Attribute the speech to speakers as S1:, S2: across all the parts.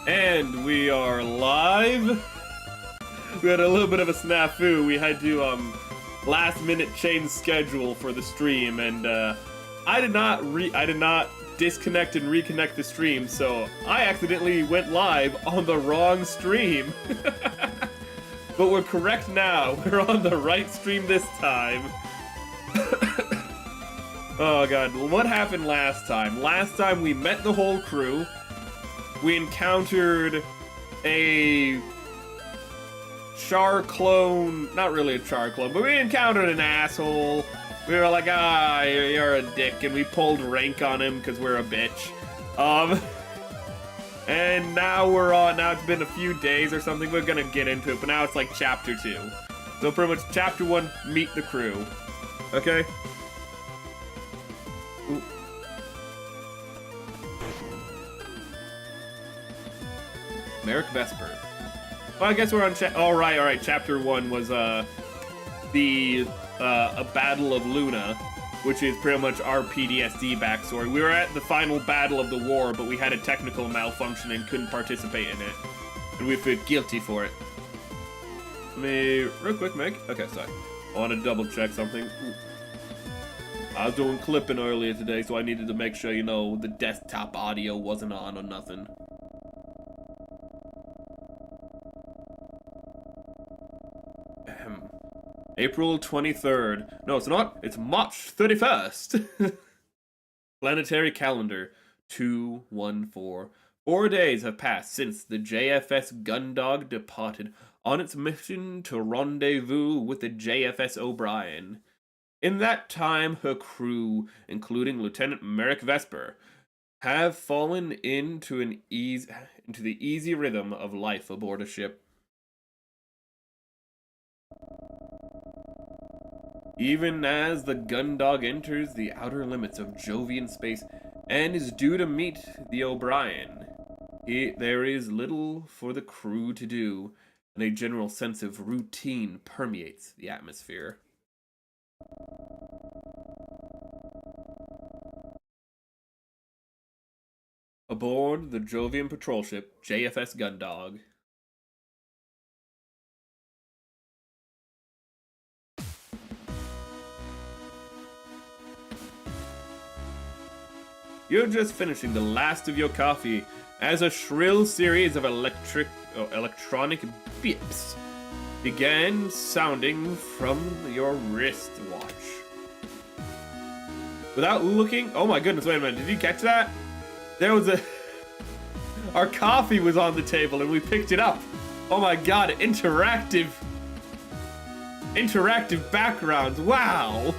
S1: And we are live. We had a little bit of a snafu. We had to last minute change schedule for the stream, and I did not disconnect and reconnect the stream, so I accidentally went live on the wrong stream. But we're correct now. We're on the right stream this time. Oh god, what happened last time? Last time we met the whole crew. We encountered a char clone, not really a char clone, but we encountered an asshole. We were like, you're a dick, and we pulled rank on him because we're a bitch. And now now it's been a few days or something, we're gonna get into it, but now it's like chapter 2. So pretty much chapter 1, meet the crew. Okay? Ooh. Merrick Vesper. Well, I guess we're on alright, chapter 1 was, a Battle of Luna, which is pretty much our PTSD backstory. We were at the final battle of the war, but we had a technical malfunction and couldn't participate in it. And we feel guilty for it. Real quick, Meg. Okay, sorry. I want to double check something. Ooh. I was doing clipping earlier today, so I needed to make sure, the desktop audio wasn't on or nothing. April 23rd. No, it's not. It's March 31st. Planetary calendar 214. 4 days have passed since the JFS Gundog departed on its mission to rendezvous with the JFS O'Brien. In that time, her crew, including Lieutenant Merrick Vesper, have fallen into the easy rhythm of life aboard a ship. Even as the Gundog enters the outer limits of Jovian space and is due to meet the O'Brien, there is little for the crew to do, and a general sense of routine permeates the atmosphere. Aboard the Jovian patrol ship, JFS Gundog. You're just finishing the last of your coffee as a shrill series of electronic beeps began sounding from your wristwatch. Without looking, oh my goodness, wait a minute, did you catch that? There was our coffee was on the table and we picked it up. Oh my god, interactive backgrounds, wow.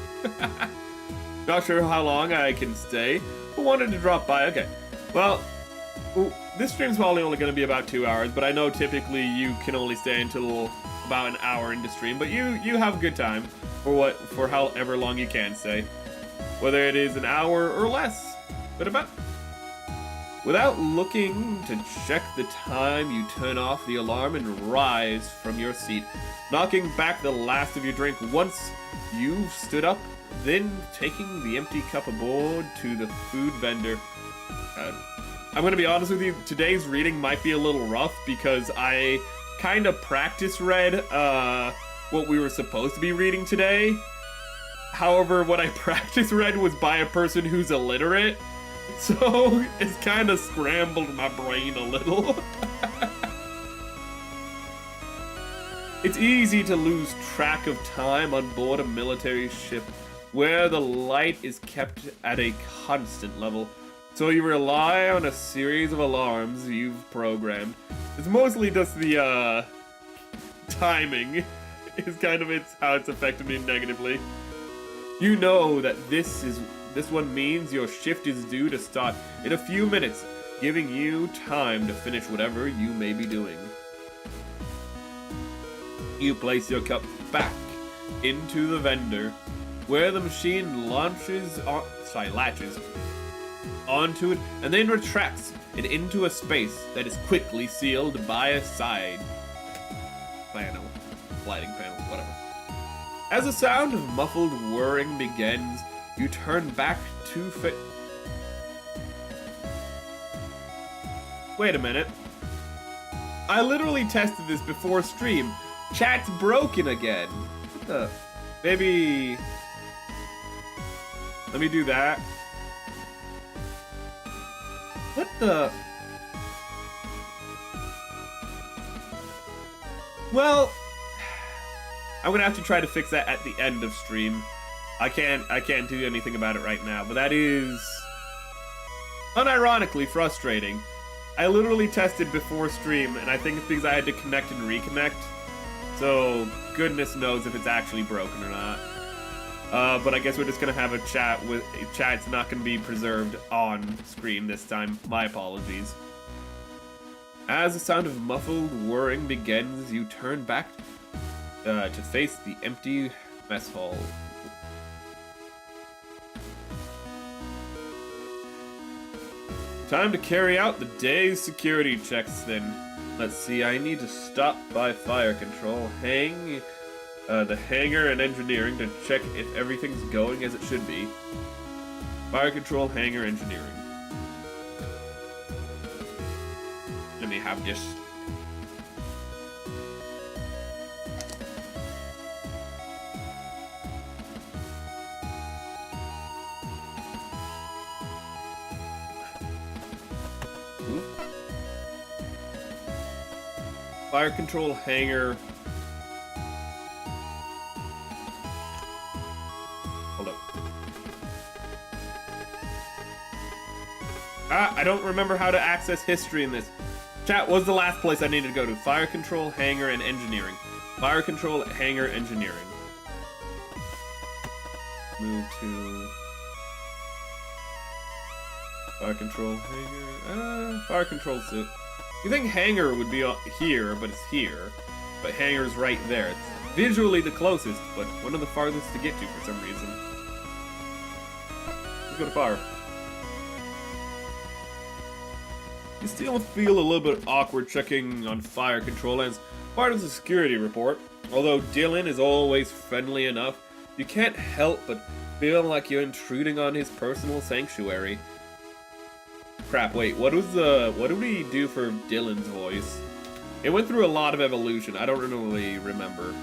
S1: Not sure how long I can stay. Who wanted to drop by? Okay. Well, this stream's probably only going to be about 2 hours, but I know typically you can only stay until about an hour into stream, but you have a good time for however long you can stay. Whether it is an hour or less. But without looking to check the time, you turn off the alarm and rise from your seat, knocking back the last of your drink once you've stood up, then taking the empty cup aboard to the food vendor. I'm gonna be honest with you, today's reading might be a little rough because I kind of practice read what we were supposed to be reading today. However, what I practice read was by a person who's illiterate, so it's kind of scrambled my brain a little. It's easy to lose track of time on board a military ship where the light is kept at a constant level, so you rely on a series of alarms you've programmed. It's mostly just the timing is kind of how it's affected me negatively. You know that this one means your shift is due to start in a few minutes, giving you time to finish whatever you may be doing. You place your cup back into the vendor, where the machine latches onto it and then retracts it into a space that is quickly sealed by a sliding panel, whatever. As the sound of muffled whirring begins, you turn back to Wait a minute. I literally tested this before stream. Chat's broken again. What the? Maybe... Let me do that. What the? Well, I'm gonna have to try to fix that at the end of stream. I can't do anything about it right now, but that is unironically frustrating. I literally tested before stream, and I think it's because I had to connect and reconnect. So goodness knows if it's actually broken or not. But I guess we're just gonna have a chat with chat's not gonna be preserved on screen this time. My apologies. As the sound of muffled whirring begins, you turn back to face the empty mess hall. Time to carry out the day's security checks then. Let's see, I need to stop by fire control, the hangar and engineering to check if everything's going as it should be. Fire control, hangar, engineering. Let me have this. Fire control, hangar. Hold up. I don't remember how to access history in this. Chat, was the last place I needed to go to? Fire control, hangar, and engineering. Fire control, hangar, engineering. Move to... Fire control, hangar... fire control suit. You think hangar would be here, but it's here. But hangar's right there. It's visually the closest, but one of the farthest to get to for some reason. Let's go to fire. You still feel a little bit awkward checking on fire control as part of the security report. Although Dylan is always friendly enough, you can't help but feel like you're intruding on his personal sanctuary. Crap, wait, what did we do for Dylan's voice? It went through a lot of evolution, I don't really remember.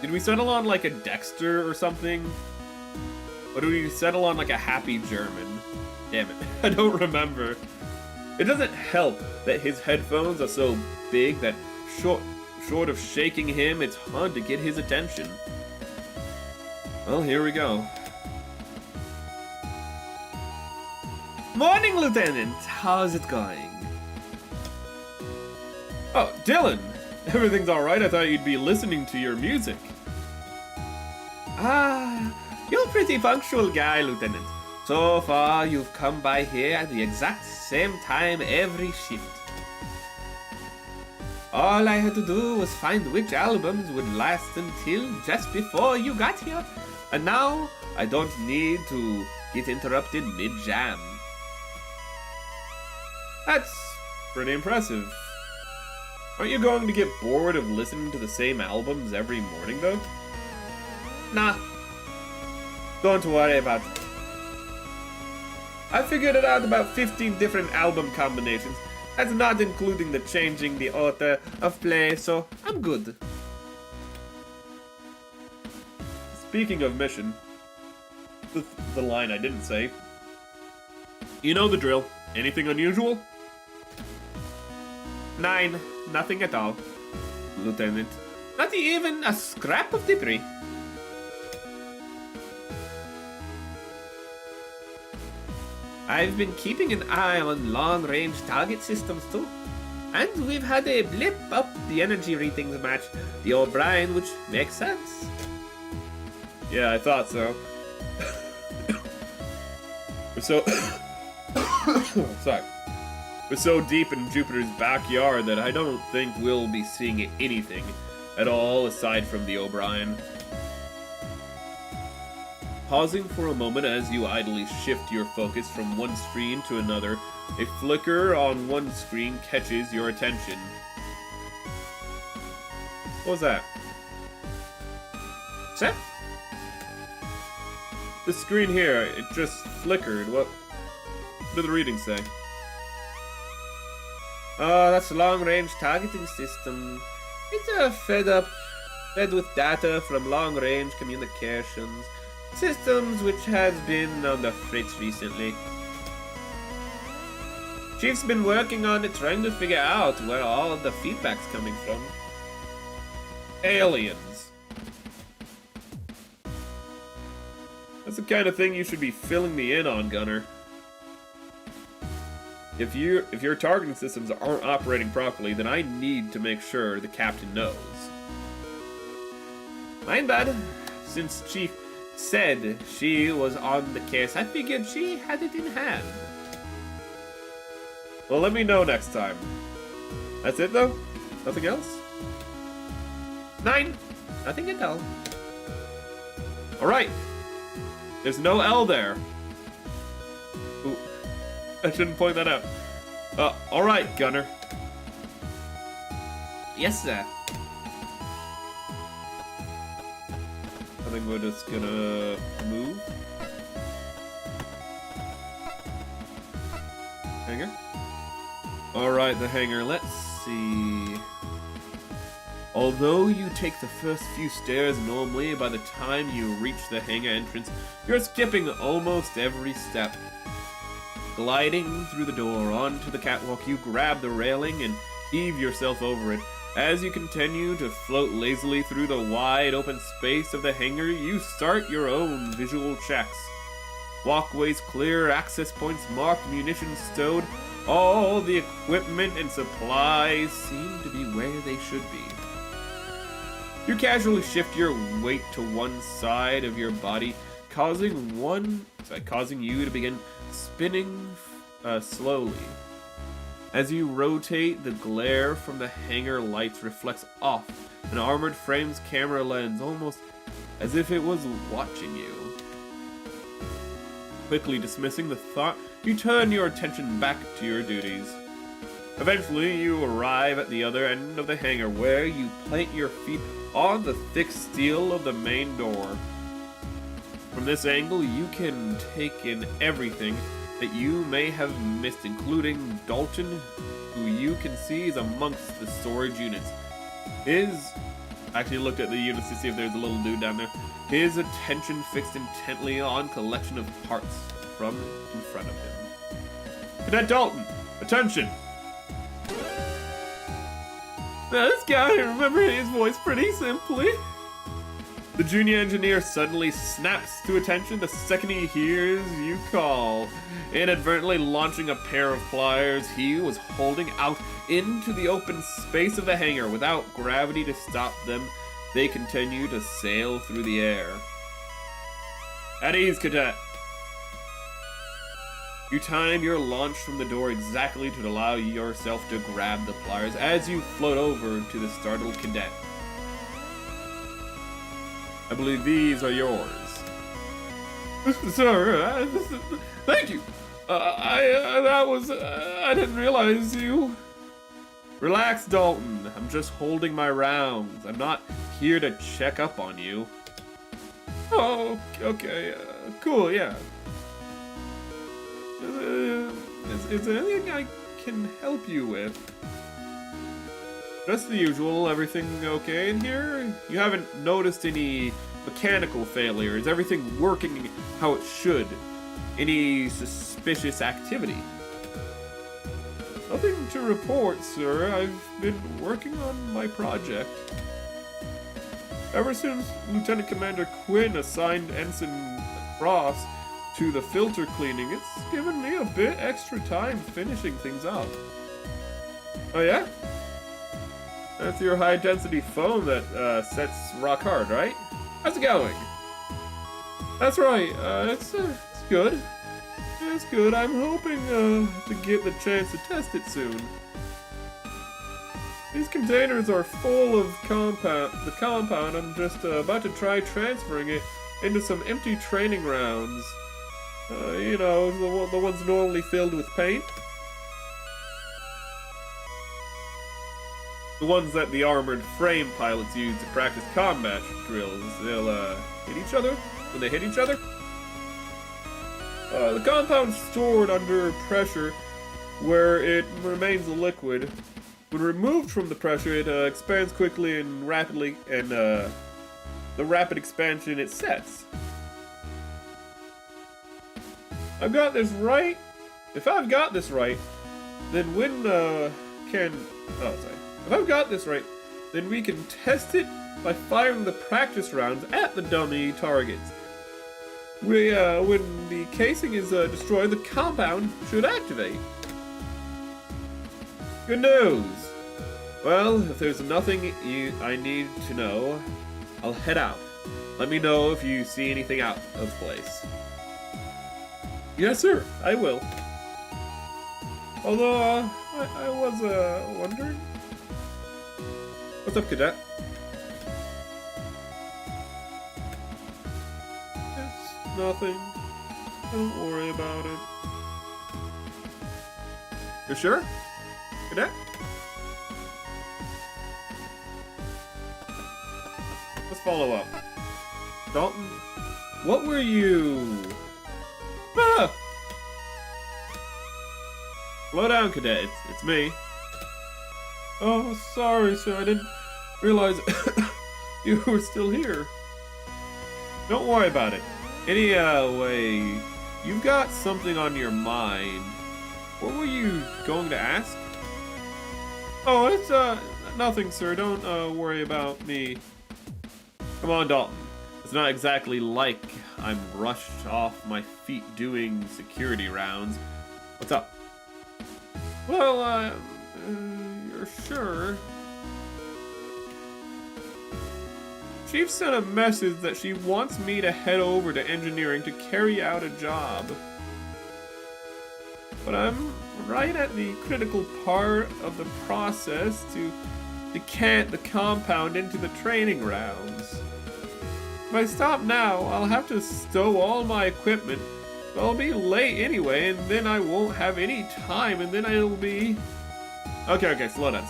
S1: Did we settle on like a Dexter or something? Or did we settle on like a Happy German? Damn it, I don't remember. It doesn't help that his headphones are so big that short of shaking him, it's hard to get his attention. Well, here we go. Morning, Lieutenant. How's it going? Oh, Dylan. Everything's alright. I thought you'd be listening to your music. Ah, you're a pretty punctual guy, Lieutenant. So far, you've come by here at the exact same time every shift. All I had to do was find which albums would last until just before you got here. And now, I don't need to get interrupted mid-jam. That's pretty impressive. Aren't you going to get bored of listening to the same albums every morning, though? Nah. Don't worry about it. I figured it out about 15 different album combinations. That's not including the changing the order of play, so I'm good. Speaking of mission, the line I didn't say. You know the drill. Anything unusual? 9. Nothing at all, Lieutenant. Not even a scrap of debris. I've been keeping an eye on long-range target systems too. And we've had a blip up the energy readings match the O'Brien, which makes sense. Yeah, I thought so. So... Sorry. We're so deep in Jupiter's backyard that I don't think we'll be seeing anything at all aside from the O'Brien. Pausing for a moment as you idly shift your focus from one screen to another, a flicker on one screen catches your attention. What was that? Set? The screen here, it just flickered. What did the reading say? Oh, that's long-range targeting system. It's fed with data from long-range communications. Systems which has been on the fritz recently. Chief's been working on it, trying to figure out where all the feedback's coming from. Aliens. That's the kind of thing you should be filling me in on, Gunner. If your targeting systems aren't operating properly, then I need to make sure the captain knows. My bad. Since Chief said she was on the case, I figured she had it in hand. Well, let me know next time. That's it, though? Nothing else? 9. Nothing at all. Alright. There's no L there. Ooh. I shouldn't point that out. Alright, Gunner. Yes, sir. I think we're just gonna move. Hangar? Alright, the hangar. Let's see. Although you take the first few stairs normally, by the time you reach the hangar entrance, you're skipping almost every step. Gliding through the door onto the catwalk, you grab the railing and heave yourself over it. As you continue to float lazily through the wide open space of the hangar, you start your own visual checks. Walkways clear, access points marked, munitions stowed. All the equipment and supplies seem to be where they should be. You casually shift your weight to one side of your body, causing you to begin spinning slowly. As you rotate, the glare from the hangar lights reflects off an armored frame's camera lens, almost as if it was watching you. Quickly dismissing the thought, you turn your attention back to your duties. Eventually, you arrive at the other end of the hangar, where you plant your feet on the thick steel of the main door. From this angle, you can take in everything that you may have missed, including Dalton, who you can see is amongst the storage units. Actually looked at the units to see if there's a little dude down there. His attention fixed intently on collection of parts from in front of him. Cadet Dalton, attention! Now this guy, remember his voice pretty simply. The junior engineer suddenly snaps to attention the second he hears you call. Inadvertently launching a pair of pliers he was holding out into the open space of the hangar. Without gravity to stop them, they continue to sail through the air. At ease, cadet. You time your launch from the door exactly to allow yourself to grab the pliers as you float over to the startled cadet. I believe these are yours. Sir, thank you. I didn't realize you. Relax, Dalton. I'm just holding my rounds. I'm not here to check up on you. Oh, okay. Cool, yeah. Is there anything I can help you with? Just the usual. Everything okay in here? You haven't noticed any mechanical failure? Is everything working how it should? Any suspicious activity? Nothing to report, sir. I've been working on my project. Ever since Lieutenant Commander Quinn assigned Ensign Cross to the filter cleaning, it's given me a bit extra time finishing things up. Oh yeah? That's your high-density foam that sets rock hard, right? How's it going? That's right. It's good. It's good. I'm hoping to get the chance to test it soon. These containers are full of the compound. I'm just about to try transferring it into some empty training rounds. You know, the ones normally filled with paint. The ones that the armored frame pilots use to practice combat drills. They'll hit each other when they hit each other. The compound's stored under pressure where it remains a liquid. When removed from the pressure, it expands quickly and rapidly, and the rapid expansion it sets. I've got this right. If I've got this right, then If I've got this right, then we can test it by firing the practice rounds at the dummy targets. When the casing is destroyed, the compound should activate. Good news! Well, if there's nothing I need to know, I'll head out. Let me know if you see anything out of place. Yes, sir, I will. Although, I was wondering. What's up, Cadet? It's nothing. Don't worry about it. You sure? Cadet? Let's follow up. Dalton, what were you... Ah! Slow down, Cadet. It's me. Oh, sorry, sir. I didn't realize you were still here. Don't worry about it. Anyway, you've got something on your mind. What were you going to ask? Oh, it's, nothing, sir. Don't, worry about me. Come on, Dalton. It's not exactly like I'm rushed off my feet doing security rounds. What's up? Well, you're sure? Chief sent a message that she wants me to head over to engineering to carry out a job. But I'm right at the critical part of the process to decant the compound into the training rounds. If I stop now, I'll have to stow all my equipment. I'll be late anyway, and then I won't have any time, and then I'll be... Okay, slow down.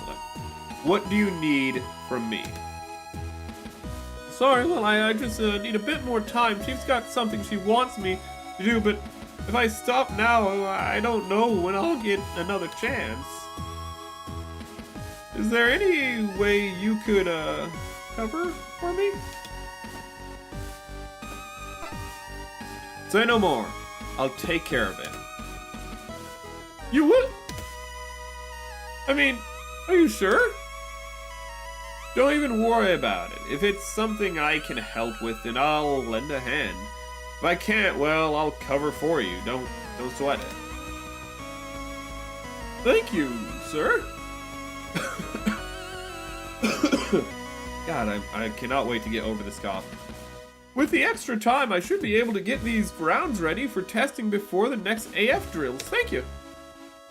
S1: What do you need from me? Sorry, well, I just need a bit more time. Chief's got something she wants me to do, but if I stop now, I don't know when I'll get another chance. Is there any way you could, cover for me? Say no more. I'll take care of it. You would? I mean, are you sure? Don't even worry about it. If it's something I can help with, then I'll lend a hand. If I can't, well, I'll cover for you. Don't sweat it. Thank you, sir. God, I cannot wait to get over this cough. With the extra time, I should be able to get these rounds ready for testing before the next AF drills. Thank you.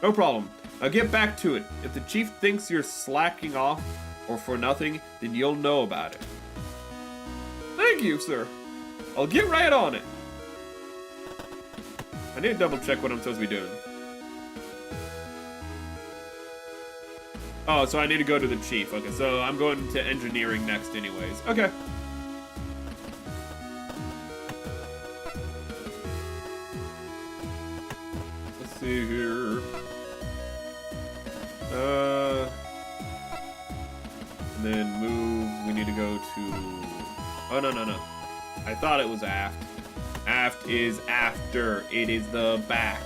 S1: No problem. I'll get back to it. If the chief thinks you're slacking off or for nothing, then you'll know about it. Thank you, sir. I'll get right on it. I need to double check what I'm supposed to be doing. Oh, so I need to go to the chief. Okay, so I'm going to engineering next anyways. Okay. Let's see here. And then move. We need to go to... Oh, no. I thought it was aft. Aft is after. It is the back.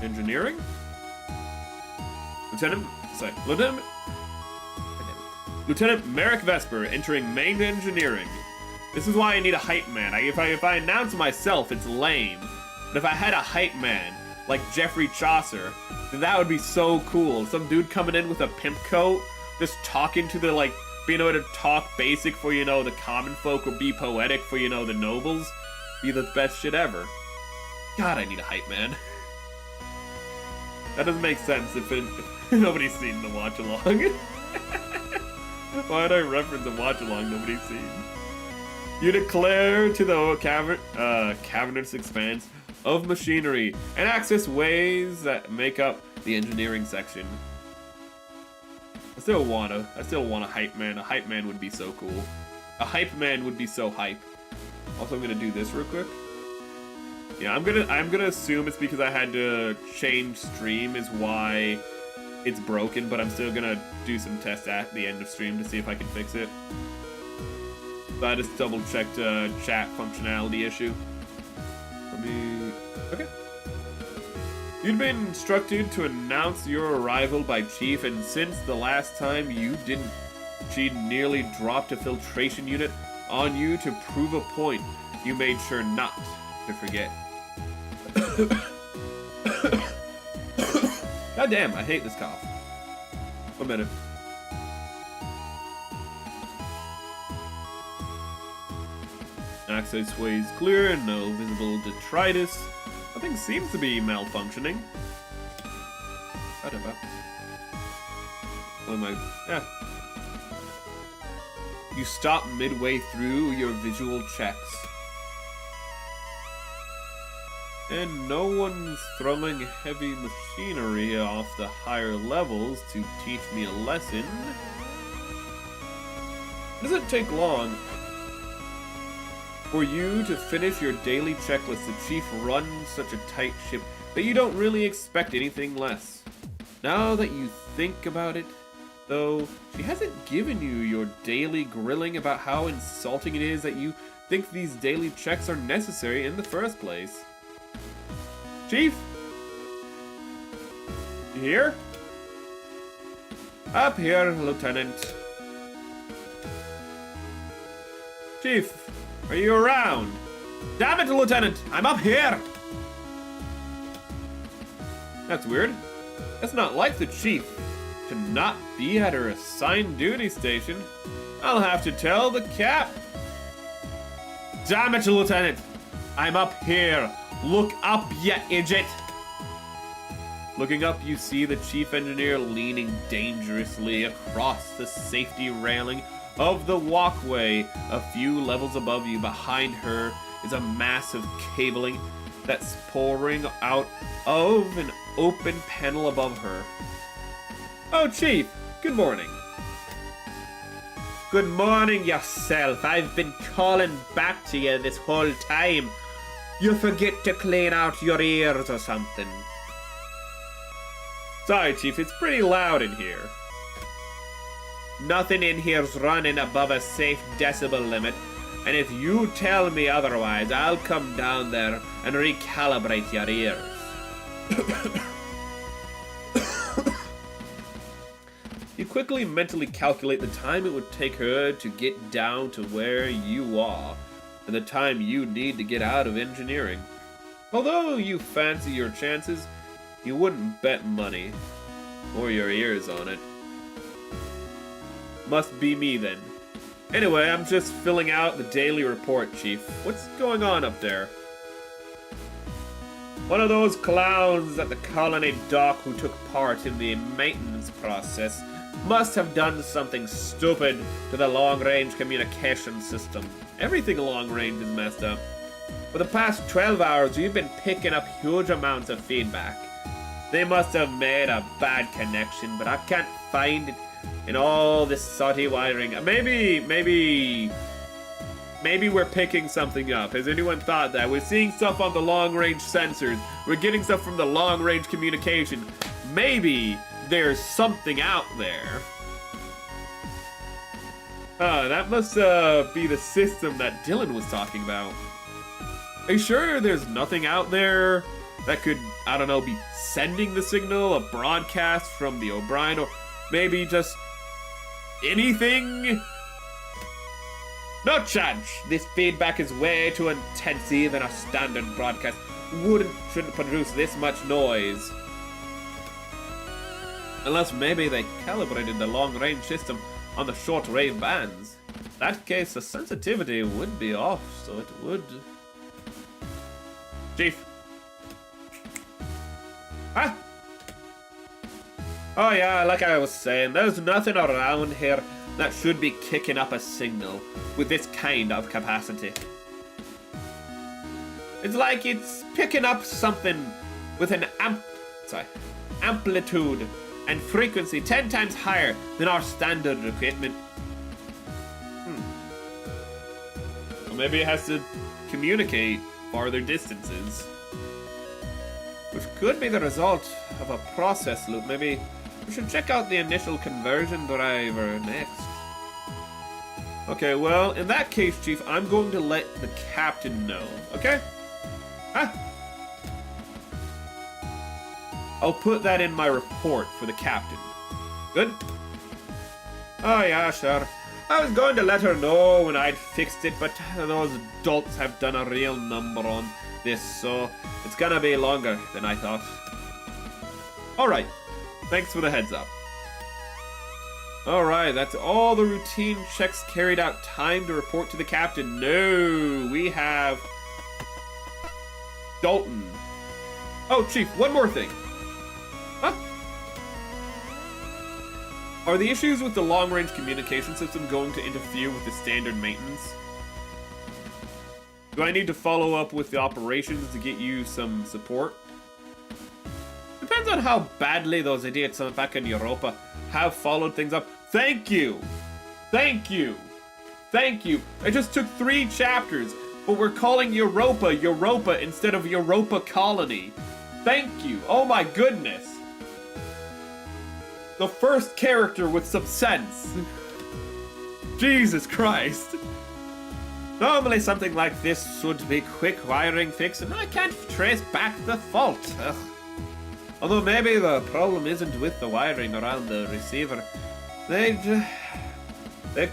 S1: Engineering? Lieutenant Merrick Vesper entering main engineering. This is why I need a hype man. If I announce myself, it's lame. But if I had a hype man, like Geoffrey Chaucer, then that would be so cool. Some dude coming in with a pimp coat, just talking to the, like, being able to talk basic for, you know, the common folk, or be poetic for, you know, the nobles. Be the best shit ever. God, I need a hype man. That doesn't make sense if nobody's seen the watch along. Why'd I reference a watch along nobody's seen? You declare to the cavernous expanse of machinery and access ways that make up the engineering section. I still want a hype man. A hype man would be so cool. A hype man would be so hype. Also, I'm gonna do this real quick. Yeah, I'm gonna assume it's because I had to change stream is why it's broken, but I'm still gonna do some tests at the end of stream to see if I can fix it. So I just double checked chat functionality issue. Let me... Okay. You'd been instructed to announce your arrival by Chief, and since the last time you didn't, she nearly dropped a filtration unit on you to prove a point. You made sure not to forget. God damn, I hate this cough. 1 minute. Access way is clear, no visible detritus. Nothing seems to be malfunctioning. What am I? Yeah. You stop midway through your visual checks. And no one's throwing heavy machinery off the higher levels to teach me a lesson. Does it take long for you to finish your daily checklist? The Chief runs such a tight ship that you don't really expect anything less. Now that you think about it, though, she hasn't given you your daily grilling about how insulting it is that you think these daily checks are necessary in the first place. Chief? You here? Up here, Lieutenant. Chief, are you around? Damn it, Lieutenant! I'm up here! That's weird. That's not like the Chief to not be at her assigned duty station. I'll have to tell the Cap. Damn it, Lieutenant! I'm up here. Look up, you idiot! Looking up, you see the Chief Engineer leaning dangerously across the safety railing of the walkway a few levels above you. Behind her is a massive cabling that's pouring out of an open panel above her. Oh, Chief, good morning. Good morning yourself. I've been calling back to you this whole time. You forget to clean out your ears or something. Sorry, Chief, it's pretty loud in here. Nothing in here's running above a safe decibel limit, and if you tell me otherwise, I'll come down there and recalibrate your ears. You quickly mentally calculate the time it would take her to get down to where you are, and the time you need to get out of engineering. Although you fancy your chances, you wouldn't bet money or your ears on it. Must be me then. Anyway, I'm just filling out the daily report, Chief. What's going on up there? One of those clowns at the colony dock who took part in the maintenance process must have done something stupid to the long-range communication system. Everything long-range is messed up. For the past 12 hours, we've been picking up huge amounts of feedback. They must have made a bad connection, but I can't find it in all this sooty wiring. Maybe we're picking something up. Has anyone thought that? We're seeing stuff on the long-range sensors. We're getting stuff from the long-range communication. Maybe there's something out there. That must be the system that Dylan was talking about. Are you sure there's nothing out there that could, I don't know, be sending the signal, a broadcast from the O'Brien, or maybe just anything? No chance. This feedback is way too intensive than a standard broadcast shouldn't produce this much noise. Unless maybe they calibrated the long-range system on the short-wave bands. In that case, the sensitivity would be off, so it would... Chief. Huh? Oh yeah, like I was saying, there's nothing around here that should be kicking up a signal with this kind of capacity. It's like it's picking up something with an amplitude and frequency 10 times higher than our standard equipment. Well, maybe it has to communicate farther distances. Which could be the result of a process loop. Maybe we should check out the initial conversion driver next. Okay, well, in that case, Chief, I'm going to let the captain know, okay? Huh? I'll put that in my report for the captain. Good? Oh, yeah, sure. I was going to let her know when I'd fixed it, but those dolts have done a real number on this, so it's gonna be longer than I thought. Alright, thanks for the heads up. Alright, that's all the routine checks carried out. Time to report to the captain. No, we have Dalton. Oh, Chief, one more thing. Huh? Are the issues with the long-range communication system going to interfere with the standard maintenance? Do I need to follow up with the operations to get you some support? Depends on how badly those idiots back in Europa have followed things up. Thank you! Thank you! Thank you! It just took 3 chapters, but we're calling Europa Europa instead of Europa Colony. Thank you! Oh my goodness! The first character with some sense. Jesus Christ. Normally something like this should be quick wiring fix, and I can't trace back the fault. Ugh. Although maybe the problem isn't with the wiring around the receiver. They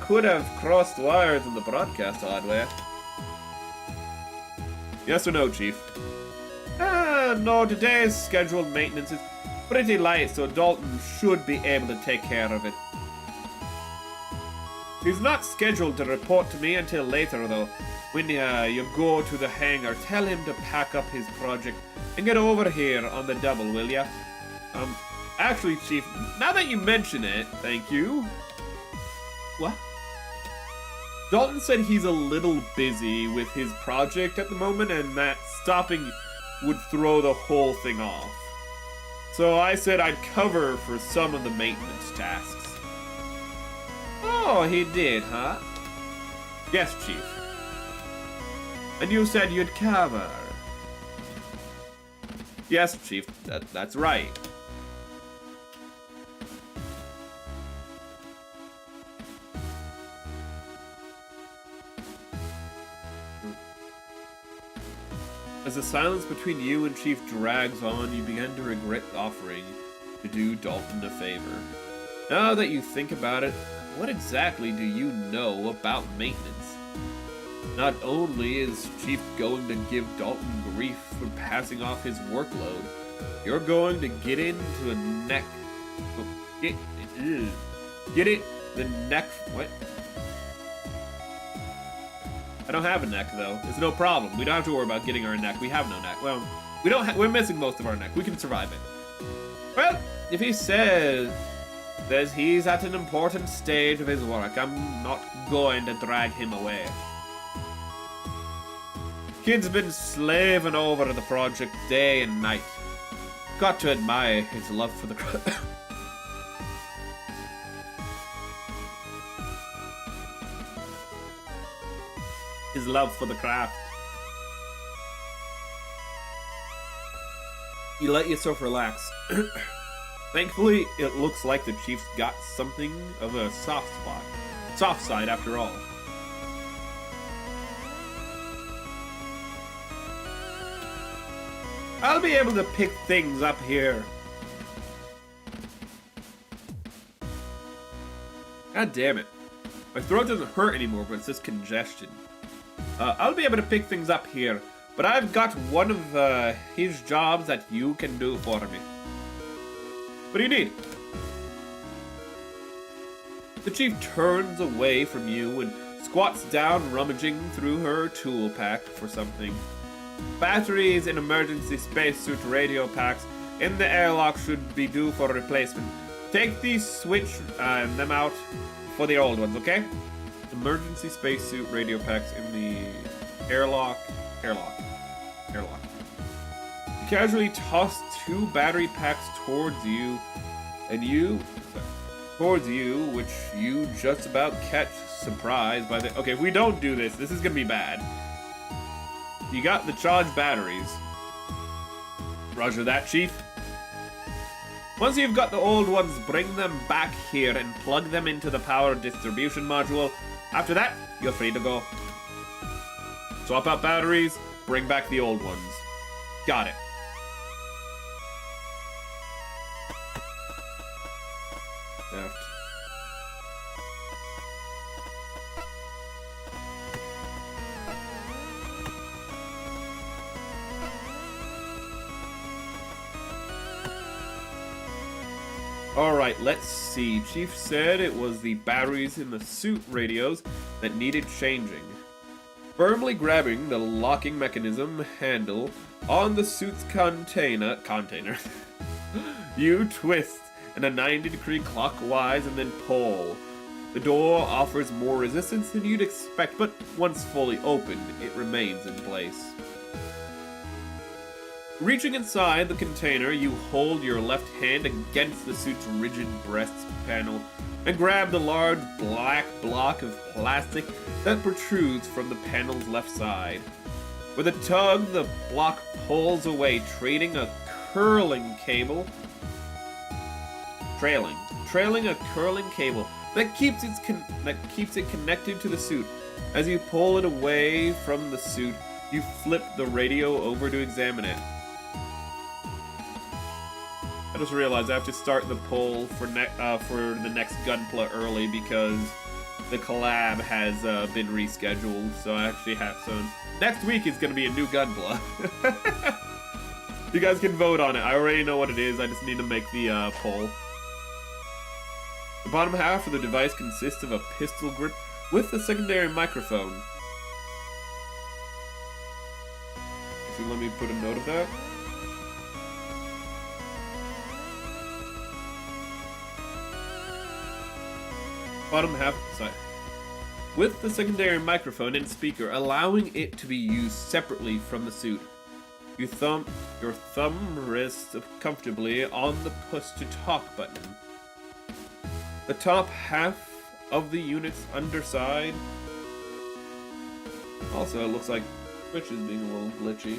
S1: could have crossed wires in the broadcast hardware. Yes or no, Chief? No, today's scheduled maintenance is pretty light, so Dalton should be able to take care of it. He's not scheduled to report to me until later, though. When you go to the hangar, tell him to pack up his project and get over here on the double, will ya? Actually, Chief, now that you mention it, thank you. What? Dalton said he's a little busy with his project at the moment, and that stopping would throw the whole thing off. So I said I'd cover for some of the maintenance tasks. Oh, he did, huh? Yes, Chief. And you said you'd cover. Yes, Chief, that's right. As the silence between you and Chief drags on, you begin to regret offering to do Dalton a favor. Now that you think about it, what exactly do you know about maintenance? Not only is Chief going to give Dalton grief for passing off his workload, you're going to get into a neck... Get it? The neck... What? I don't have a neck, though. It's no problem. We don't have to worry about getting our neck. We have no neck. Well, we're missing most of our neck. We can survive it. Well, if he says he's at an important stage of his work, I'm not going to drag him away. Kid's been slaving over the project day and night. Got to admire his love for the craft. His love for the craft. You let yourself relax. Thankfully, it looks like the Chief's got something of a soft spot. Soft side, after all. I'll be able to pick things up here. God damn it. My throat doesn't hurt anymore, but it's just congestion. I'll be able to pick things up here, but I've got one of his jobs that you can do for me. What do you need? The Chief turns away from you and squats down, rummaging through her tool pack for something. Batteries and emergency spacesuit radio packs in the airlock should be due for replacement. Take these, switch them out for the old ones, okay? Emergency spacesuit radio packs in the airlock. You casually toss 2 battery packs towards you, which you just about catch surprised by the... Okay, if we don't do this, this is gonna be bad. You got the charged batteries. Roger that, Chief. Once you've got the old ones, bring them back here and plug them into the power distribution module. After that, you're free to go. Swap out batteries, bring back the old ones. Got it. Left. Alright, let's see. Chief said it was the batteries in the suit radios that needed changing. Firmly grabbing the locking mechanism handle on the suit's container, you twist in a 90-degree clockwise and then pull. The door offers more resistance than you'd expect, but once fully opened, it remains in place. Reaching inside the container, you hold your left hand against the suit's rigid breast panel and grab the large black block of plastic that protrudes from the panel's left side. With a tug, the block pulls away, trailing a curling cable that keeps it connected to the suit. As you pull it away from the suit, you flip the radio over to examine it. I just realized I have to start the poll for the next Gunpla early because the collab has been rescheduled. So I actually have next week is gonna be a new Gunpla. You guys can vote on it. I already know what it is. I just need to make the poll. The bottom half of the device consists of a pistol grip with a secondary microphone. So let me put a note of that. Bottom half side. With the secondary microphone and speaker, allowing it to be used separately from the suit. Your thumb rests comfortably on the push-to-talk button. The top half of the unit's underside. Also, it looks like Twitch is being a little glitchy.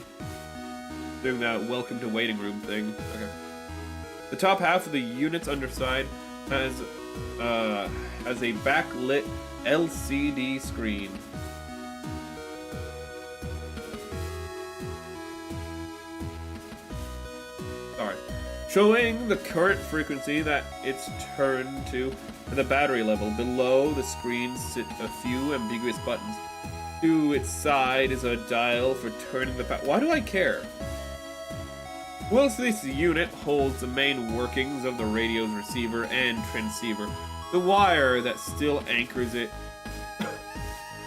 S1: Doing that welcome to waiting room thing. Okay. The top half of the unit's underside has a backlit LCD screen. Sorry. Showing the current frequency that it's turned to and the battery level. Below the screen sit a few ambiguous buttons. To its side is a dial for turning the Why do I care? Whilst this unit holds the main workings of the radio's receiver and transceiver, the wire that still anchors it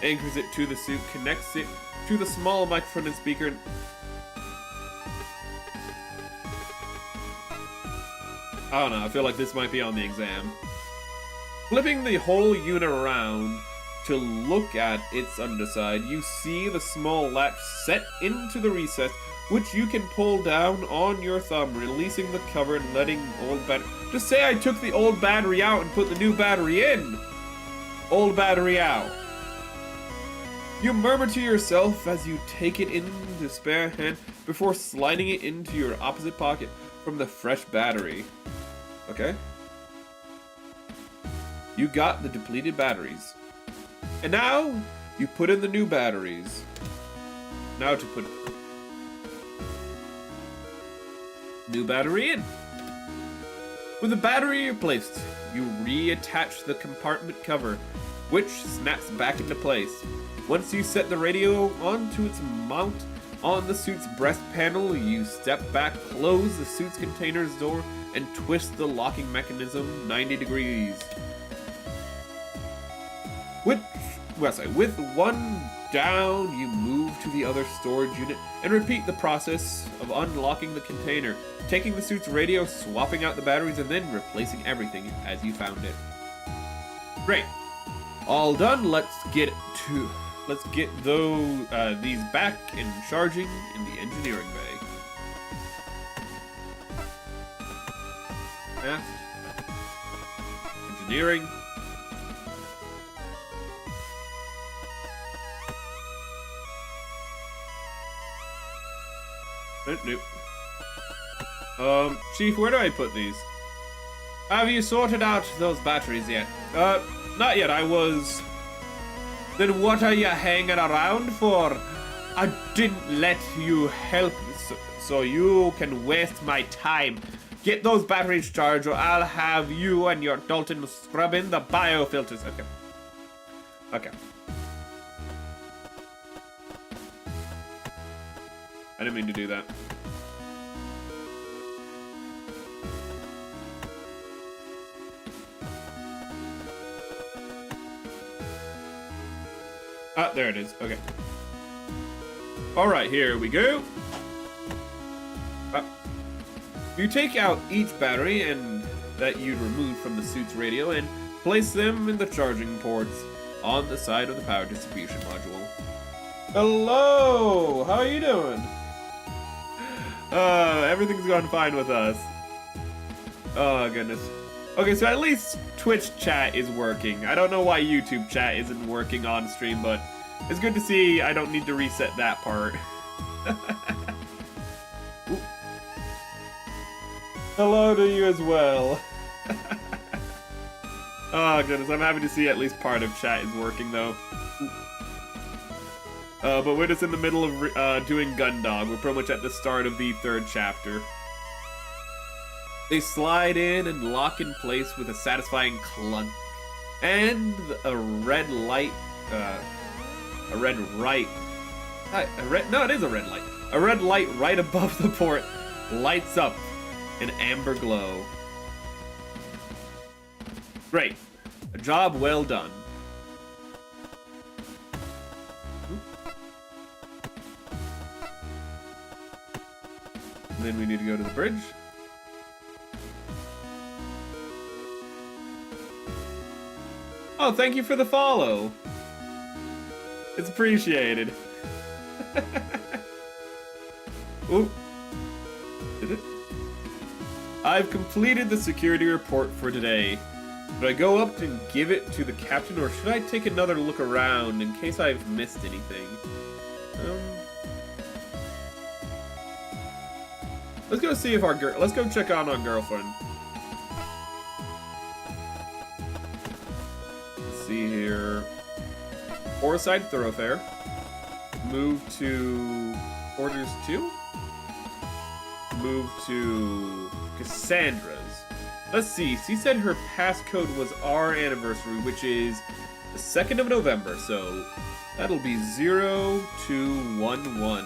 S1: to the suit connects it to the small microphone and speaker. I don't know, I feel like this might be on the exam. Flipping the whole unit around to look at its underside, you see the small latch set into the recess, which you can pull down on your thumb, releasing the cover and letting old battery. Just say I took the old battery out and put the new battery in. Old battery out. You murmur to yourself as you take it into spare hand before sliding it into your opposite pocket from the fresh battery. Okay. You got the depleted batteries. And now you put in the new batteries. Now to put new battery in. With the battery replaced, you reattach the compartment cover, which snaps back into place. Once you set the radio onto its mount on the suit's breast panel, you step back, close the suit's container's door, and twist the locking mechanism 90 degrees. With one down, you move to the other storage unit and repeat the process of unlocking the container, taking the suit's radio, swapping out the batteries, and then replacing everything as you found it. Great. All done. Let's get these back and charging in the engineering bay. Engineering. Nope. Chief, where do I put these? Have you sorted out those batteries yet? Not yet. I was... Then what are you hanging around for? I didn't let you help, so you can waste my time. Get those batteries charged, or I'll have you and your Dalton scrubbing the biofilters. Okay. Okay. I didn't mean to do that. Ah, there it is. Okay. Alright, here we go. You take out each battery and that you'd removed from the suit's radio and place them in the charging ports on the side of the power distribution module. Hello! How are you doing? Everything's gone fine with us. Oh, goodness. Okay, so at least Twitch chat is working. I don't know why YouTube chat isn't working on stream, but it's good to see I don't need to reset that part. Hello to you as well. Oh, goodness. I'm happy to see at least part of chat is working, though. But we're just in the middle of doing Gundog. We're pretty much at the start of the 3rd chapter. They slide in and lock in place with a satisfying clunk. And a red light, no, it is a red light. A red light right above the port lights up an amber glow. Great. A job well done. And then we need to go to the bridge. Oh, thank you for the follow. It's appreciated. Ooh. Did it? I've completed the security report for today. Should I go up and give it to the captain, or should I take another look around in case I've missed anything? Let's go see if let's go check on our girlfriend. Let's see here. Foreside Thoroughfare. Move to Orders 2. Move to Cassandra's. Let's see. She said her passcode was our anniversary, which is the 2nd of November, so that'll be 0211.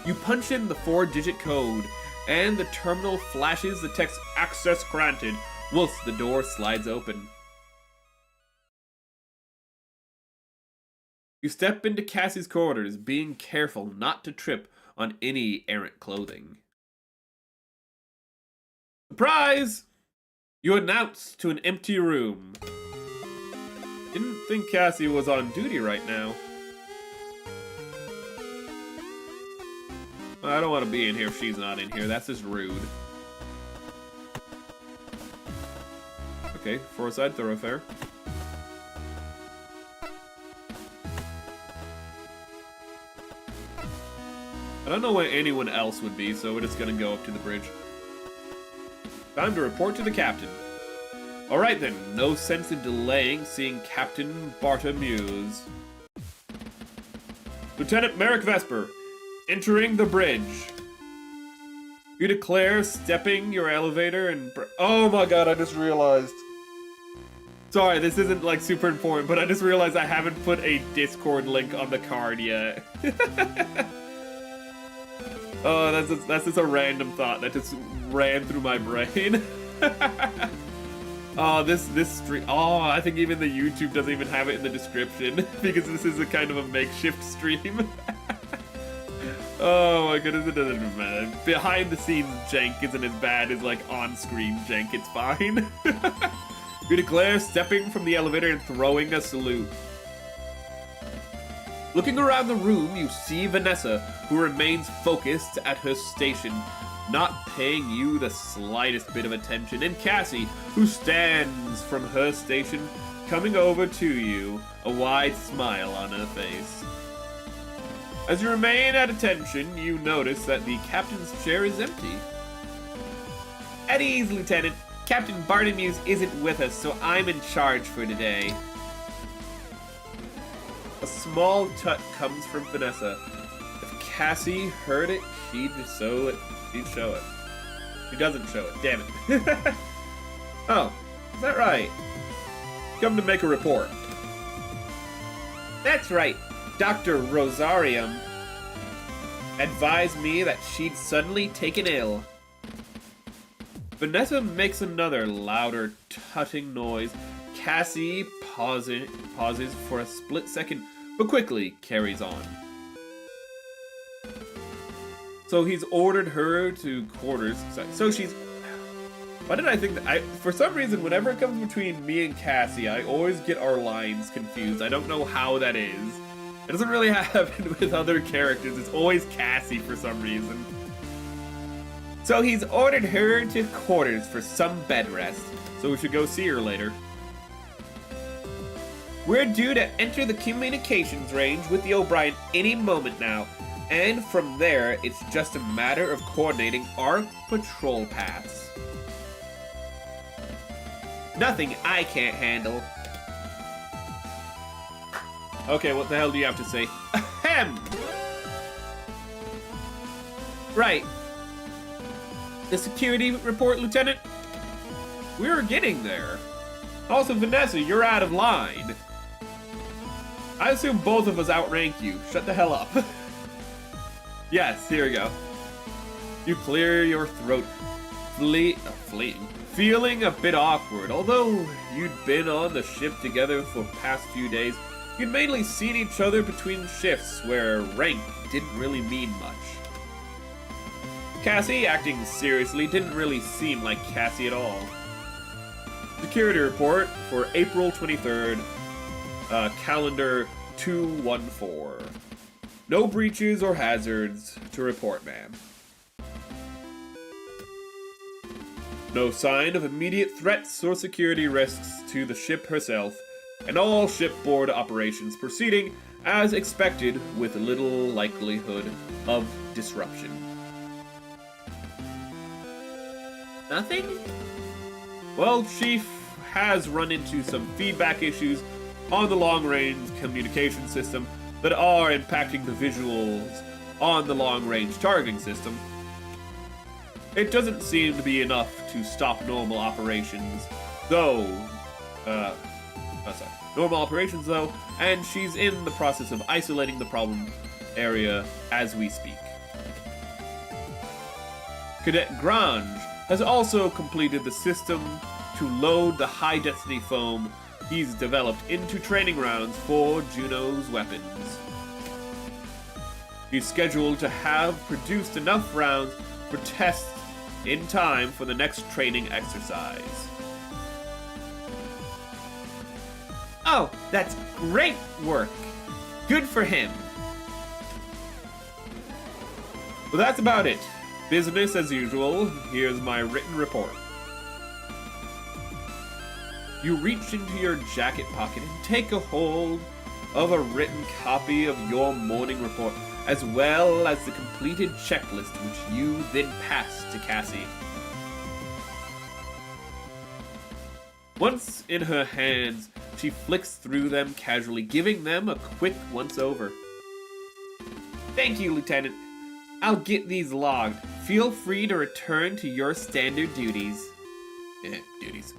S1: You punch in the 4-digit code, and the terminal flashes the text "Access granted," whilst the door slides open. You step into Cassie's quarters, being careful not to trip on any errant clothing. Surprise! You announce to an empty room. Didn't think Cassie was on duty right now. I don't want to be in here if she's not in here. That's just rude. Okay, Foreside Thoroughfare. I don't know where anyone else would be, so we're just gonna go up to the bridge. Time to report to the captain. Alright then, no sense in delaying seeing Captain Bartomuse. Lieutenant Merrick Vesper, entering the bridge. You declare stepping your elevator and... Oh my god, I just realized. Sorry, this isn't like super important, but I just realized I haven't put a Discord link on the card yet. Oh, that's just a random thought that just ran through my brain. Oh, this stream. Oh, I think even the YouTube doesn't even have it in the description because this is a kind of a makeshift stream. Oh my goodness, it doesn't matter. Behind the scenes Jank isn't as bad as like on-screen Jank, it's fine. You declare stepping from the elevator and throwing a salute. Looking around the room, you see Vanessa, who remains focused at her station, not paying you the slightest bit of attention, and Cassie, who stands from her station, coming over to you, a wide smile on her face. As you remain at attention, you notice that the captain's chair is empty. At ease, Lieutenant. Captain Barnamuse isn't with us, so I'm in charge for today. A small tut comes from Vanessa. If Cassie heard it, she'd show it. She doesn't show it, damn it. Oh, is that right? Come to make a report. That's right. Dr. Rosarium advised me that she'd suddenly taken ill. Vanessa makes another louder tutting noise. Cassie pauses for a split second, but quickly carries on. So he's ordered her to quarters. So she's... Why did I think that? For some reason, whenever it comes between me and Cassie, I always get our lines confused. I don't know how that is. It doesn't really happen with other characters. It's always Cassie for some reason. So he's ordered her to quarters for some bed rest. So we should go see her later. We're due to enter the communications range with the O'Brien any moment now. And from there, it's just a matter of coordinating our patrol paths. Nothing I can't handle. Okay, what the hell do you have to say? Ahem! Right. The security report, Lieutenant? We're getting there. Also, Vanessa, you're out of line. I assume both of us outrank you. Shut the hell up. Yes, here we go. You clear your throat. Fleeing. Feeling a bit awkward. Although you'd been on the ship together for the past few days, you'd mainly seen each other between shifts where rank didn't really mean much. Cassie, acting seriously, didn't really seem like Cassie at all. Security report for April 23rd, calendar 214. No breaches or hazards to report, ma'am. No sign of immediate threats or security risks to the ship herself, and all shipboard operations proceeding as expected with little likelihood of disruption. Nothing? Well, Chief has run into some feedback issues on the long-range communication system that are impacting the visuals on the long-range targeting system. It doesn't seem to be enough to stop normal operations, though, and she's in the process of isolating the problem area as we speak. Cadet Grange has also completed the system to load the high-density foam he's developed into training rounds for Juno's weapons. He's scheduled to have produced enough rounds for tests in time for the next training exercise. Oh, that's great work. Good for him. Well, that's about it. Business as usual. Here's my written report. You reach into your jacket pocket and take a hold of a written copy of your morning report, as well as the completed checklist, which you then pass to Cassie. Once in her hands, she flicks through them casually, giving them a quick once-over. Thank you, Lieutenant. I'll get these logged. Feel free to return to your standard duties. Duties.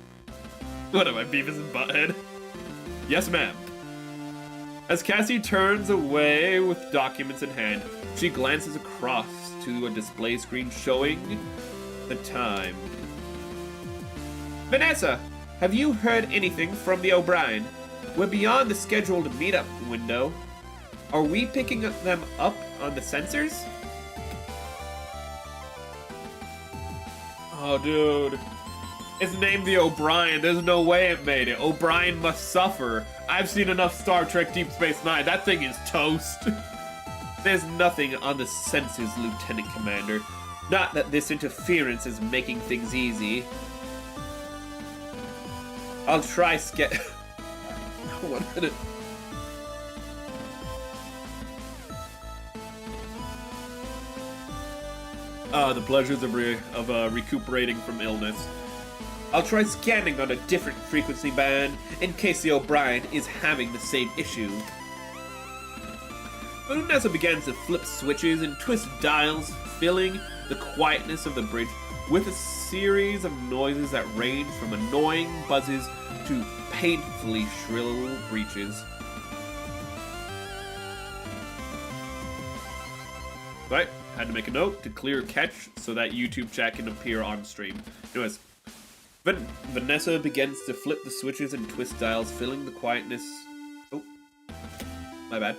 S1: What am I, Beavis and Butthead? Yes, ma'am. As Cassie turns away with documents in hand, she glances across to a display screen showing the time. Vanessa, have you heard anything from the O'Brien? We're beyond the scheduled meetup window. Are we picking them up on the sensors? Oh, dude. It's named the O'Brien. There's no way it made it. O'Brien must suffer. I've seen enough Star Trek Deep Space Nine. That thing is toast. There's nothing on the sensors, Lieutenant Commander. Not that this interference is making things easy. I'll try 1 minute. The pleasures of recuperating from illness. I'll try scanning on a different frequency band in case the O'Brien is having the same issue. Vanessa begins to flip switches and twist dials, filling the quietness of the bridge with a series of noises that range from annoying buzzes to painfully shrill breaches. Right, had to make a note to clear catch so that YouTube chat can appear on stream. Anyways, Vanessa begins to flip the switches and twist dials, filling the quietness. Oh, my bad.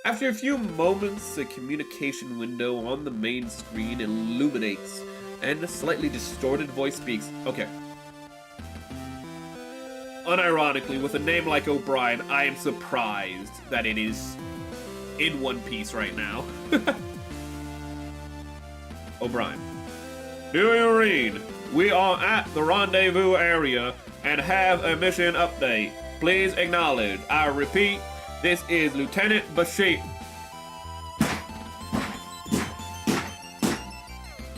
S1: After a few moments, a communication window on the main screen illuminates, and a slightly distorted voice speaks. Okay. Unironically, with a name like O'Brien, I am surprised that it is in one piece right now. O'Brien. Do you read? We are at the rendezvous area and have a mission update. Please acknowledge. I repeat, this is Lieutenant Bashir.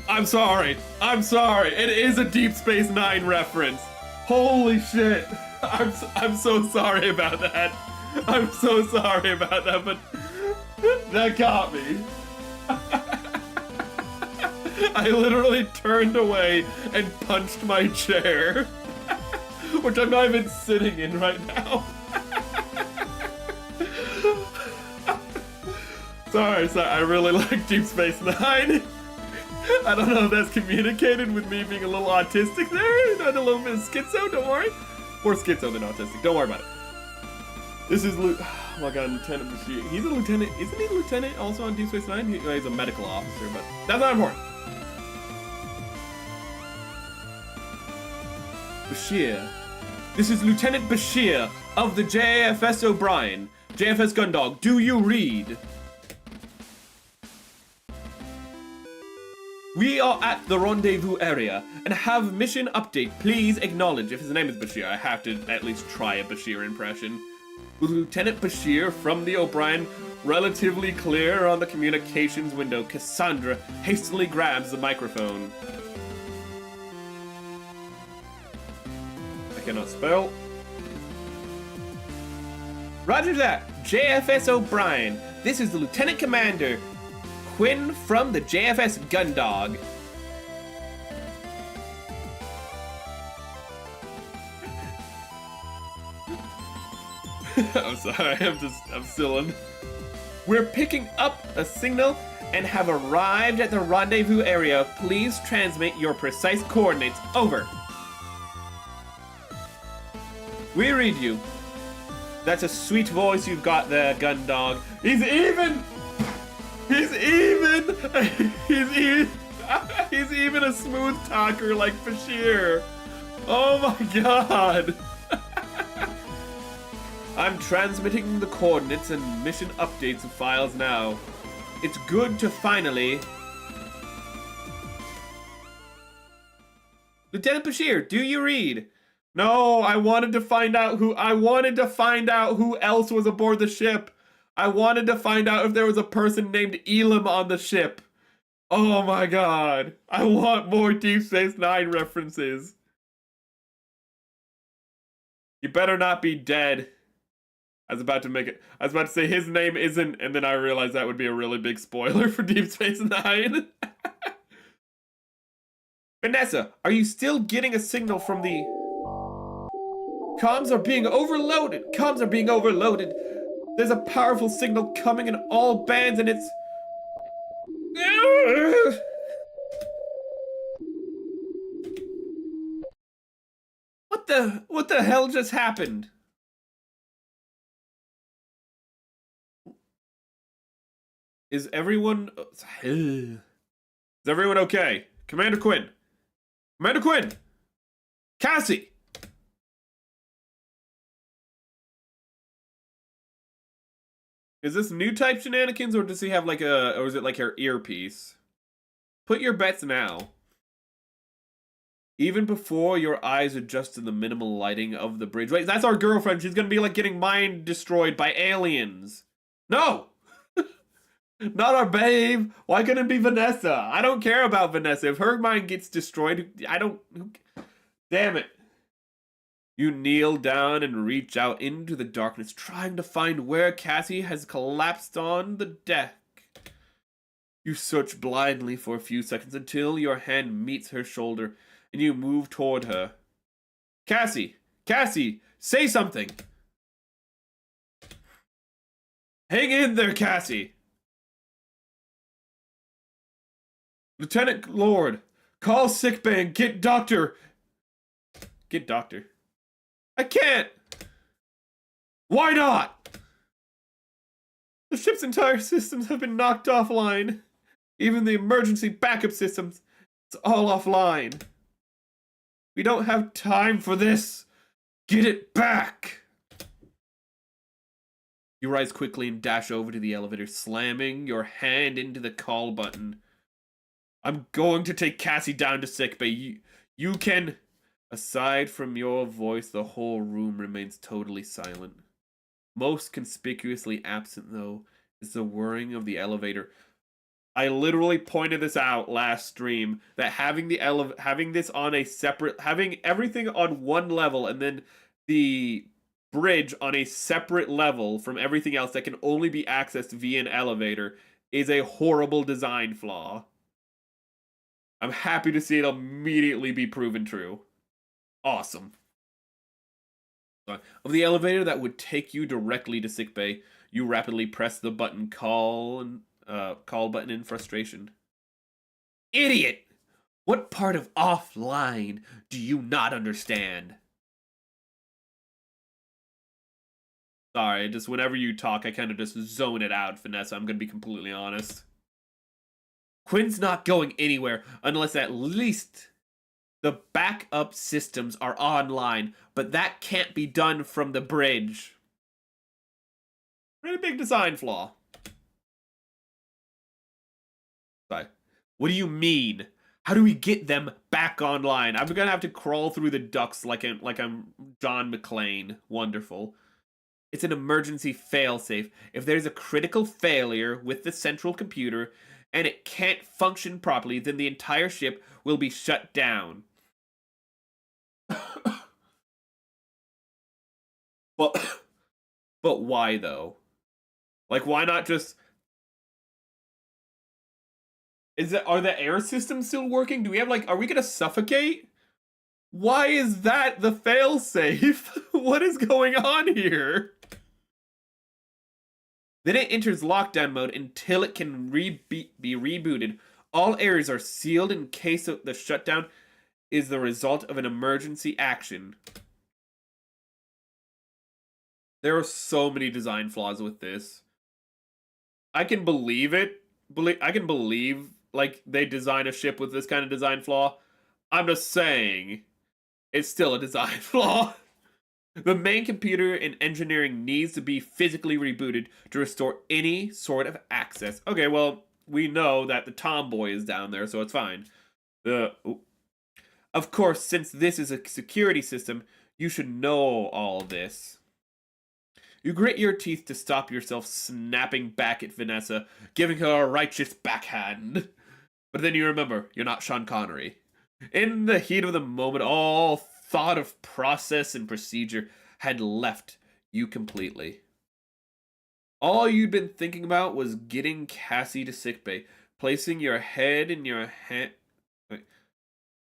S1: I'm sorry. It is a Deep Space Nine reference. Holy shit. I'm so sorry about that. But that got me. I literally turned away and punched my chair, which I'm not even sitting in right now. Sorry, I really like Deep Space Nine. I don't know if that's communicated with me being a little autistic there, and a little bit of schizo, don't worry. More schizo than autistic, don't worry about it. This is oh my god, Lieutenant Bashir. He's a lieutenant, isn't he a lieutenant also on Deep Space Nine? He's a medical officer, but that's not important. Bashir. This is Lieutenant Bashir of the JFS O'Brien. JFS Gundog, do you read? We are at the rendezvous area and have mission update. Please acknowledge. If his name is Bashir, I have to at least try a Bashir impression. With Lieutenant Bashir from the O'Brien relatively clear on the communications window, Cassandra hastily grabs the microphone. I cannot spell. Roger that. JFS O'Brien. This is the Lieutenant Commander Quinn from the JFS Gundog. I'm sorry, I'm still in. We're picking up a signal and have arrived at the rendezvous area. Please transmit your precise coordinates. Over. We read you. That's a sweet voice you've got there, Gundog. He's even a smooth talker like Bashir. Oh my god. I'm transmitting the coordinates and mission updates files now. It's good to finally... Lieutenant Bashir, do you read? No, I wanted to find out who else was aboard the ship. I wanted to find out if there was a person named Elam on the ship. Oh my god. I want more Deep Space Nine references. You better not be dead. I was about to say his name isn't, and then I realized that would be a really big spoiler for Deep Space Nine. Vanessa, are you still getting a signal from the... Comms are being overloaded. There's a powerful signal coming in all bands and it's... What the hell just happened? Is everyone okay? Commander Quinn! Cassie! Is this new type shenanigans, or does he have like or is it like her earpiece? Put your bets now. Even before your eyes adjust to the minimal lighting of the bridge. Wait, that's our girlfriend. She's gonna be like getting mind destroyed by aliens. No! Not our babe. Why couldn't it be Vanessa? I don't care about Vanessa. If her mind gets destroyed, I don't. Damn it. You kneel down and reach out into the darkness, trying to find where Cassie has collapsed on the deck. You search blindly for a few seconds until your hand meets her shoulder and you move toward her. Cassie! Cassie! Say something! Hang in there, Cassie! Lieutenant Lord, call sickbay and get doctor! Get doctor. I can't! Why not? The ship's entire systems have been knocked offline. Even the emergency backup systems. It's all offline. We don't have time for this. Get it back! You rise quickly and dash over to the elevator, slamming your hand into the call button. I'm going to take Cassie down to sickbay. You can... Aside from your voice, the whole room remains totally silent. Most conspicuously absent, though, is the whirring of the elevator. I literally pointed this out last stream, that having this on a separate, having everything on one level and then the bridge on a separate level from everything else that can only be accessed via an elevator is a horrible design flaw. I'm happy to see it immediately be proven true. Awesome. Of the elevator that would take you directly to sickbay, you rapidly press the button call button in frustration. Idiot! What part of offline do you not understand? Sorry, just whenever you talk, I kind of just zone it out, Vanessa. I'm gonna be completely honest. Quinn's not going anywhere unless at least the backup systems are online, but that can't be done from the bridge. Pretty big design flaw. Sorry. What do you mean? How do we get them back online? I'm gonna have to crawl through the ducts like I'm John McClane. Wonderful. It's an emergency failsafe. If there's a critical failure with the central computer and it can't function properly, then the entire ship will be shut down. But why though? Like, why not just... Are the air systems still working? Do we have, like, are we gonna suffocate? Why is that the failsafe? What is going on here? Then it enters lockdown mode until it can be rebooted. All areas are sealed in case of the shutdown is the result of an emergency action. There are so many design flaws with this. I can believe it. I can believe, like, they design a ship with this kind of design flaw. I'm just saying, it's still a design flaw. The main computer and engineering needs to be physically rebooted to restore any sort of access. Okay, well, we know that the tomboy is down there, so it's fine. Of course, since this is a security system, you should know all this. You grit your teeth to stop yourself snapping back at Vanessa, giving her a righteous backhand. But then you remember, you're not Sean Connery. In the heat of the moment, all thought of process and procedure had left you completely. All you'd been thinking about was getting Cassie to sickbay, placing your head in your hand.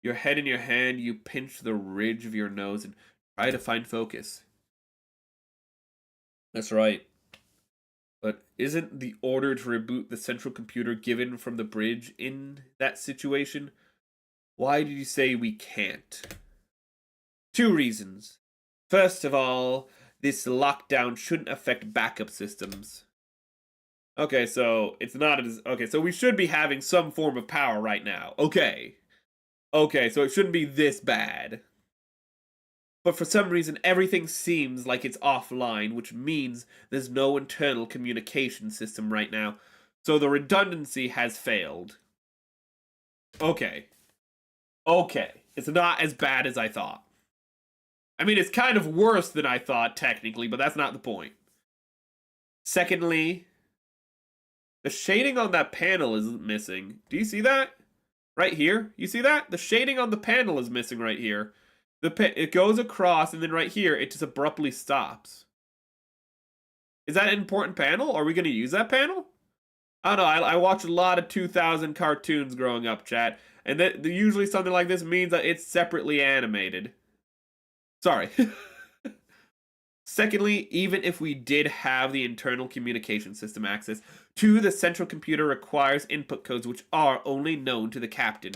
S1: Your head in your hand, you pinch the ridge of your nose and try to find focus. That's right. But isn't the order to reboot the central computer given from the bridge in that situation? Why did you say we can't? 2 reasons. First of all, this lockdown shouldn't affect backup systems. Okay, so it's not as... Okay, so we should be having some form of power right now. Okay. Okay, so it shouldn't be this bad. But for some reason, everything seems like it's offline, which means there's no internal communication system right now. So the redundancy has failed. Okay. Okay. It's not as bad as I thought. I mean, it's kind of worse than I thought, technically, but that's not the point. Secondly, The shading on that panel is missing. Do you see that? Right here? You see that? The shading on the panel is missing right here. It goes across, and then right here, it just abruptly stops. Is that an important panel? Are we going to use that panel? I don't know. I watched a lot of 2000 cartoons growing up, chat. And usually something like this means that it's separately animated. Sorry. Secondly, even if we did have the internal communication system access to the central computer requires input codes which are only known to the captain.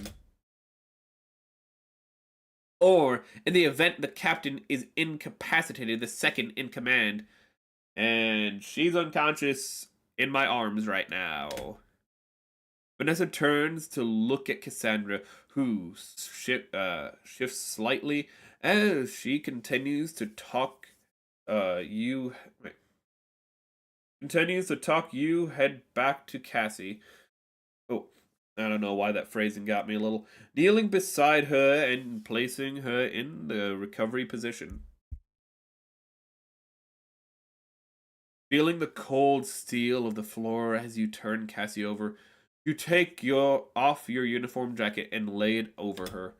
S1: Or, in the event the captain is incapacitated, the second in command. And she's unconscious in my arms right now. Vanessa turns to look at Cassandra, who shifts slightly as she continues to talk. You head back to Cassie. Oh, I don't know why that phrasing got me a little. Kneeling beside her and placing her in the recovery position. Feeling the cold steel of the floor as you turn Cassie over, you take off your uniform jacket and lay it over her.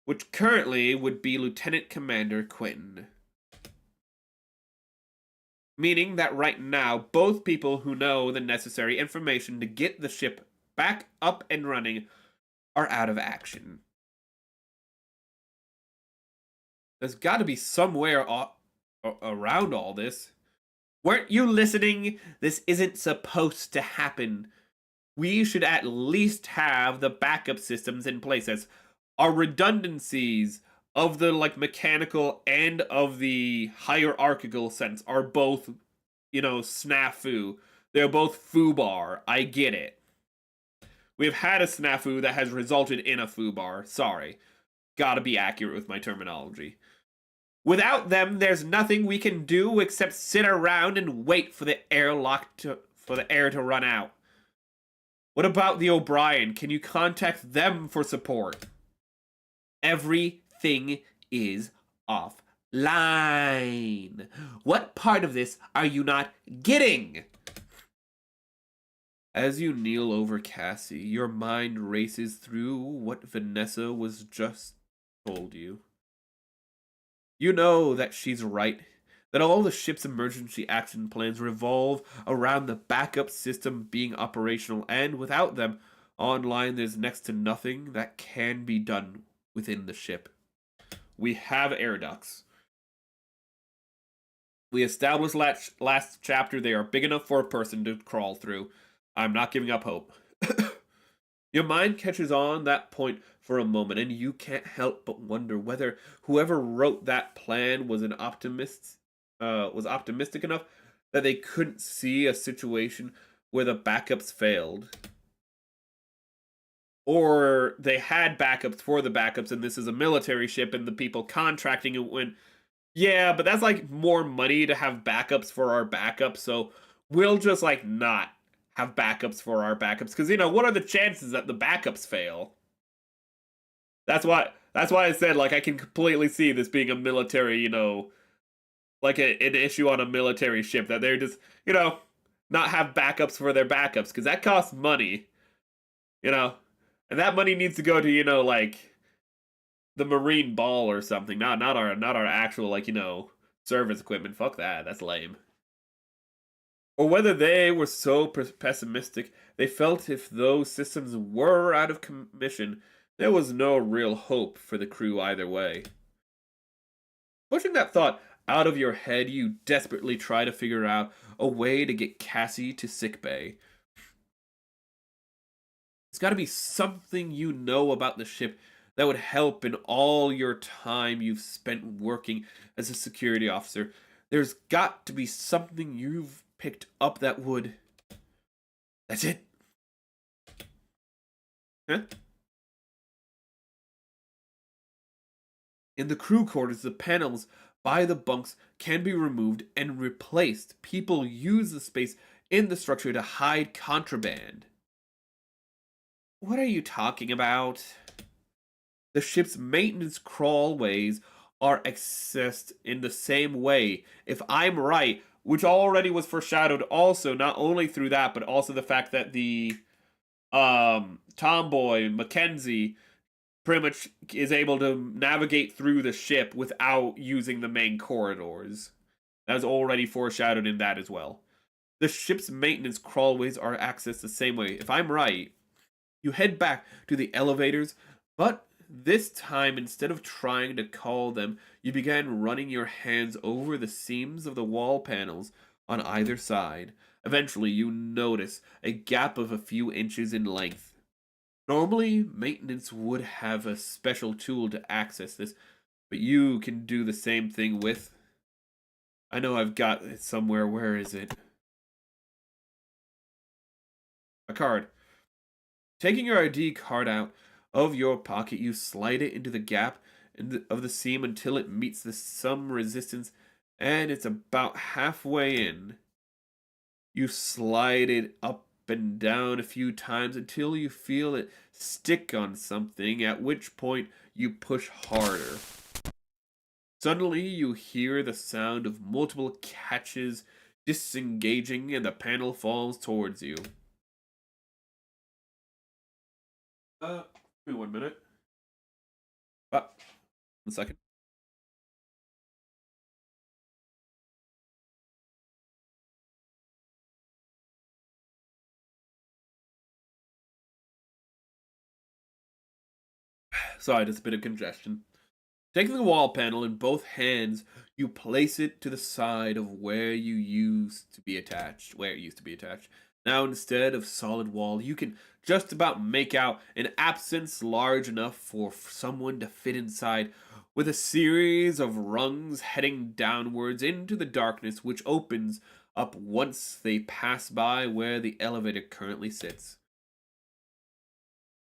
S1: Which currently would be Lieutenant Commander Quentin. Meaning that right now, both people who know the necessary information to get the ship back up and running are out of action. There's got to be somewhere around all this. Weren't you listening? This isn't supposed to happen. We should at least have the backup systems in place, as our redundancies of the mechanical and of the hierarchical sense are both, snafu. They're both foobar. I get it. We've had a snafu that has resulted in a foobar. Sorry. Gotta be accurate with my terminology. Without them, there's nothing we can do except sit around and wait for the air to run out. What about the O'Brien? Can you contact them for support? Everything is offline. What part of this are you not getting? As you kneel over Cassie, your mind races through what Vanessa was just told you. You know that she's right, that all the ship's emergency action plans revolve around the backup system being operational, and without them online, there's next to nothing that can be done within the ship. We have air ducts. We established last chapter they are big enough for a person to crawl through. I'm not giving up hope. Your mind catches on that point for a moment, and you can't help but wonder whether whoever wrote that plan was optimistic enough that they couldn't see a situation where the backups failed. Or they had backups for the backups, and this is a military ship, and the people contracting it went, yeah, but that's more money to have backups for our backups, so we'll just not have backups for our backups, because what are the chances that the backups fail? That's why I said I can completely see this being a military, an issue on a military ship, that they're just not have backups for their backups, because that costs money, and that money needs to go to the Marine Ball or something, not our actual service equipment. Fuck that, that's lame. Or whether they were so pessimistic they felt if those systems were out of commission, there was no real hope for the crew either way. Pushing that thought out of your head, you desperately try to figure out a way to get Cassie to sickbay. There's got to be something you know about the ship that would help in all your time you've spent working as a security officer. There's got to be something you've picked up that would... That's it. Huh? In the crew quarters, the panels by the bunks can be removed and replaced. People use the space in the structure to hide contraband. What are you talking about? The ship's maintenance crawlways are accessed in the same way. If I'm right, which already was foreshadowed also, not only through that, but also the fact that the tomboy, Mackenzie, pretty much is able to navigate through the ship without using the main corridors. That was already foreshadowed in that as well. The ship's maintenance crawlways are accessed the same way. If I'm right, you head back to the elevators, but this time, instead of trying to call them, you began running your hands over the seams of the wall panels on either side. Eventually, you notice a gap of a few inches in length. Normally, maintenance would have a special tool to access this, but you can do the same thing with... I know I've got it somewhere. Where is it? A card. Taking your ID card out of your pocket, you slide it into the gap of the seam until it meets some resistance, and it's about halfway in. You slide it up and down a few times until you feel it stick on something, at which point you push harder. Suddenly, you hear the sound of multiple catches disengaging, and the panel falls towards you. Give me 1 minute. 1 second. Sorry, just a bit of congestion. Taking the wall panel in both hands, you place it to the side of where it used to be attached. Now, instead of solid wall, you can just about make out an absence large enough for someone to fit inside, with a series of rungs heading downwards into the darkness, which opens up once they pass by where the elevator currently sits.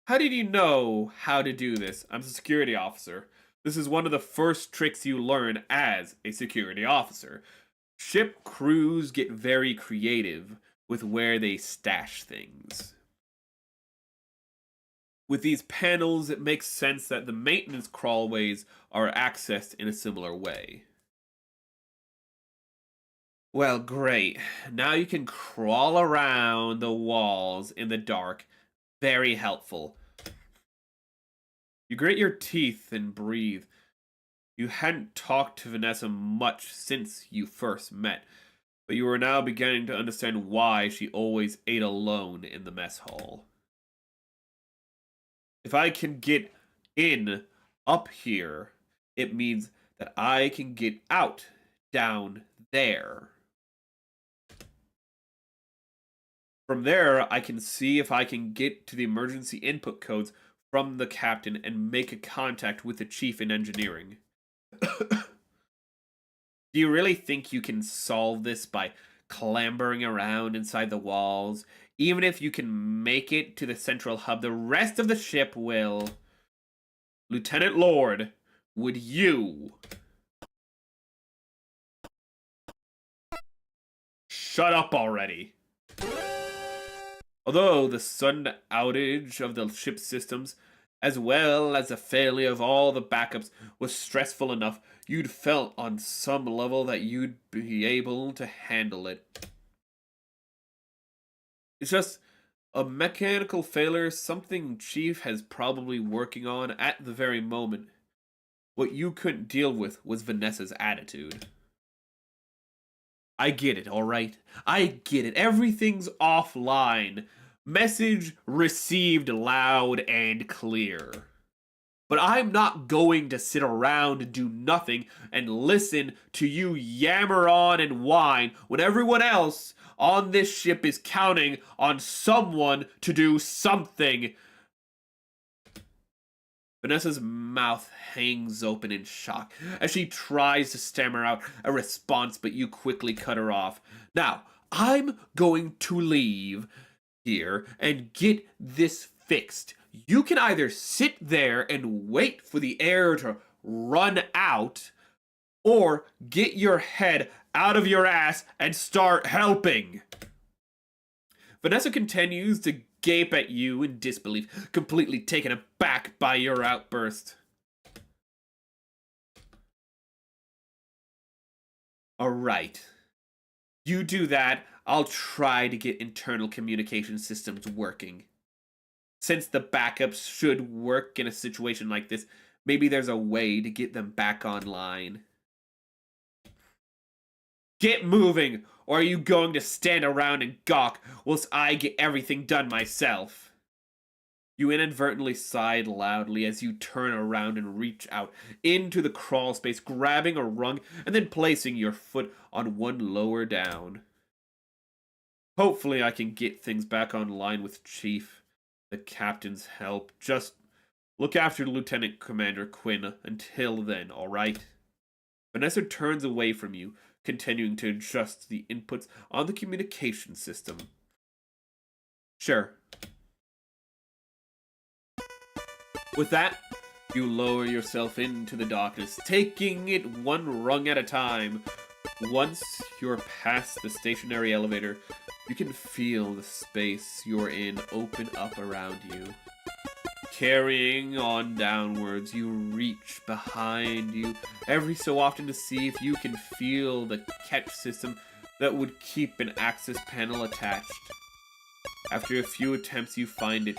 S1: How did you know how to do this? I'm a security officer. This is one of the first tricks you learn as a security officer. Ship crews get very creative with where they stash things. With these panels, it makes sense that the maintenance crawlways are accessed in a similar way. Well, great. Now you can crawl around the walls in the dark. Very helpful. You grit your teeth and breathe. You hadn't talked to Vanessa much since you first met, but you were now beginning to understand why she always ate alone in the mess hall. If I can get in up here, it means that I can get out down there. From there, I can see if I can get to the emergency input codes from the captain and make a contact with the chief in engineering. Do you really think you can solve this by clambering around inside the walls? Even if you can make it to the central hub, the rest of the ship will... Lieutenant Lord, would you... Shut up already. Although the sudden outage of the ship's systems, as well as the failure of all the backups, was stressful enough, you'd felt on some level that you'd be able to handle it. It's just a mechanical failure, something Chief has probably working on at the very moment. What you couldn't deal with was Vanessa's attitude. I get it, alright? I get it. Everything's offline. Message received loud and clear. But I'm not going to sit around and do nothing and listen to you yammer on and whine when everyone else on this ship is counting on someone to do something. Vanessa's mouth hangs open in shock as she tries to stammer out a response, but you quickly cut her off. Now, I'm going to leave here and get this fixed. You can either sit there and wait for the air to run out, or get your head out of your ass and start helping. Vanessa continues to gape at you in disbelief, completely taken aback by your outburst. Alright. You do that, I'll try to get internal communication systems working. Since the backups should work in a situation like this, maybe there's a way to get them back online. Get moving, or are you going to stand around and gawk whilst I get everything done myself? You inadvertently sighed loudly as you turn around and reach out into the crawl space, grabbing a rung and then placing your foot on one lower down. Hopefully I can get things back online with Chief, the captain's help. Just look after Lieutenant Commander Quinn until then, alright? Vanessa turns away from you, continuing to adjust the inputs on the communication system. Sure. With that, you lower yourself into the darkness, taking it one rung at a time. Once you're past the stationary elevator, you can feel the space you're in open up around you. Carrying on downwards, you reach behind you every so often to see if you can feel the catch system that would keep an access panel attached. After a few attempts, you find it.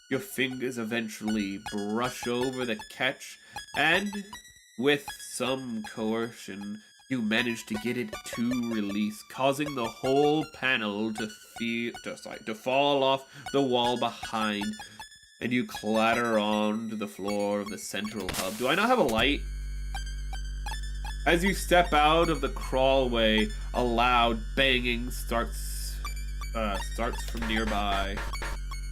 S1: Your fingers eventually brush over the catch, and with some coercion, you manage to get it to release, causing the whole panel to fall off the wall behind, and you clatter onto the floor of the central hub. Do I not have a light? As you step out of the crawlway, a loud banging starts from nearby.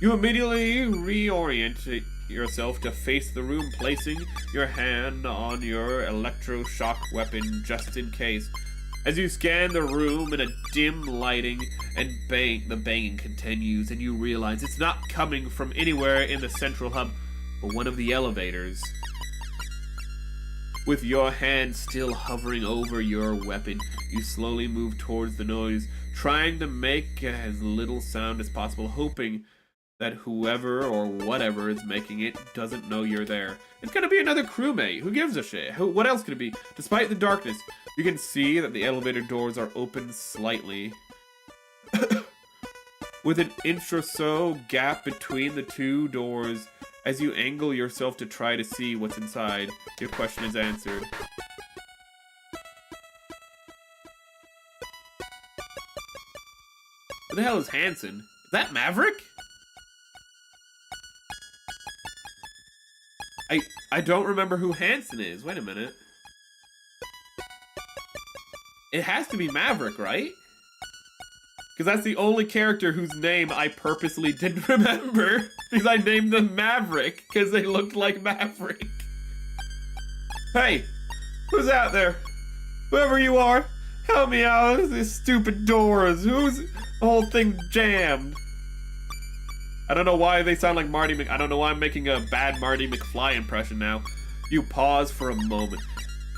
S1: You immediately reorient yourself to face the room, placing your hand on your electroshock weapon just in case. As you scan the room in a dim lighting and the banging continues, and you realize it's not coming from anywhere in the central hub, but one of the elevators. With your hand still hovering over your weapon, you slowly move towards the noise, trying to make as little sound as possible, hoping that whoever or whatever is making it doesn't know you're there. It's gonna be another crewmate. Who gives a shit? What else could it be? Despite the darkness, you can see that the elevator doors are open slightly. With an inch or so gap between the two doors, as you angle yourself to try to see what's inside, your question is answered. What the hell is Hanson? Is that Maverick? I don't remember who Hanson is. Wait a minute. It has to be Maverick, right? Because that's the only character whose name I purposely didn't remember. Because I named them Maverick, because they looked like Maverick. Hey, who's out there? Whoever you are, help me out of these stupid doors. Who's the whole thing jammed? I don't know why they sound like Marty I don't know why I'm making a bad Marty McFly impression now. You pause for a moment.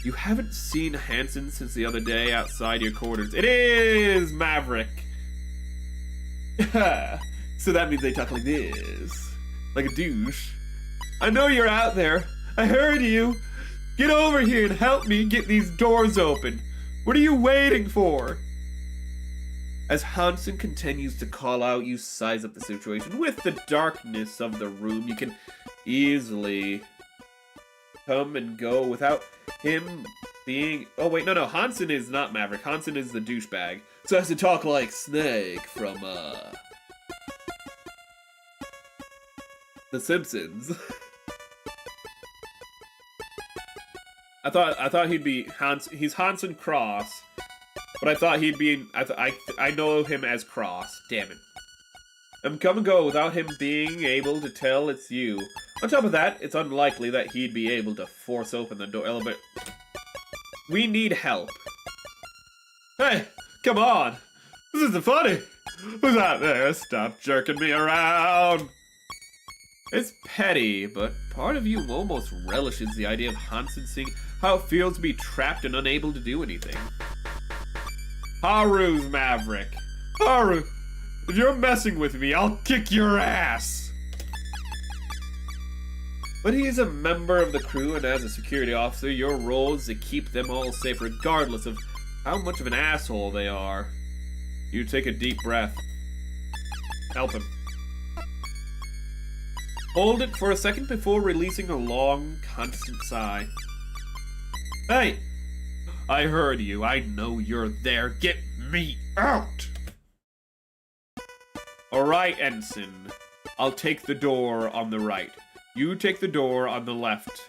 S1: You haven't seen Hanson since the other day outside your quarters. It is Maverick. So that means they talk like this. Like a douche. I know you're out there. I heard you. Get over here and help me get these doors open. What are you waiting for? As Hanson continues to call out, you size up the situation. With the darkness of the room, you can easily come and go without him being... Oh, wait, no, Hanson is not Maverick. Hanson is the douchebag. So has to talk like Snake from, The Simpsons. I thought he'd be he's Hanson Cross. But I thought he'd be... I know him as Cross. Damn it. I'm come and go without him being able to tell it's you. On top of that, it's unlikely that he'd be able to force open the door elevator. We need help. Hey, come on. This isn't funny. Who's out there? Stop jerking me around. It's petty, but part of you almost relishes the idea of Hanson seeing how it feels to be trapped and unable to do anything. Haru's Maverick. Haru, if you're messing with me, I'll kick your ass. But he's a member of the crew, and as a security officer, your role is to keep them all safe regardless of how much of an asshole they are. You take a deep breath. Help him. Hold it for a second before releasing a long, constant sigh. Hey! I heard you. I know you're there. Get me out! Alright, Ensign. I'll take the door on the right. You take the door on the left.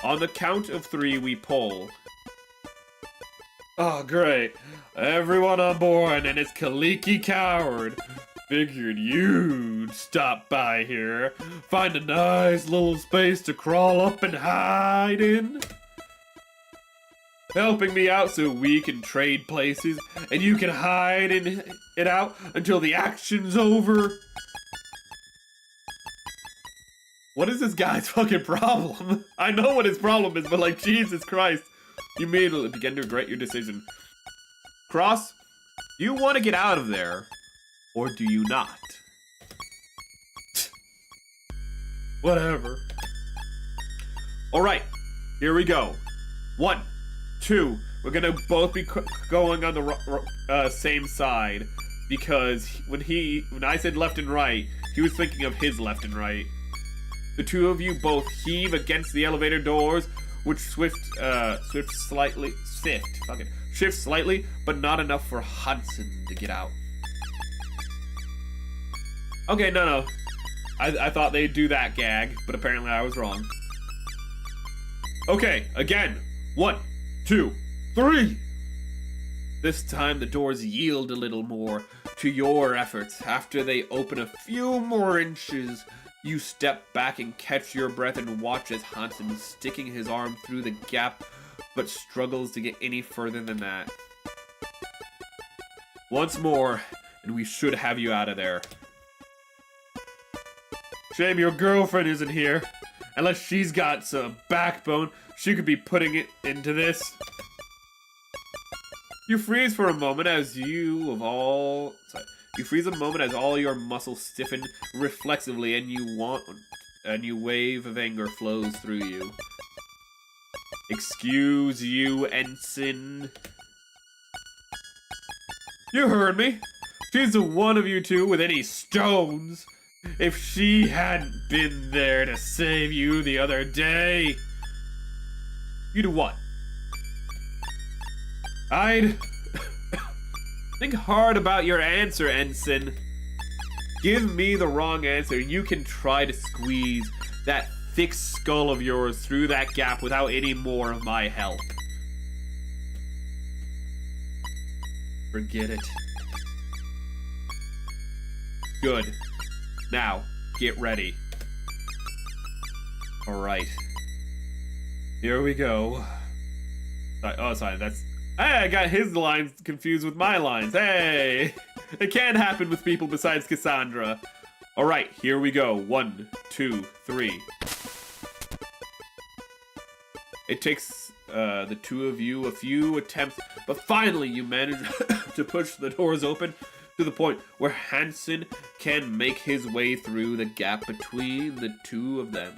S1: On the count of 3, we pull. Oh, great. Everyone on board and it's Kaliki Coward. Figured you'd stop by here. Find a nice little space to crawl up and hide in. Helping me out so we can trade places and you can hide in it out until the action's over. What is this guy's fucking problem? I know what his problem is, but like, Jesus Christ. You immediately begin to regret your decision. Cross, do you want to get out of there? Or do you not? Whatever. Alright, here we go. 1, 2. We're gonna both be going on the same side. Because when I said left and right, he was thinking of his left and right. The two of you both heave against the elevator doors, which shift slightly, but not enough for Hudson to get out. Okay, no. I thought they'd do that gag, but apparently I was wrong. Okay, again. 1, 2, 3. This time the doors yield a little more to your efforts. After they open a few more inches, you step back and catch your breath and watch as Hansen is sticking his arm through the gap, but struggles to get any further than that. Once more, and we should have you out of there. Shame your girlfriend isn't here. Unless she's got some backbone, she could be putting it into this. You freeze for a moment as all your muscles stiffen reflexively, and a new wave of anger flows through you. Excuse you, Ensign. You heard me. She's the one of you two with any stones. If she hadn't been there to save you the other day, you'd what? I'd think hard about your answer, Ensign. Give me the wrong answer, and you can try to squeeze that thick skull of yours through that gap without any more of my help. Forget it. Good. Now, get ready. Alright. Here we go. Sorry, that's... Hey, I got his lines confused with my lines. Hey! It can't happen with people besides Cassandra. Alright, here we go. 1, 2, 3. It takes the two of you a few attempts, but finally you manage to push the doors open to the point where Hansen can make his way through the gap between the two of them.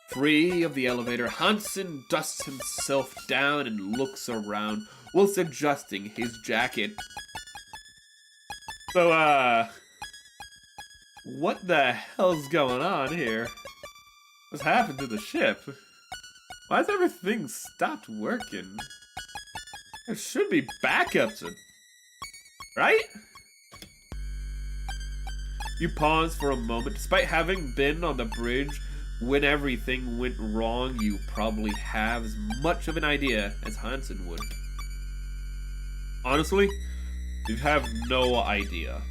S1: Free of the elevator, Hansen dusts himself down and looks around whilst adjusting his jacket. So, what the hell's going on here? What's happened to the ship? Why has everything stopped working? There should be backups, right? You pause for a moment. Despite having been on the bridge when everything went wrong, you probably have as much of an idea as Hansen would. Honestly, you have no idea.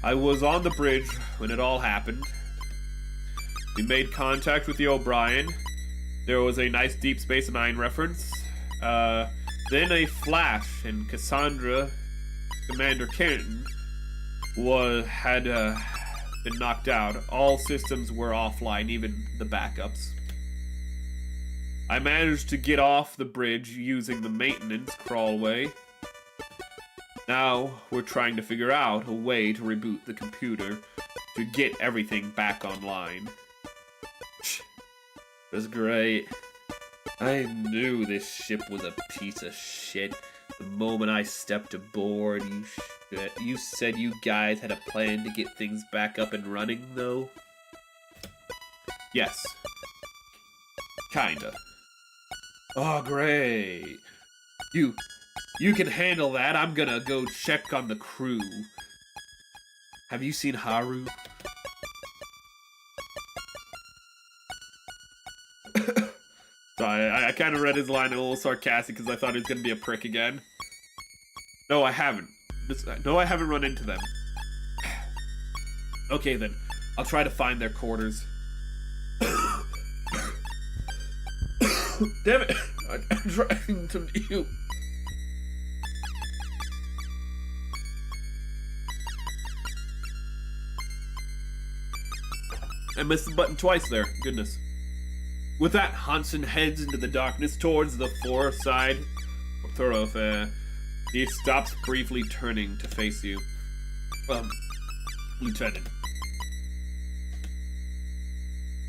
S1: I was on the bridge when it all happened. We made contact with the O'Brien. There was a nice Deep Space Nine reference. Then a flash, and Cassandra, Commander Kenton, had been knocked out. All systems were offline, even the backups. I managed to get off the bridge using the maintenance crawlway. Now, we're trying to figure out a way to reboot the computer to get everything back online. It was great. I knew this ship was a piece of shit. The moment I stepped aboard, you said you guys had a plan to get things back up and running, though? Yes. Kinda. Oh, great. You can handle that. I'm gonna go check on the crew. Have you seen Haru? Sorry, I kind of read his line a little sarcastic because I thought he was gonna be a prick again. No, I haven't. No, I haven't run into them. Okay, then. I'll try to find their quarters. Damn it! I'm trying to mute. I missed the button twice there. Goodness. With that, Hansen heads into the darkness towards the four-side thoroughfare. He stops briefly, turning to face you. Lieutenant.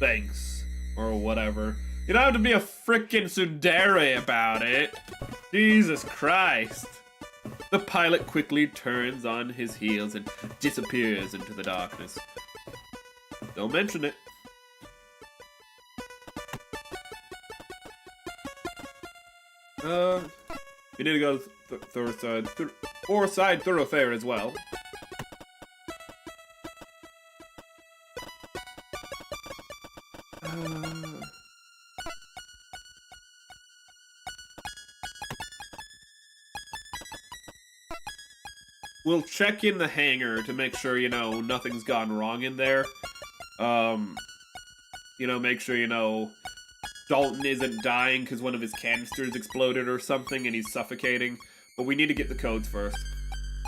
S1: Thanks. Or whatever. You don't have to be a frickin' tsundere about it. Jesus Christ. The pilot quickly turns on his heels and disappears into the darkness. Don't mention it. We need to go to four-side thoroughfare as well. We'll check in the hangar to make sure, you know, nothing's gone wrong in there. You know, make sure, you know, Dalton isn't dying because one of his canisters exploded or something and he's suffocating. But we need to get the codes first.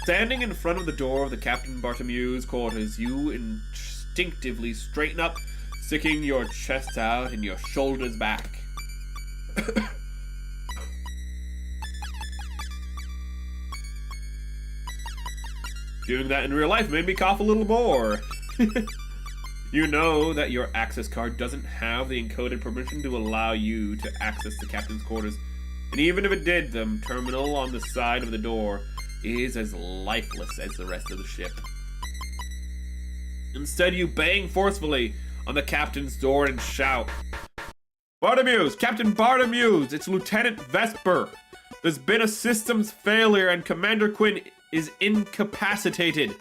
S1: Standing in front of the door of the Captain Bartomeu's quarters, you instinctively straighten up, sticking your chest out and your shoulders back. Doing that in real life made me cough a little more. You know that your access card doesn't have the encoded permission to allow you to access the captain's quarters. And even if it did, the terminal on the side of the door is as lifeless as the rest of the ship. Instead, you bang forcefully on the captain's door and shout, "Bartomeu's! Captain Bartomeu's! It's Lieutenant Vesper! There's been a systems failure and Commander Quinn is incapacitated.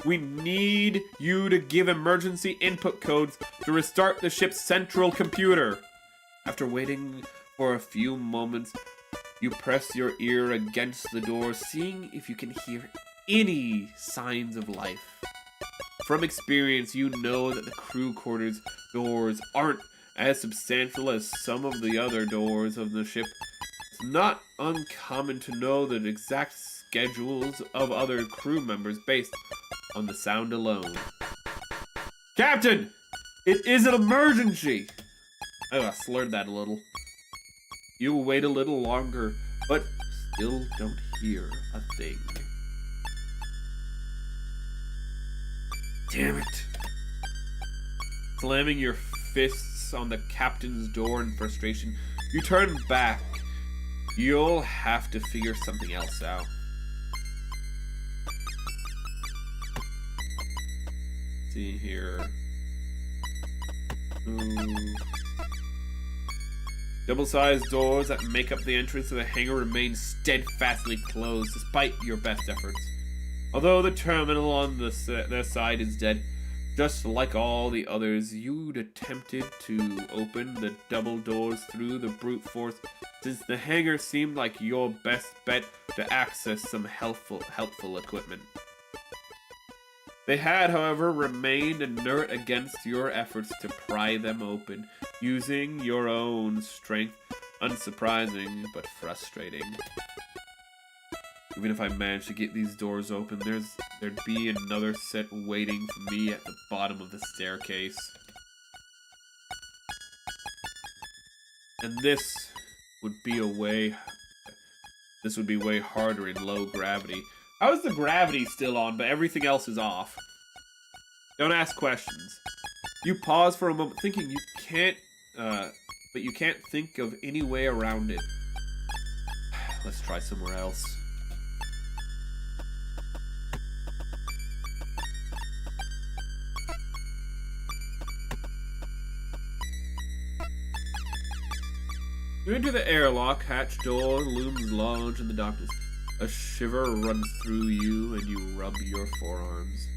S1: We need you to give emergency input codes to restart the ship's central computer." After waiting for a few moments, you press your ear against the door, seeing if you can hear any signs of life. From experience, you know that the crew quarters doors aren't as substantial as some of the other doors of the ship. It's not uncommon to know the exact schedules of other crew members based on the sound alone. Captain! It is an emergency! Oh, I slurred that a little. You will wait a little longer, but still don't hear a thing. Damn it. Slamming your fists on the captain's door in frustration, you turn back. You'll have to figure something else out. See here. Double-sized doors that make up the entrance to the hangar remain steadfastly closed despite your best efforts. Although the terminal on their side is dead, just like all the others, you'd attempted to open the double doors through the brute force, since the hangar seemed like your best bet to access some helpful equipment. They had, however, remained inert against your efforts to pry them open, using your own strength. Unsurprising, but frustrating. Even if I managed to get these doors open, there'd be another set waiting for me at the bottom of the staircase. And this would be way harder in low gravity. How is the gravity still on, but everything else is off? Don't ask questions. You pause for a moment, thinking you can't, but you can't think of any way around it. let's try somewhere else. You enter the airlock, hatch door looms large in the darkness. A shiver runs through you and you rub your forearms.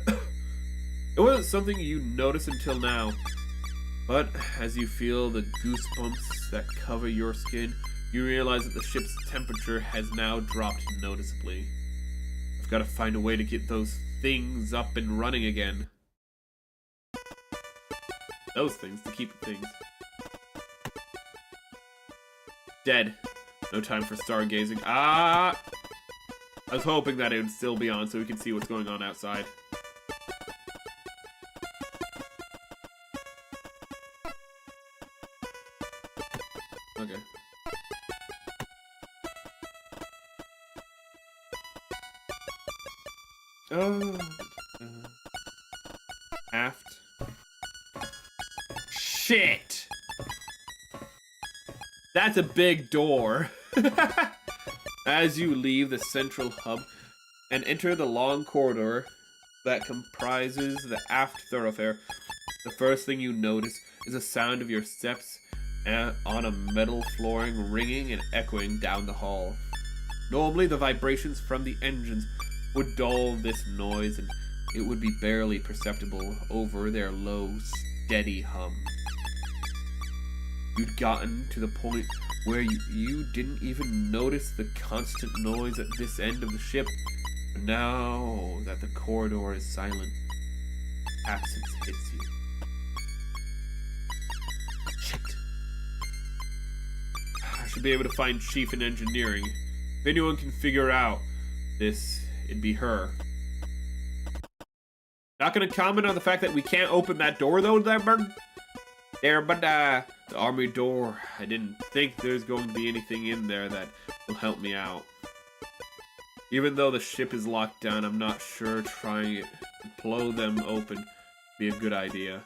S1: It wasn't something you noticed until now, but as you feel the goosebumps that cover your skin, you realize that the ship's temperature has now dropped noticeably. I've got to find a way to get those things up and running again. Those things, to keep things. Dead. No time for stargazing. Ah! I was hoping that it would still be on so we can see what's going on outside. Okay. Aft. Shit! That's a big door. As you leave the central hub and enter the long corridor that comprises the aft thoroughfare, the first thing you notice is the sound of your steps on a metal flooring ringing and echoing down the hall. Normally, the vibrations from the engines would dull this noise and it would be barely perceptible over their low, steady hum. You'd gotten to the point where you didn't even notice the constant noise at this end of the ship. But now that the corridor is silent, absence hits you. Shit. I should be able to find Chief in engineering. If anyone can figure out this, it'd be her. Not gonna comment on the fact that we can't open that door though, but the armory door. I didn't think there's going to be anything in there that will help me out. Even though the ship is locked down, I'm not sure trying it to blow them open would be a good idea.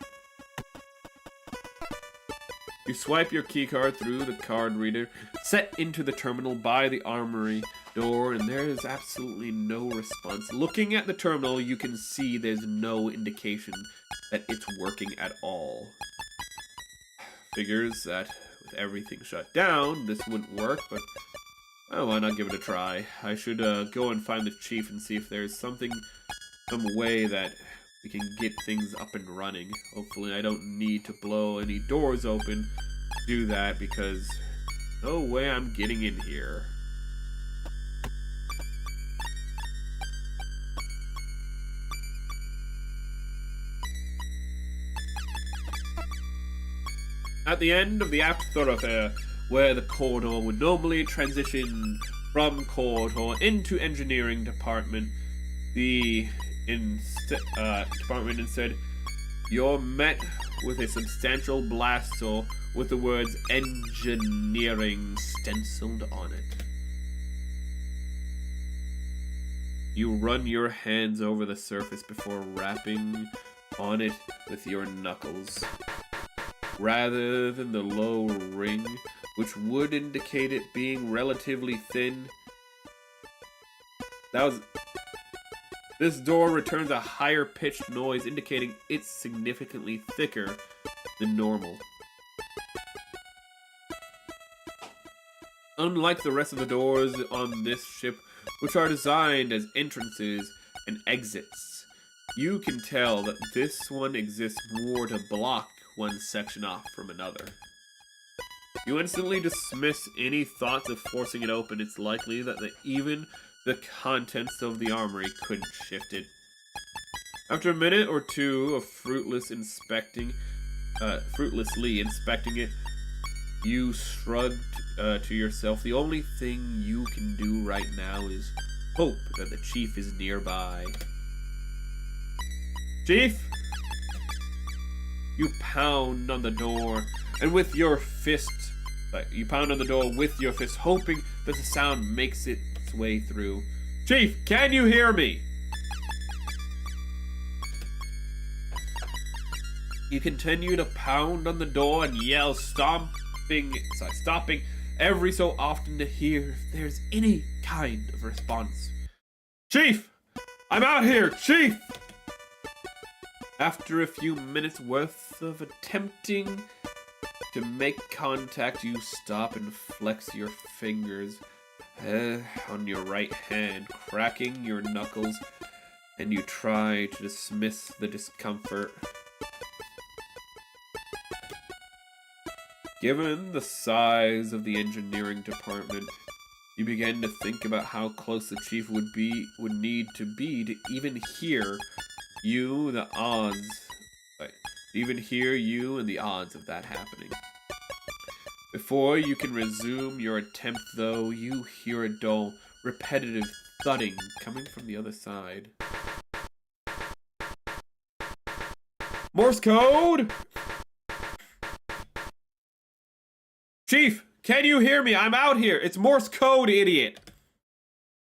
S1: You swipe your keycard through the card reader, set into the terminal by the armory door, and there is absolutely no response. Looking at the terminal, you can see there's no indication that it's working at all. Figures that with everything shut down, this wouldn't work, but well, why not give it a try? I should go and find the chief and see if there's some way that we can get things up and running. Hopefully I don't need to blow any doors open to do that, because no way I'm getting in here. At the end of the aft thoroughfare, where the corridor would normally transition from corridor into engineering department, the department instead, you're met with a substantial blast door with the words engineering stenciled on it. You run your hands over the surface before rapping on it with your knuckles. Rather than the low ring, which would indicate it being relatively thin, this door returns a higher pitched noise indicating it's significantly thicker than normal. Unlike the rest of the doors on this ship, which are designed as entrances and exits, you can tell that this one exists more to block one section off from another. You instantly dismiss any thoughts of forcing it open. It's likely that even the contents of the armory couldn't shift it. After a minute or two of fruitlessly inspecting it, you shrugged to yourself. The only thing you can do right now is hope that the chief is nearby. Chief? You pound on the door, and with your fist, hoping that the sound makes its way through. Chief, can you hear me? You continue to pound on the door and yell, stopping every so often to hear if there's any kind of response. Chief! I'm out here, Chief! After a few minutes worth of attempting to make contact, you stop and flex your fingers on your right hand, cracking your knuckles, and you try to dismiss the discomfort. Given the size of the engineering department, you begin to think about how close the chief would need to be to even hear you, the odds. Even hear you and the odds of that happening. Before you can resume your attempt, though, you hear a dull, repetitive thudding coming from the other side. Morse code! Chief, can you hear me? I'm out here. It's Morse code, idiot.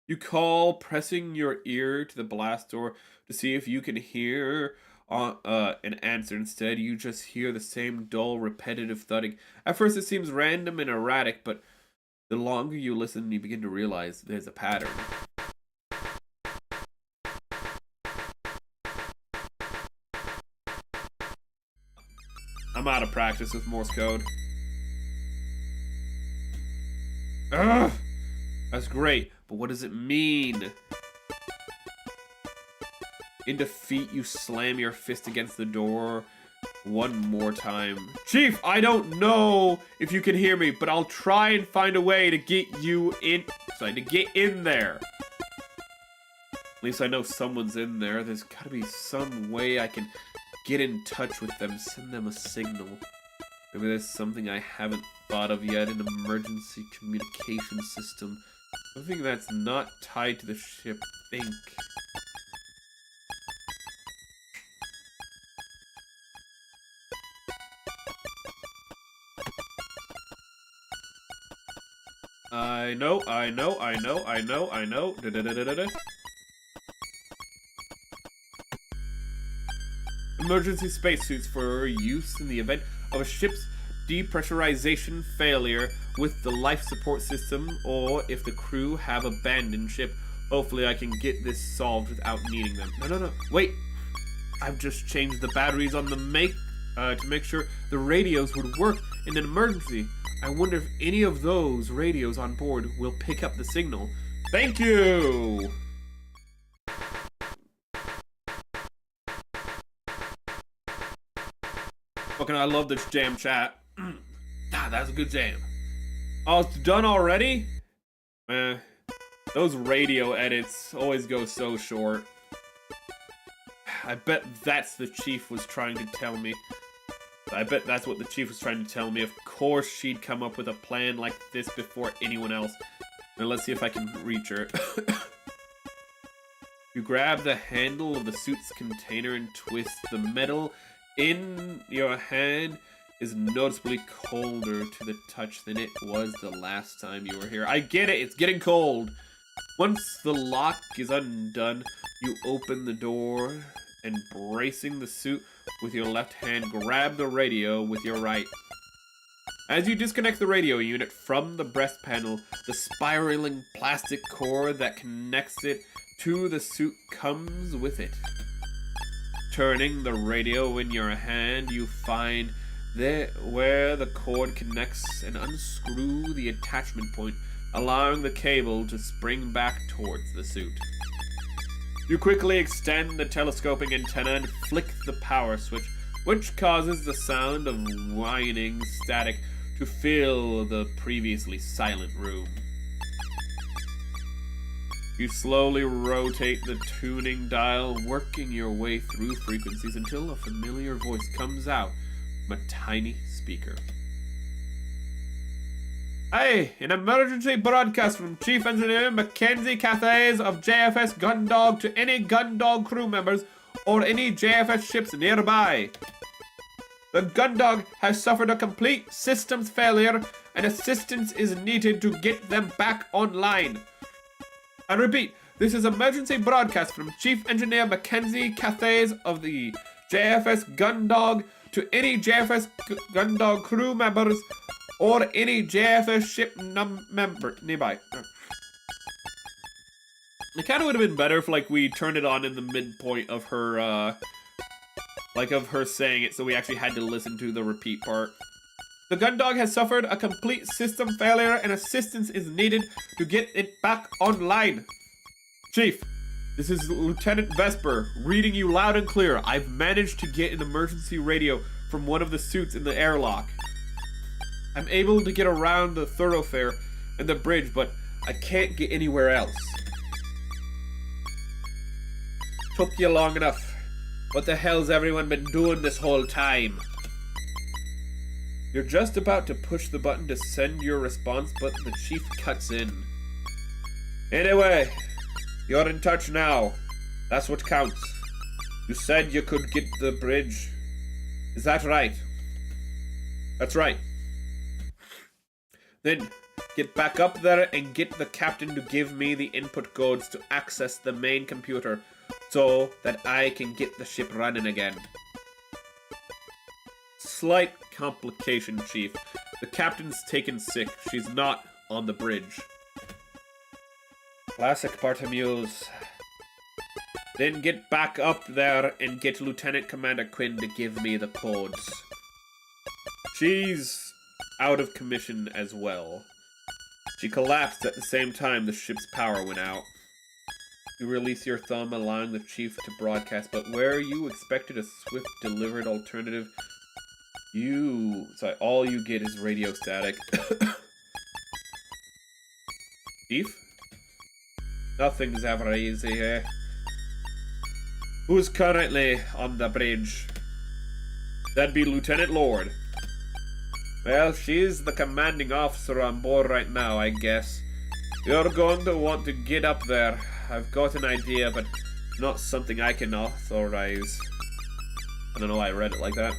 S1: You call, pressing your ear to the blast door to see if you can hear an answer. Instead, you just hear the same dull, repetitive thudding. At first, it seems random and erratic, but the longer you listen, you begin to realize there's a pattern. I'm out of practice with Morse code. Ugh! That's great, but what does it mean? In defeat, you slam your fist against the door one more time. Chief, I don't know if you can hear me, but I'll try and find a way to get you in. Sorry, to get in there. At least I know someone's in there. There's gotta be some way I can get in touch with them, send them a signal. Maybe there's something I haven't thought of yet, an emergency communication system. Something that's not tied to the ship. Think. I know. Emergency spacesuits for use in the event of a ship's depressurization failure with the life support system, or if the crew have abandoned ship. Hopefully I can get this solved without needing them. No. Wait. I've just changed the batteries on the to make sure the radios would work in an emergency. I wonder if any of those radios on board will pick up the signal. Thank you! Fucking I love this jam, chat. That's a good jam. Oh, it's done already? Those radio edits always go so short. I bet that's the chief was trying to tell me. I bet that's what the chief was trying to tell me. Of course she'd come up with a plan like this before anyone else. Now let's see if I can reach her. You grab the handle of the suit's container and twist. The metal in your hand is noticeably colder to the touch than it was the last time you were here. I get it, it's getting cold. Once the lock is undone, you open the door and, bracing the suit with your left hand, grab the radio with your right. As you disconnect the radio unit from the breast panel, the spiraling plastic cord that connects it to the suit comes with it. Turning the radio in your hand, you find where the cord connects and unscrew the attachment point, allowing the cable to spring back towards the suit. You quickly extend the telescoping antenna and flick the power switch, which causes the sound of whining static to fill the previously silent room. You slowly rotate the tuning dial, working your way through frequencies until a familiar voice comes out from a tiny speaker. Hey, an emergency broadcast from Chief Engineer WhimzieCat of JFS Gundog to any Gundog crew members or any JFS ships nearby. The Gundog has suffered a complete systems failure and assistance is needed to get them back online. I repeat, this is emergency broadcast from Chief Engineer WhimzieCat of the JFS Gundog to any JFS Gundog crew members or any JFS ship member nearby. It kind of would have been better if, like, we turned it on in the midpoint of her, like, of her saying it, so we actually had to listen to the repeat part. The gun dog has suffered a complete system failure and assistance is needed to get it back online. Chief, this is Lieutenant Vesper, reading you loud and clear. I've managed to get an emergency radio from one of the suits in the airlock. I'm able to get around the thoroughfare and the bridge, but I can't get anywhere else. Took you long enough. What the hell's everyone been doing this whole time? You're just about to push the button to send your response, but the chief cuts in. Anyway, you're in touch now. That's what counts. You said you could get the bridge. Is that right? That's right. Then get back up there and get the captain to give me the input codes to access the main computer so that I can get the ship running again. Slight complication, Chief. The captain's taken sick. She's not on the bridge. Classic Bartimeus. Then get back up there and get Lieutenant Commander Quinn to give me the codes. She's out of commission as well. She collapsed at the same time the ship's power went out. You release your thumb, allowing the chief to broadcast, but where you expected a swift delivered alternative, all you get is radio static. Chief? Nothing's ever easy here. Who's currently on the bridge? That'd be Lieutenant Lord. Well, she's the commanding officer on board right now, I guess. You're going to want to get up there. I've got an idea, but not something I can authorize. I don't know why I read it like that.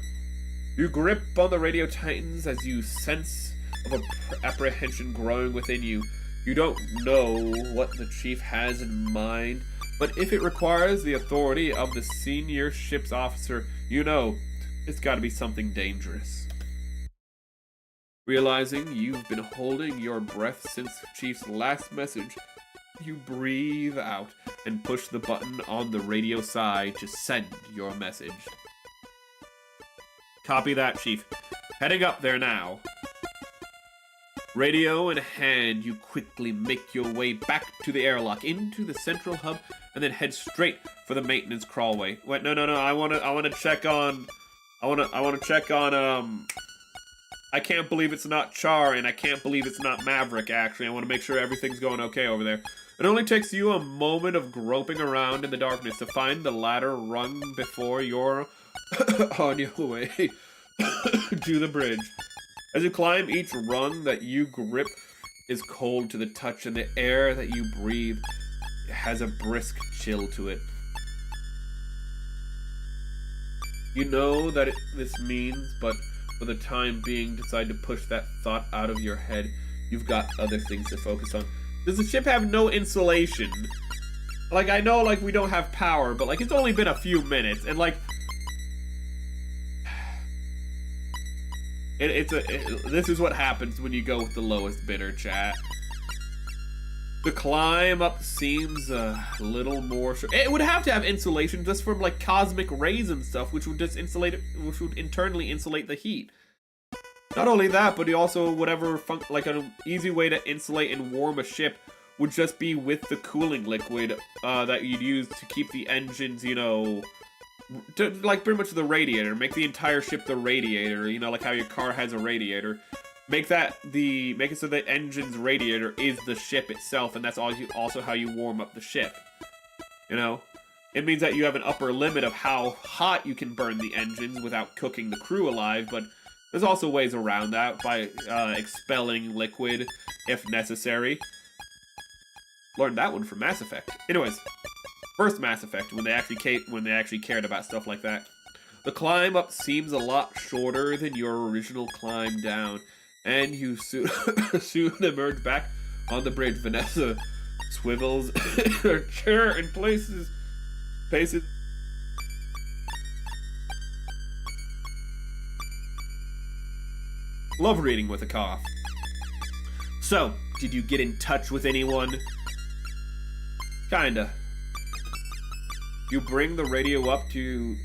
S1: You grip on the radio titans as you sense of apprehension growing within you. You don't know what the chief has in mind, but if it requires the authority of the senior ship's officer, you know it's got to be something dangerous. Realizing you've been holding your breath since the chief's last message, you breathe out and push the button on the radio side to send your message. Copy that, Chief. Heading up there now. Radio in hand, you quickly make your way back to the airlock, into the central hub, and then head straight for the maintenance crawlway. Wait, no. I wanna check on. I can't believe it's not Char, and I can't believe it's not Maverick, actually. I want to make sure everything's going okay over there. It only takes you a moment of groping around in the darkness to find the ladder rung before you're on your way to the bridge. As you climb, each rung that you grip is cold to the touch, and the air that you breathe has a brisk chill to it. You know that this means, but for the time being, decide to push that thought out of your head. You've got other things to focus on. Does the ship have no insulation? Like, I know, like, we don't have power, but, like, it's only been a few minutes, and, like, this is what happens when you go with the lowest bidder, chat. The climb up seems a little more. It would have to have insulation just from like cosmic rays and stuff, which would just insulate it, which would internally insulate the heat. Not only that, but also whatever like an easy way to insulate and warm a ship would just be with the cooling liquid that you'd use to keep the engines, you know, like pretty much the radiator. Make the entire ship the radiator. You know, like how your car has a radiator. Make it so the engine's radiator is the ship itself, and that's also how you warm up the ship. You know? It means that you have an upper limit of how hot you can burn the engines without cooking the crew alive, but there's also ways around that by expelling liquid if necessary. Learned that one from Mass Effect. Anyways, first Mass Effect, when they actually cared about stuff like that. The climb up seems a lot shorter than your original climb down, and you soon emerge back on the bridge. Vanessa swivels her chair and paces. Love reading with a cough. So, did you get in touch with anyone? Kinda. You bring the radio up to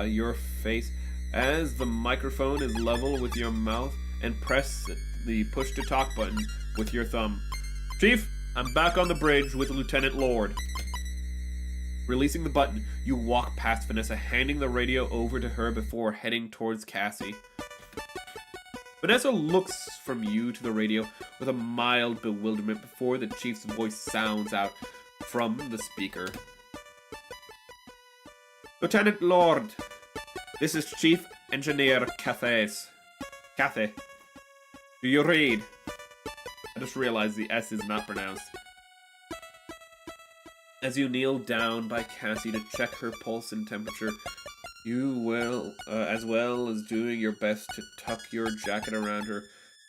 S1: your face as the microphone is level with your mouth and press the push to talk button with your thumb. Chief, I'm back on the bridge with Lieutenant Lord. Releasing the button, you walk past Vanessa, handing the radio over to her before heading towards Cassie. Vanessa looks from you to the radio with a mild bewilderment before the chief's voice sounds out from the speaker. Lieutenant Lord, this is Chief Engineer Cathay. Do you read? I just realized the S is not pronounced. As you kneel down by Cassie to check her pulse and temperature, you will, as well as doing your best to tuck your jacket around her,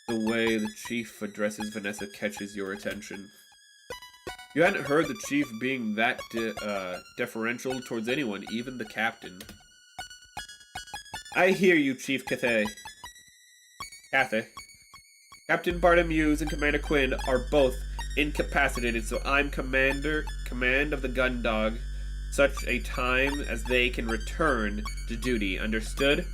S1: the way the chief addresses Vanessa catches your attention. You hadn't heard the chief being that deferential towards anyone, even the captain. I hear you, Chief Cathay. Captain Bartholomew and Commander Quinn are both incapacitated, so I'm command of the gun dog, such a time as they can return to duty. Understood?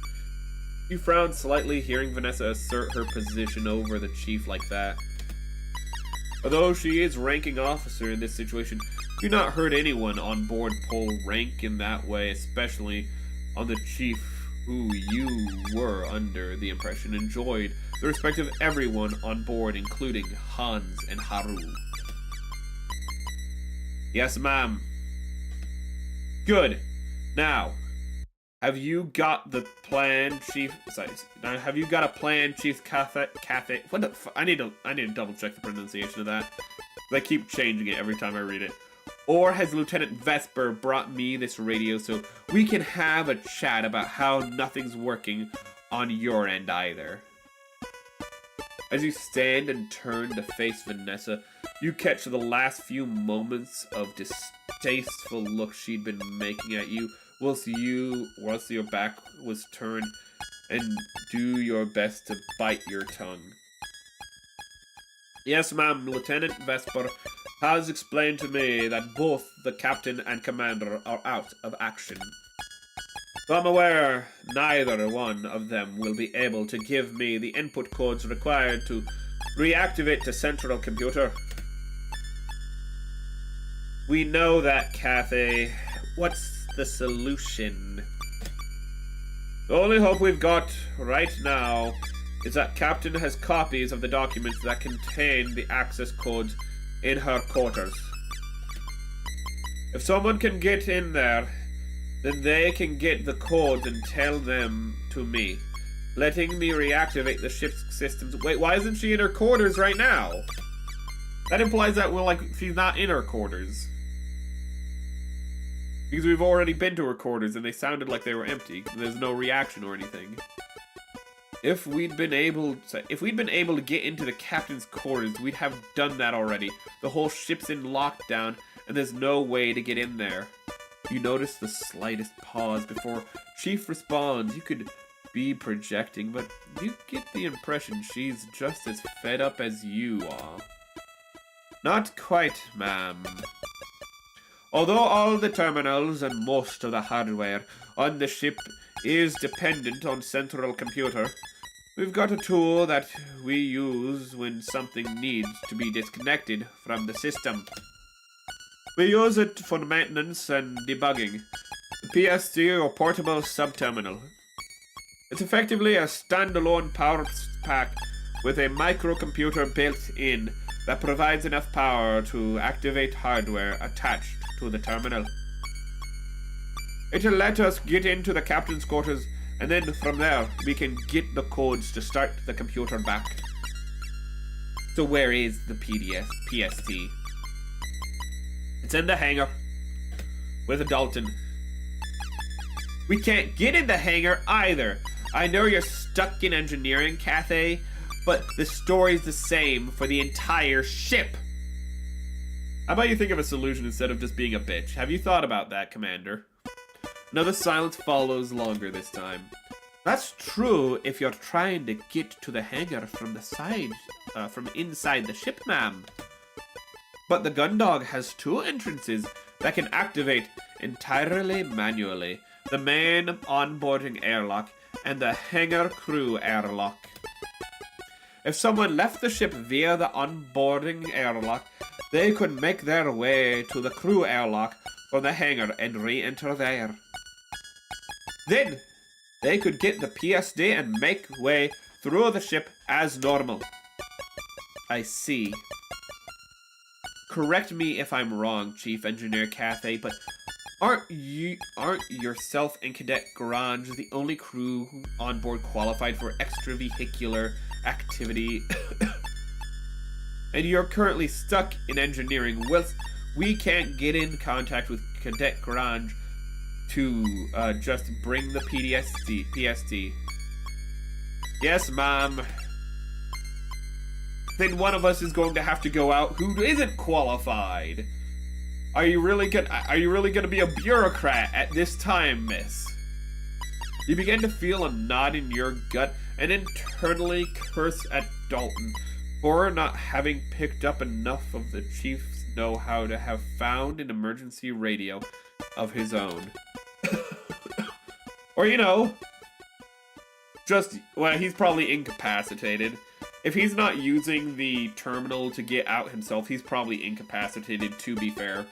S1: You frowned slightly, hearing Vanessa assert her position over the chief like that. Although she is ranking officer in this situation, you've not heard anyone on board pull rank in that way, especially on the chief who you were under the impression enjoyed the respect of everyone on board, including Hans and Haru. Yes, ma'am. Good. Now, have you got the plan, Chief? Sorry, now, have you got a plan, Chief Cathay? What the? I need to double check the pronunciation of that. I keep changing it every time I read it. Or has Lieutenant Vesper brought me this radio so we can have a chat about how nothing's working on your end either? As you stand and turn to face Vanessa, you catch the last few moments of distasteful look she'd been making at you whilst your back was turned, and do your best to bite your tongue. Yes, ma'am, Lieutenant Vesper has explained to me that both the captain and commander are out of action. Though I'm aware neither one of them will be able to give me the input codes required to reactivate the central computer. We know that, Cathay. What's the solution? The only hope we've got right now is that Captain has copies of the documents that contain the access codes in her quarters. If someone can get in there, then they can get the codes and tell them to me, letting me reactivate the ship's systems. Wait, why isn't she in her quarters right now? That implies that, well, like, she's not in her quarters. Because we've already been to her quarters and they sounded like they were empty. There's no reaction or anything. If we'd been able to get into the captain's quarters, we'd have done that already. The whole ship's in lockdown and there's no way to get in there. You notice the slightest pause before Chief responds. You could be projecting, but you get the impression she's just as fed up as you are. Not quite, ma'am. Although all the terminals and most of the hardware on the ship is dependent on central computer, we've got a tool that we use when something needs to be disconnected from the system. We use it for maintenance and debugging. The PSD, or Portable Subterminal. It's effectively a standalone power pack with a microcomputer built in that provides enough power to activate hardware attached to the terminal. It'll let us get into the captain's quarters, and then from there we can get the codes to start the computer back. So where is the PST? It's in the hangar with Dalton. We can't get in the hangar either. I know you're stuck in engineering, Cathay, but the story's the same for the entire ship. How about you think of a solution instead of just being a bitch? Have you thought about that, Commander? Another silence follows, longer this time. That's true if you're trying to get to the hangar from the side, from inside the ship, ma'am. But the gun dog has 2 entrances that can activate entirely manually. The main onboarding airlock and the hangar crew airlock. If someone left the ship via the onboarding airlock, they could make their way to the crew airlock from the hangar and re-enter there. Then, they could get the PSD and make way through the ship as normal. I see. Correct me if I'm wrong, Chief Engineer Cathay, but aren't yourself and Cadet Garage the only crew on board qualified for extravehicular activity? And you're currently stuck in engineering, whilst we can't get in contact with Cadet Garage to just bring the PSD. Yes, Mom. Then one of us is going to have to go out who isn't qualified. Are you really gonna be a bureaucrat at this time, miss? You begin to feel a knot in your gut and internally curse at Dalton for not having picked up enough of the chief's know-how to have found an emergency radio of his own. Or, well, he's probably incapacitated. If he's not using the terminal to get out himself, he's probably incapacitated, to be fair.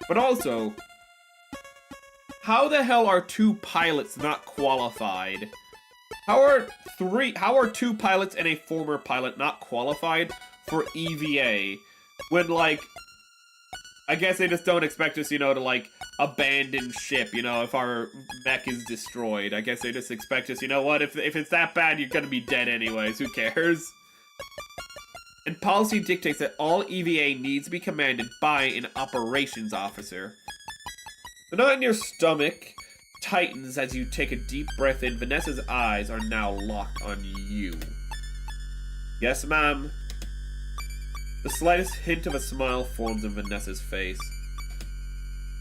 S1: But also, how the hell are 2 pilots not qualified? How are 2 pilots and a former pilot not qualified for EVA? When, I guess they just don't expect us, to, abandon ship, if our mech is destroyed. I guess they just expect us, if it's that bad, you're gonna be dead anyways, who cares? And policy dictates that all EVA needs to be commanded by an operations officer. The knot in your stomach tightens as you take a deep breath in. Vanessa's eyes are now locked on you. Yes, ma'am. The slightest hint of a smile forms in Vanessa's face.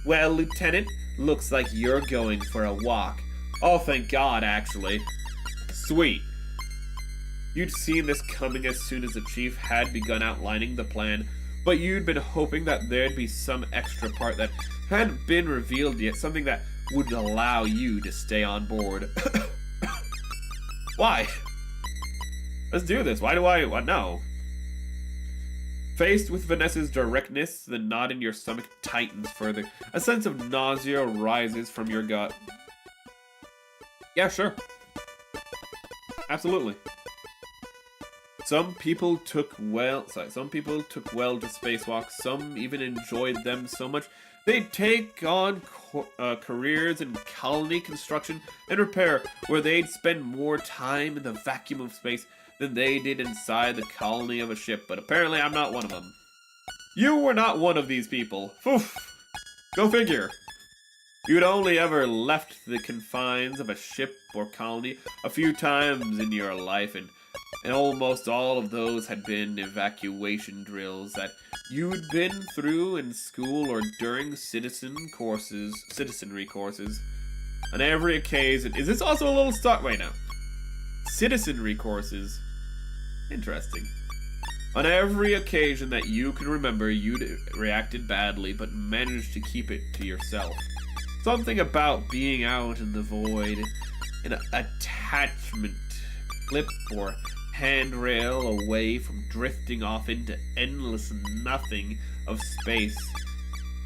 S1: Well, Lieutenant, looks like you're going for a walk. Oh, thank God, actually. Sweet. You'd seen this coming as soon as the chief had begun outlining the plan, but you'd been hoping that there'd be some extra part that hadn't been revealed yet, something that would allow you to stay on board. Why? Let's do this. Why do I... What? No. Faced with Vanessa's directness, the knot in your stomach tightens further. A sense of nausea rises from your gut. Yeah, sure. Absolutely. Some people took well to spacewalks. Some even enjoyed them so much they'd take on careers in colony construction and repair, where they'd spend more time in the vacuum of space than they did inside the colony of a ship. But apparently I'm not one of them. You were not one of these people. Oof. Go figure. You'd only ever left the confines of a ship or colony a few times in your life, and almost all of those had been evacuation drills that you'd been through in school or during citizenry courses. On every occasion, is this also a little start? Wait, no. Citizenry courses. Interesting. On every occasion that you can remember, you'd reacted badly, but managed to keep it to yourself. Something about being out in the void, an attachment clip or handrail away from drifting off into endless nothing of space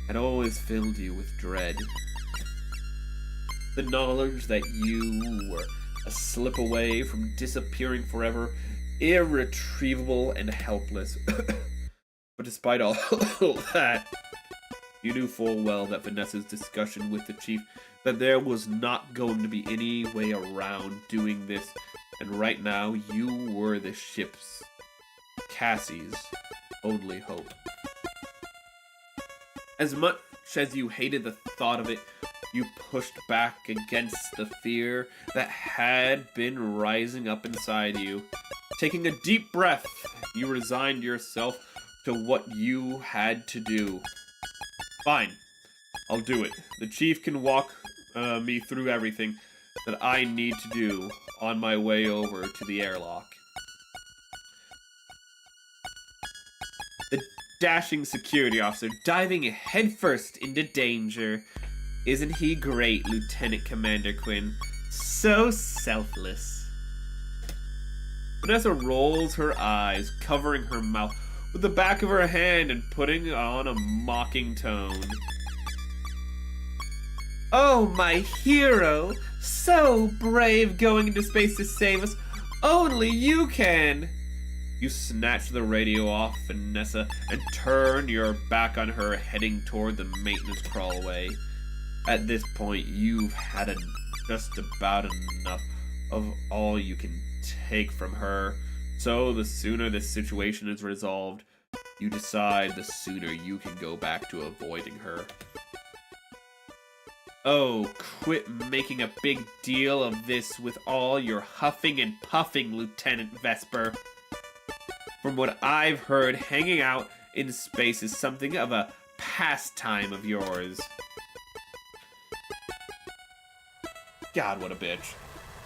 S1: had always filled you with dread. The knowledge that you were a slip away from disappearing forever, irretrievable and helpless. But despite all that, you knew full well that Vanessa's discussion with the chief, that there was not going to be any way around doing this, and right now you were the ship's, Cassie's, only hope. As much as you hated the thought of it, you pushed back against the fear that had been rising up inside you. Taking a deep breath, you resigned yourself to what you had to do. Fine, I'll do it. The chief can walk me through everything. that I need to do on my way over to the airlock. The dashing security officer diving headfirst into danger. Isn't he great, Lieutenant Commander Quinn? So selfless. Vanessa rolls her eyes, covering her mouth with the back of her hand and putting on a mocking tone. Oh, my hero! So brave going into space to save us. Only you can! You snatch the radio off, Vanessa, and turn your back on her, heading toward the maintenance crawlway. At this point, you've had just about enough of all you can take from her. So the sooner this situation is resolved, you decide the sooner you can go back to avoiding her. Oh, quit making a big deal of this with all your huffing and puffing, Lieutenant Vesper. From what I've heard, hanging out in space is something of a pastime of yours. God, what a bitch.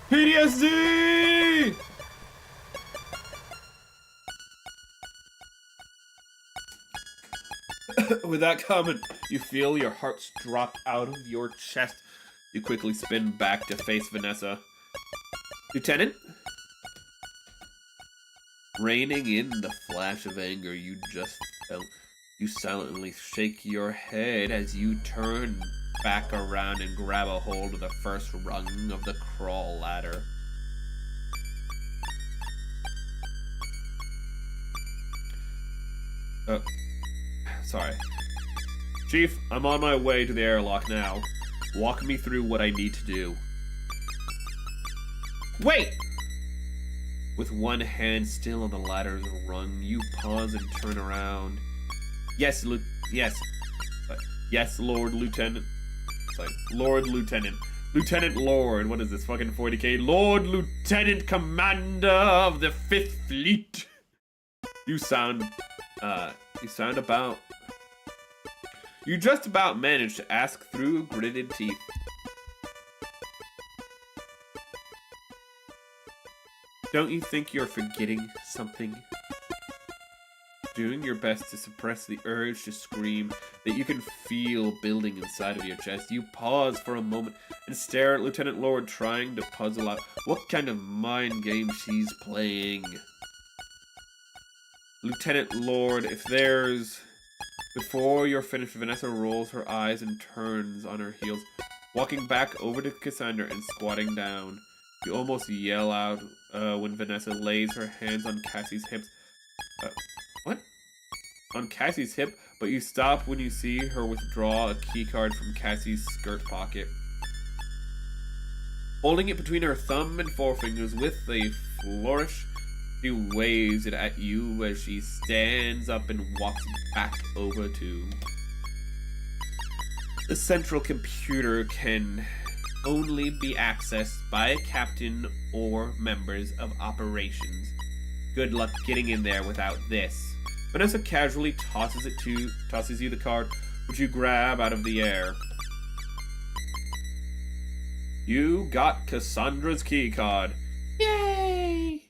S1: PTSD! With that comment, you feel your hearts drop out of your chest. You quickly spin back to face Vanessa. Lieutenant? Reining in the flash of anger you just felt, you silently shake your head as you turn back around and grab a hold of the first rung of the crawl ladder. Sorry. Chief, I'm on my way to the airlock now. Walk me through what I need to do. Wait! With one hand still on the ladder's rung, you pause and turn around. Yes, Lord Lieutenant. Sorry, Lord Lieutenant. Lieutenant Lord, what is this, fucking 40k? Lord Lieutenant Commander of the 5th Fleet. You just about managed to ask through gritted teeth. Don't you think you're forgetting something? Doing your best to suppress the urge to scream that you can feel building inside of your chest, you pause for a moment and stare at Lieutenant Lord, trying to puzzle out what kind of mind game she's playing. Lieutenant Lord, Before you're finished, Vanessa rolls her eyes and turns on her heels, walking back over to Cassandra and squatting down. You almost yell out when Vanessa lays her hands on Cassie's hips. What? On Cassie's hip, but you stop when you see her withdraw a keycard from Cassie's skirt pocket. Holding it between her thumb and forefingers with a flourish, she waves it at you as she stands up and walks back over to... The central computer can only be accessed by a captain or members of operations. Good luck getting in there without this. Vanessa casually tosses you the card, which you grab out of the air. You got Cassandra's key card. Yay!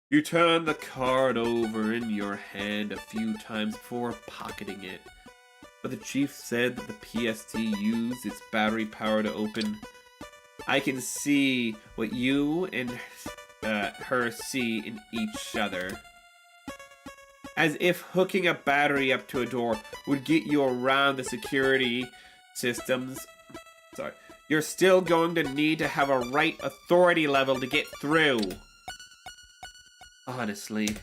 S1: You turn the card over in your hand a few times before pocketing it. But the chief said that the PST used its battery power to open. I can see what you and her see in each other. As if hooking a battery up to a door would get you around the security systems. Sorry. You're still going to need to have a right authority level to get through. Honestly.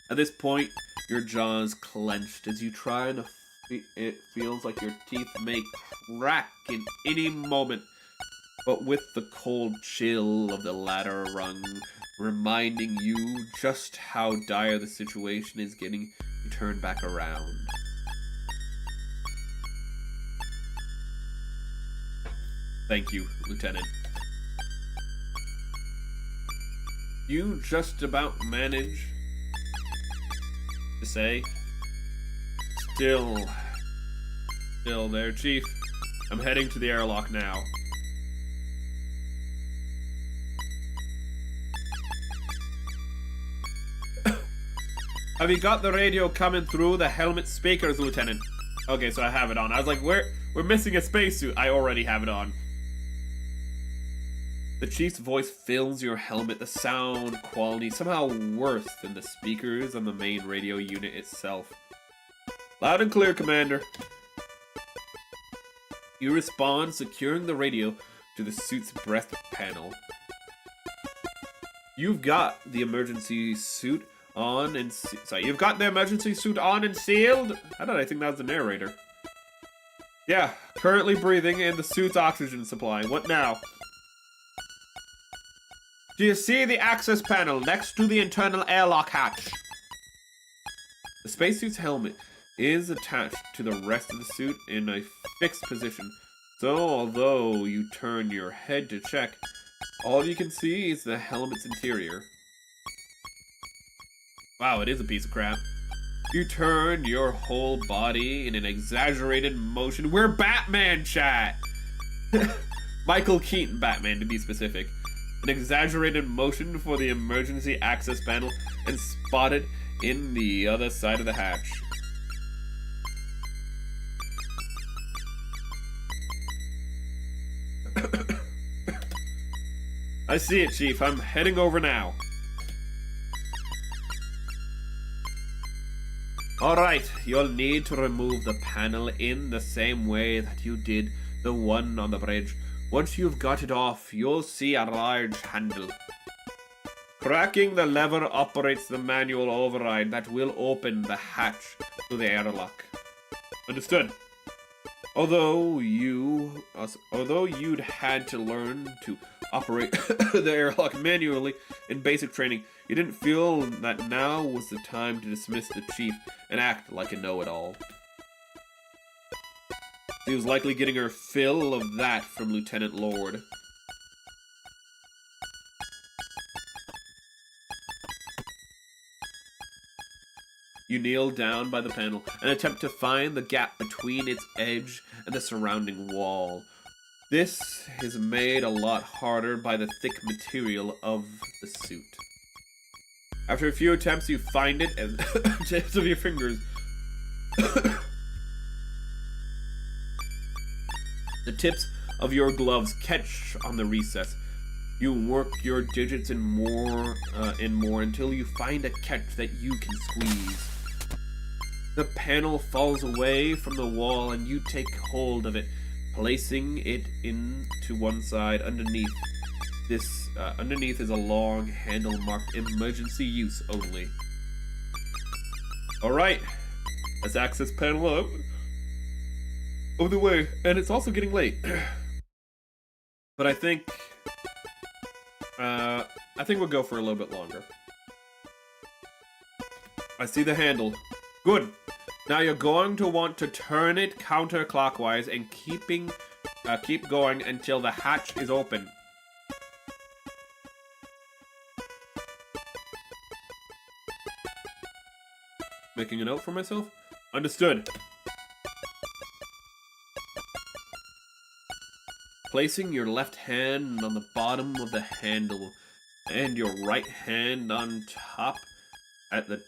S1: At this point, your jaws clenched as you try to... It feels like your teeth may crack in any moment. But with the cold chill of the ladder rung reminding you just how dire the situation is getting, you turn back around. Thank you, Lieutenant. You just about manage to say, Still there, Chief. I'm heading to the airlock now. Have you got the radio coming through the helmet speakers, Lieutenant? Okay, so I have it on. I was like, we're missing a spacesuit. I already have it on. The Chief's voice fills your helmet. The sound quality somehow worse than the speakers on the main radio unit itself. Loud and clear, Commander. You respond, securing the radio to the suit's breast panel. You've got the emergency suit on and you've got the emergency suit on and sealed? How did I think that was the narrator? Yeah, currently breathing in the suit's oxygen supply. What now? Do you see the access panel next to the internal airlock hatch? The spacesuit's helmet is attached to the rest of the suit in a fixed position. So, although you turn your head to check, all you can see is the helmet's interior. Wow, it is a piece of crap. You turn your whole body in an exaggerated motion. We're Batman, chat! Michael Keaton Batman, to be specific. An exaggerated motion for the emergency access panel and spotted in the other side of the hatch. I see it, Chief. I'm heading over now. Alright, you'll need to remove the panel in the same way that you did the one on the bridge. Once you've got it off, you'll see a large handle. Cracking the lever operates the manual override that will open the hatch to the airlock. Understood. Although you'd had to learn to operate the airlock manually in basic training, you didn't feel that now was the time to dismiss the Chief and act like a know-it-all. She was likely getting her fill of that from Lieutenant Lord. You kneel down by the panel and attempt to find the gap between its edge and the surrounding wall. This is made a lot harder by the thick material of the suit. After a few attempts, you find it and tips of your fingers. The tips of your gloves catch on the recess. You work your digits in more until you find a catch that you can squeeze. The panel falls away from the wall and you take hold of it, placing it into one side. Underneath is a long handle marked emergency use only. Alright, let's access panel up. Over the way, and it's also getting late. But I think we'll go for a little bit longer. I see the handle. Good. Now you're going to want to turn it counterclockwise and keep going until the hatch is open. Making a note for myself? Understood. Placing your left hand on the bottom of the handle and your right hand on top at the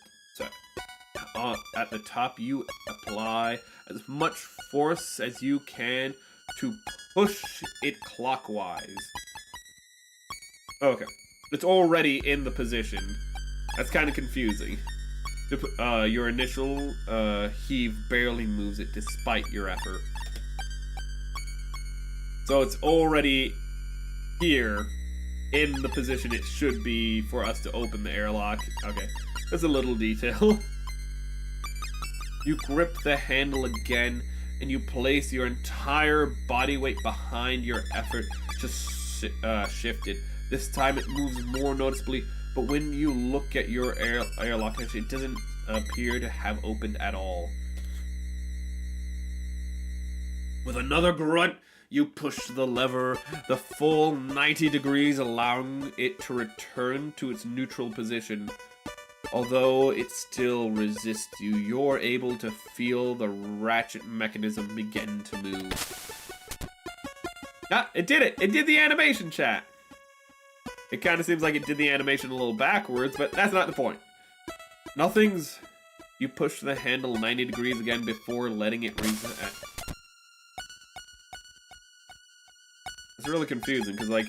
S1: top, you apply as much force as you can to push it clockwise. Okay, it's already in the position. That's kind of confusing. Your initial heave barely moves it despite your effort. So it's already here in the position it should be for us to open the airlock. Okay, that's a little detail. You grip the handle again, and you place your entire body weight behind your effort to shift it. This time it moves more noticeably, but when you look at your airlock, actually, it doesn't appear to have opened at all. With another grunt, you push the lever the full 90 degrees, allowing it to return to its neutral position. Although it still resists you, you're able to feel the ratchet mechanism begin to move. Ah, it did it! It did the animation, chat! It kind of seems like it did the animation a little backwards, but that's not the point. Nothing's... You push the handle 90 degrees again before letting it reset. It's really confusing, because, like,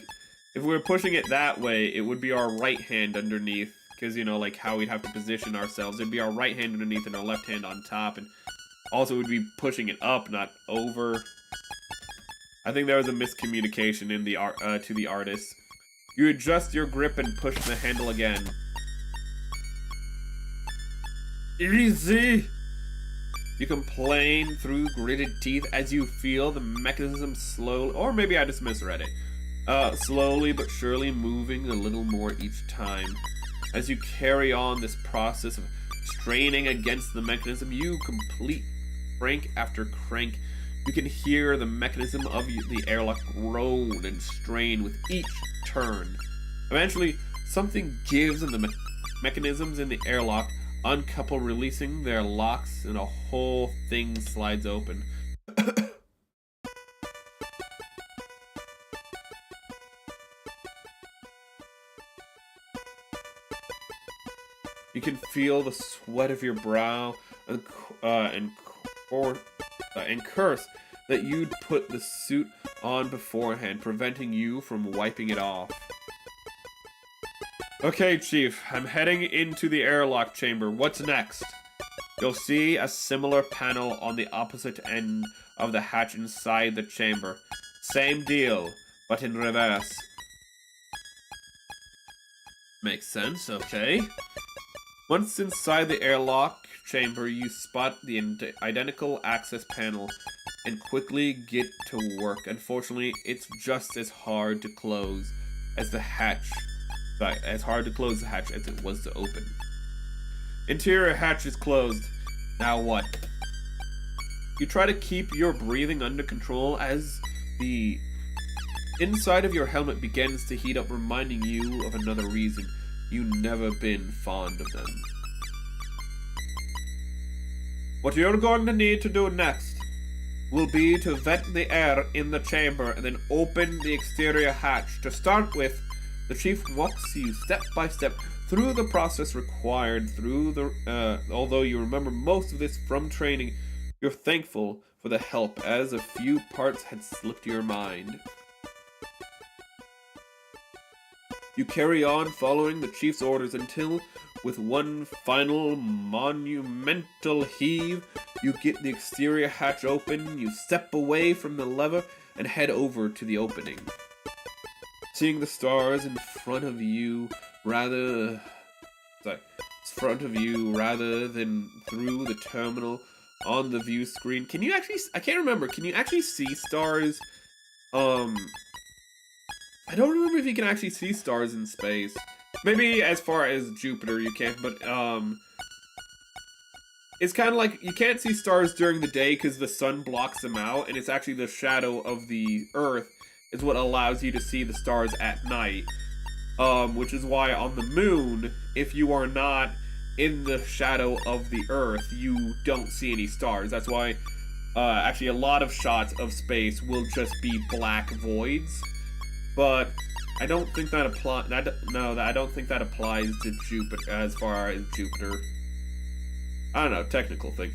S1: if we were pushing it that way, it would be our right hand underneath. Because, you know, like, how we'd have to position ourselves. It'd be our right hand underneath and our left hand on top. And also, we'd be pushing it up, not over. I think there was a miscommunication in the to the artist. You adjust your grip and push the handle again. Easy! You complain through gritted teeth as you feel the mechanism slowly, or maybe I just misread it. Slowly but surely moving a little more each time. As you carry on this process of straining against the mechanism, you complete crank after crank. You can hear the mechanism of the airlock groan and strain with each turn. Eventually, something gives and the mechanisms in the airlock uncouple, releasing their locks, and a whole thing slides open. You can feel the sweat of your brow and curse that you'd put the suit on beforehand, preventing you from wiping it off. Okay, Chief, I'm heading into the airlock chamber. What's next? You'll see a similar panel on the opposite end of the hatch inside the chamber. Same deal, but in reverse. Makes sense, okay. Once inside the airlock chamber, you spot the identical access panel and quickly get to work. Unfortunately, it's just as hard to close as the hatch. As hard to close the hatch as it was to open. Interior hatch is closed. Now what? You try to keep your breathing under control as the inside of your helmet begins to heat up, reminding you of another reason you've never been fond of them. What you're going to need to do next will be to vent the air in the chamber and then open the exterior hatch. To start with, the Chief walks you step by step through the process required although you remember most of this from training, you're thankful for the help as a few parts had slipped your mind. You carry on following the Chief's orders until, with one final monumental heave, you get the exterior hatch open, you step away from the lever, and head over to the opening. Seeing the stars in front of you rather than through the terminal on the view screen. Can you actually, I can't remember, can you actually see stars? I don't remember if you can actually see stars in space. Maybe as far as Jupiter you can't, but it's kind of like you can't see stars during the day because the sun blocks them out, and it's actually the shadow of the Earth is what allows you to see the stars at night. Which is why on the moon, if you are not in the shadow of the Earth, you don't see any stars. That's why actually a lot of shots of space will just be black voids. But I don't think that applies. I don't think that applies to Jupiter as far as Jupiter. I don't know, technical thing.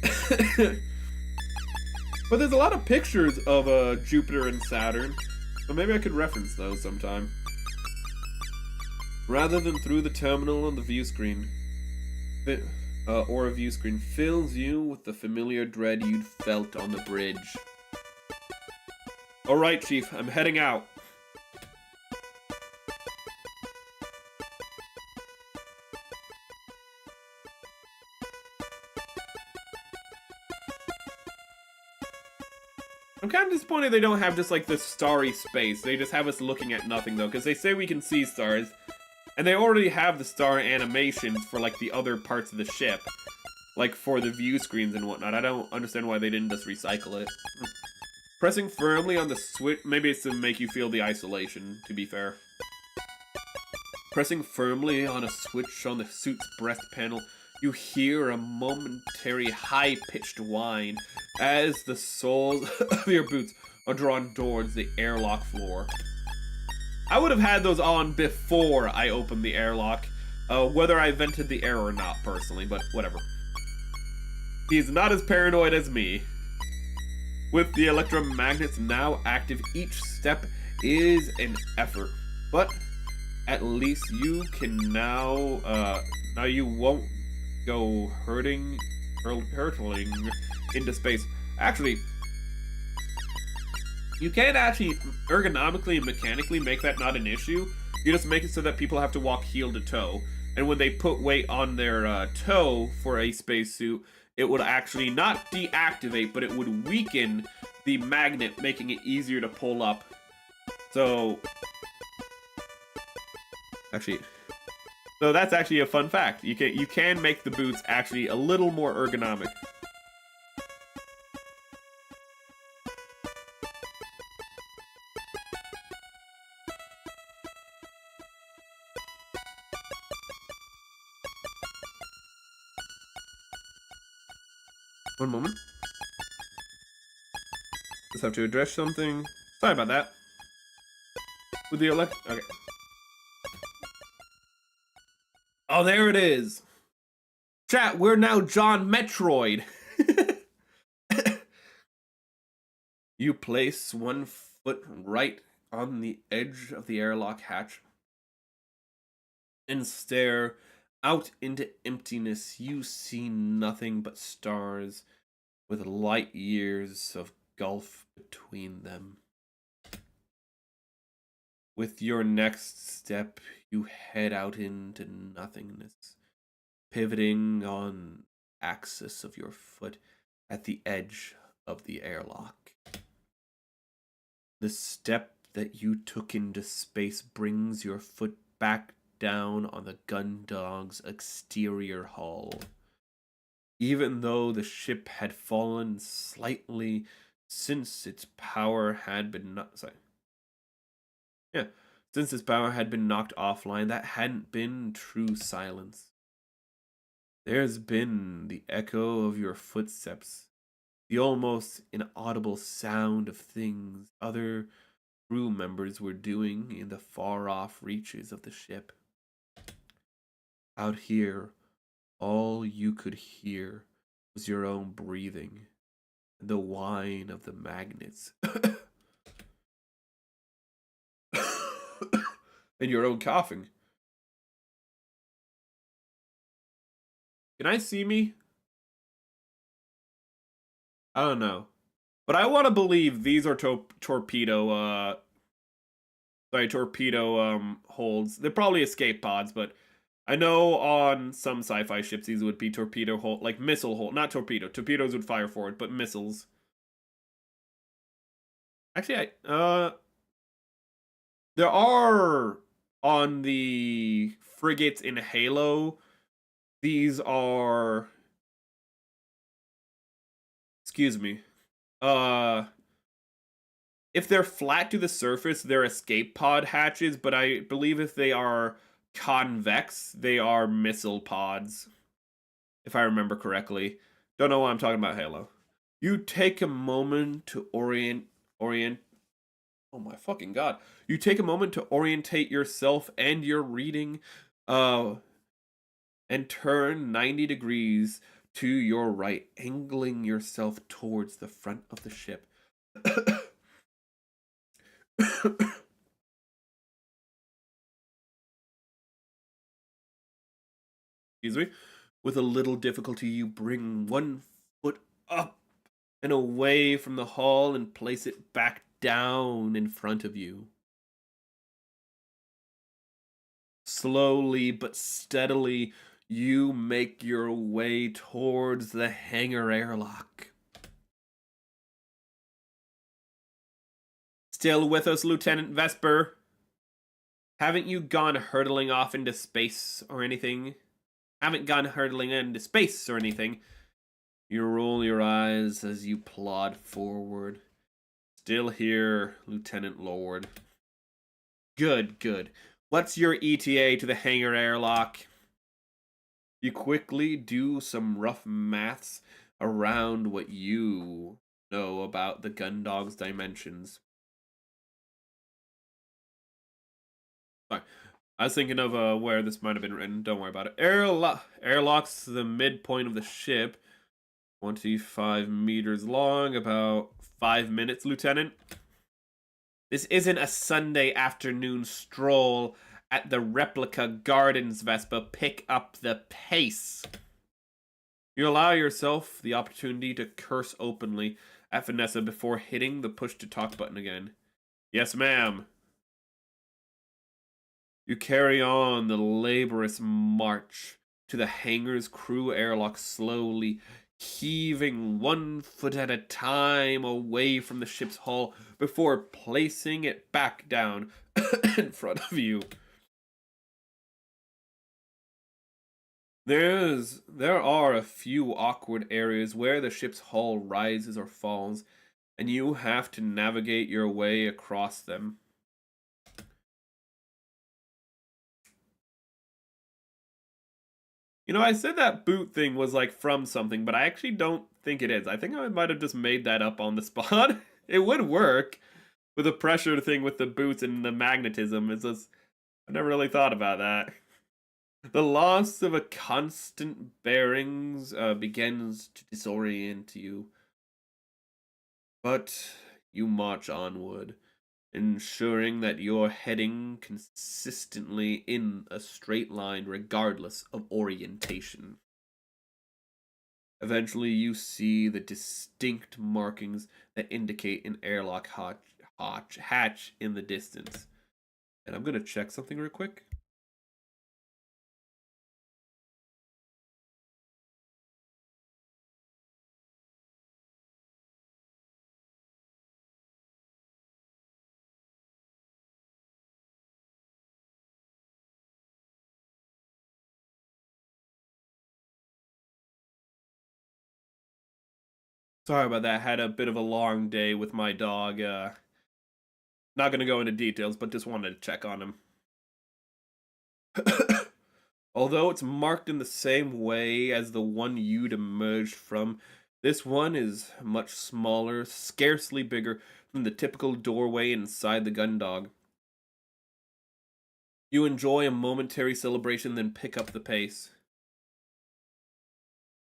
S1: But there's a lot of pictures of Jupiter and Saturn, so maybe I could reference those sometime. Rather than through the terminal on the view screen, or a view screen, fills you with the familiar dread you'd felt on the bridge. Alright, Chief, I'm heading out. I'm kind of disappointed they don't have just like this starry space. They just have us looking at nothing though, because they say we can see stars. And they already have the star animations for like the other parts of the ship. Like for the view screens and whatnot. I don't understand why they didn't just recycle it. Pressing firmly on the switch, maybe it's to make you feel the isolation, to be fair. Pressing firmly on a switch on the suit's breast panel, you hear a momentary high-pitched whine as the soles of your boots are drawn towards the airlock floor. I would have had those on before I opened the airlock, Whether I vented the air or not, personally, but whatever. He's not as paranoid as me. With the electromagnets now active, each step is an effort. But at least you can now you won't go hurtling into space. Actually, you can actually ergonomically and mechanically make that not an issue. You just make it so that people have to walk heel to toe. And when they put weight on their toe for a spacesuit, it would actually not deactivate, but it would weaken the magnet, making it easier to pull up. So, that's actually a fun fact. You can make the boots actually a little more ergonomic. One moment. Just have to address something. Sorry about that. With the okay. Oh, there it is. Chat, we're now John Metroid. You place one foot right on the edge of the airlock hatch and stare out into emptiness. You see nothing but stars with light years of gulf between them. With your next step, you head out into nothingness, pivoting on the axis of your foot at the edge of the airlock. The step that you took into space brings your foot back down on the Gundog's exterior hull. Even though the ship had fallen slightly since its power had been since its power had been knocked offline, that hadn't been true silence. There's been the echo of your footsteps, the almost inaudible sound of things other crew members were doing in the far-off reaches of the ship. Out here, all you could hear was your own breathing and the whine of the magnets. And your own coughing. Can I see me? I don't know. But I want to believe these are torpedo holds. They're probably escape pods, but I know on some sci-fi ships these would be torpedo hold, like missile hold, not torpedo. Torpedoes would fire forward, but missiles. Actually, there are on the frigates in Halo. These are, excuse me. If they're flat to the surface, they're escape pod hatches, but I believe if they are convex, they are missile pods. If I remember correctly. Don't know why I'm talking about Halo. You take a moment to orient. Oh my fucking god. You take a moment to orientate yourself and your reading, and turn 90 degrees to your right, angling yourself towards the front of the ship. Excuse me. With a little difficulty, you bring one foot up and away from the hull and place it back down in front of you. Slowly but steadily, you make your way towards the hangar airlock. Still with us, Lieutenant Vesper? Haven't you gone hurtling off into space or anything? Haven't gone hurtling into space or anything? You roll your eyes as you plod forward. Still here, Lieutenant Lord. Good, good. What's your ETA to the hangar airlock? You quickly do some rough maths around what you know about the Gundog's dimensions. Fine. I was thinking of where this might have been written. Don't worry about it. Airlock's the midpoint of the ship. 25 meters long, about 5 minutes, Lieutenant. This isn't a Sunday afternoon stroll at the replica gardens, Vespa. Pick up the pace. You allow yourself the opportunity to curse openly at Vanessa before hitting the push to talk button again. Yes, ma'am. You carry on the laborious march to the hangar's crew airlock, slowly heaving 1 foot at a time away from the ship's hull before placing it back down in front of you. There are a few awkward areas where the ship's hull rises or falls, and you have to navigate your way across them. You know, I said that boot thing was like from something, but I actually don't think it is. I think I might have just made that up on the spot. It would work with the pressure thing with the boots and the magnetism. It's just, I never really thought about that. The loss of a constant bearings begins to disorient you. But you march onward, ensuring that you're heading consistently in a straight line regardless of orientation. Eventually, you see the distinct markings that indicate an airlock hatch in the distance. And I'm going to check something real quick. Sorry about that. I had a bit of a long day with my dog. Not going to go into details, but just wanted to check on him. Although it's marked in the same way as the one you'd emerged from, this one is much smaller, scarcely bigger than the typical doorway inside the Gundog. You enjoy a momentary celebration, then pick up the pace.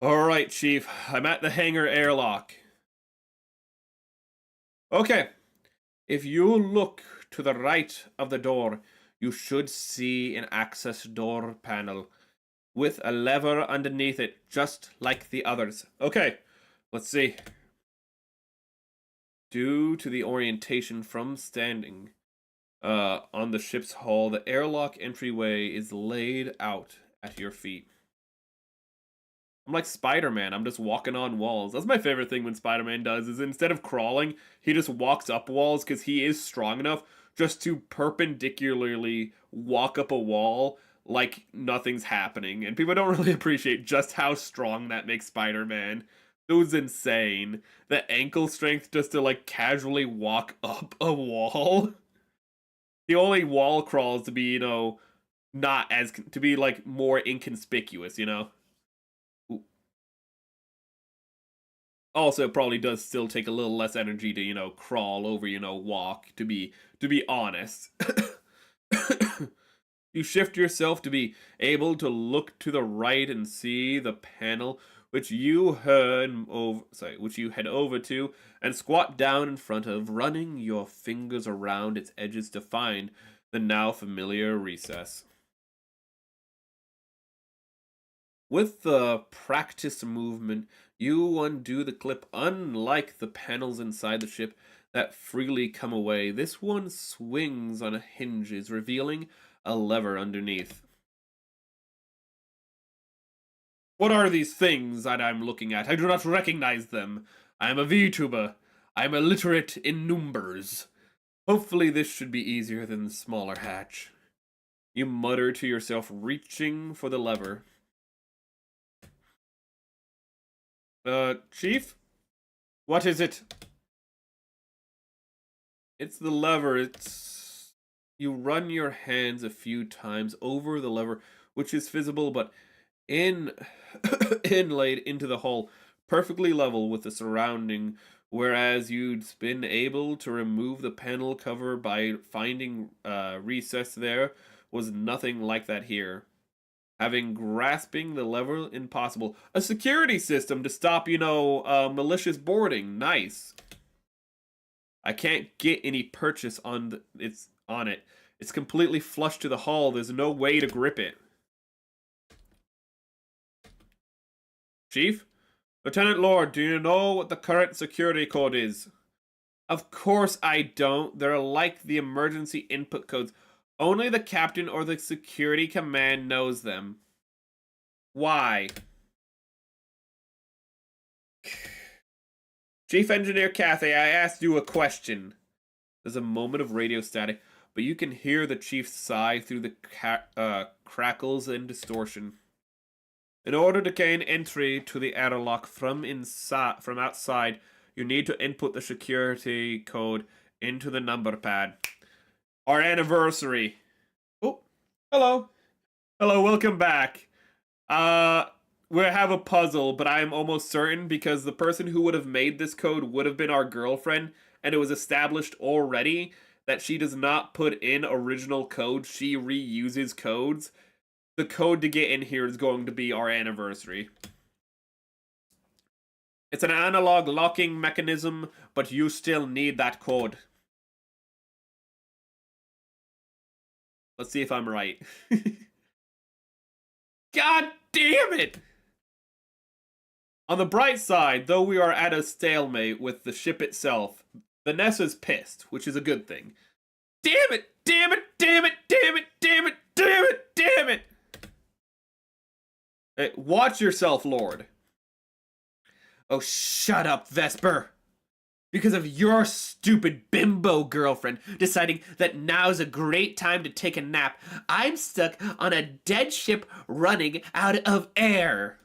S1: Alright, Chief, I'm at the hangar airlock. Okay, if you look to the right of the door, you should see an access door panel with a lever underneath it, just like the others. Okay, let's see. Due to the orientation from standing on the ship's hull, the airlock entryway is laid out at your feet. I'm like Spider-Man. I'm just walking on walls. That's my favorite thing when Spider-Man does, is instead of crawling, he just walks up walls because he is strong enough just to perpendicularly walk up a wall like nothing's happening. And people don't really appreciate just how strong that makes Spider-Man. It was insane. The ankle strength just to like casually walk up a wall. The only wall crawls to be, you know, not as, to be like more inconspicuous, you know? Also, it probably does still take a little less energy to, you know, crawl over, you know, walk, to be honest. You shift yourself to be able to look to the right and see the panel which you head over to and squat down in front of, running your fingers around its edges to find the now familiar recess. With the practice movement, you undo the clip. Unlike the panels inside the ship that freely come away, this one swings on hinges, revealing a lever underneath. What are these things that I'm looking at? I do not recognize them. I am a VTuber. I am illiterate in numbers. Hopefully this should be easier than the smaller hatch. You mutter to yourself, reaching for the lever. Chief? What is it? It's the lever. You run your hands a few times over the lever, which is visible but inlaid into the hull, perfectly level with the surrounding, whereas you'd been able to remove the panel cover by finding recess there was nothing like that here. Having grasping the level impossible. A security system to stop, malicious boarding. Nice. I can't get any purchase on it. It's completely flush to the hull. There's no way to grip it. Chief? Lieutenant Lord, do you know what the current security code is? Of course I don't. They're like the emergency input codes. Only the captain or the security command knows them. Why? Chief Engineer Cathay, I asked you a question. There's a moment of radio static, but you can hear the chief's sigh through the crackles and distortion. In order to gain entry to the airlock from outside, you need to input the security code into the number pad. Our anniversary. Oh, hello. Hello, welcome back. We have a puzzle, but I'm almost certain because the person who would have made this code would have been our girlfriend, and it was established already that she does not put in original code, she reuses codes. The code to get in here is going to be our anniversary. It's an analog locking mechanism, but you still need that code. Let's see if I'm right. God damn it! On the bright side, though we are at a stalemate with the ship itself, Vanessa's pissed, which is a good thing. Damn it! Damn it! Damn it! Damn it! Damn it! Damn it! Damn it! Hey, watch yourself, Lord. Oh, shut up, Vesper. Because of your stupid bimbo girlfriend deciding that now's a great time to take a nap, I'm stuck on a dead ship running out of air.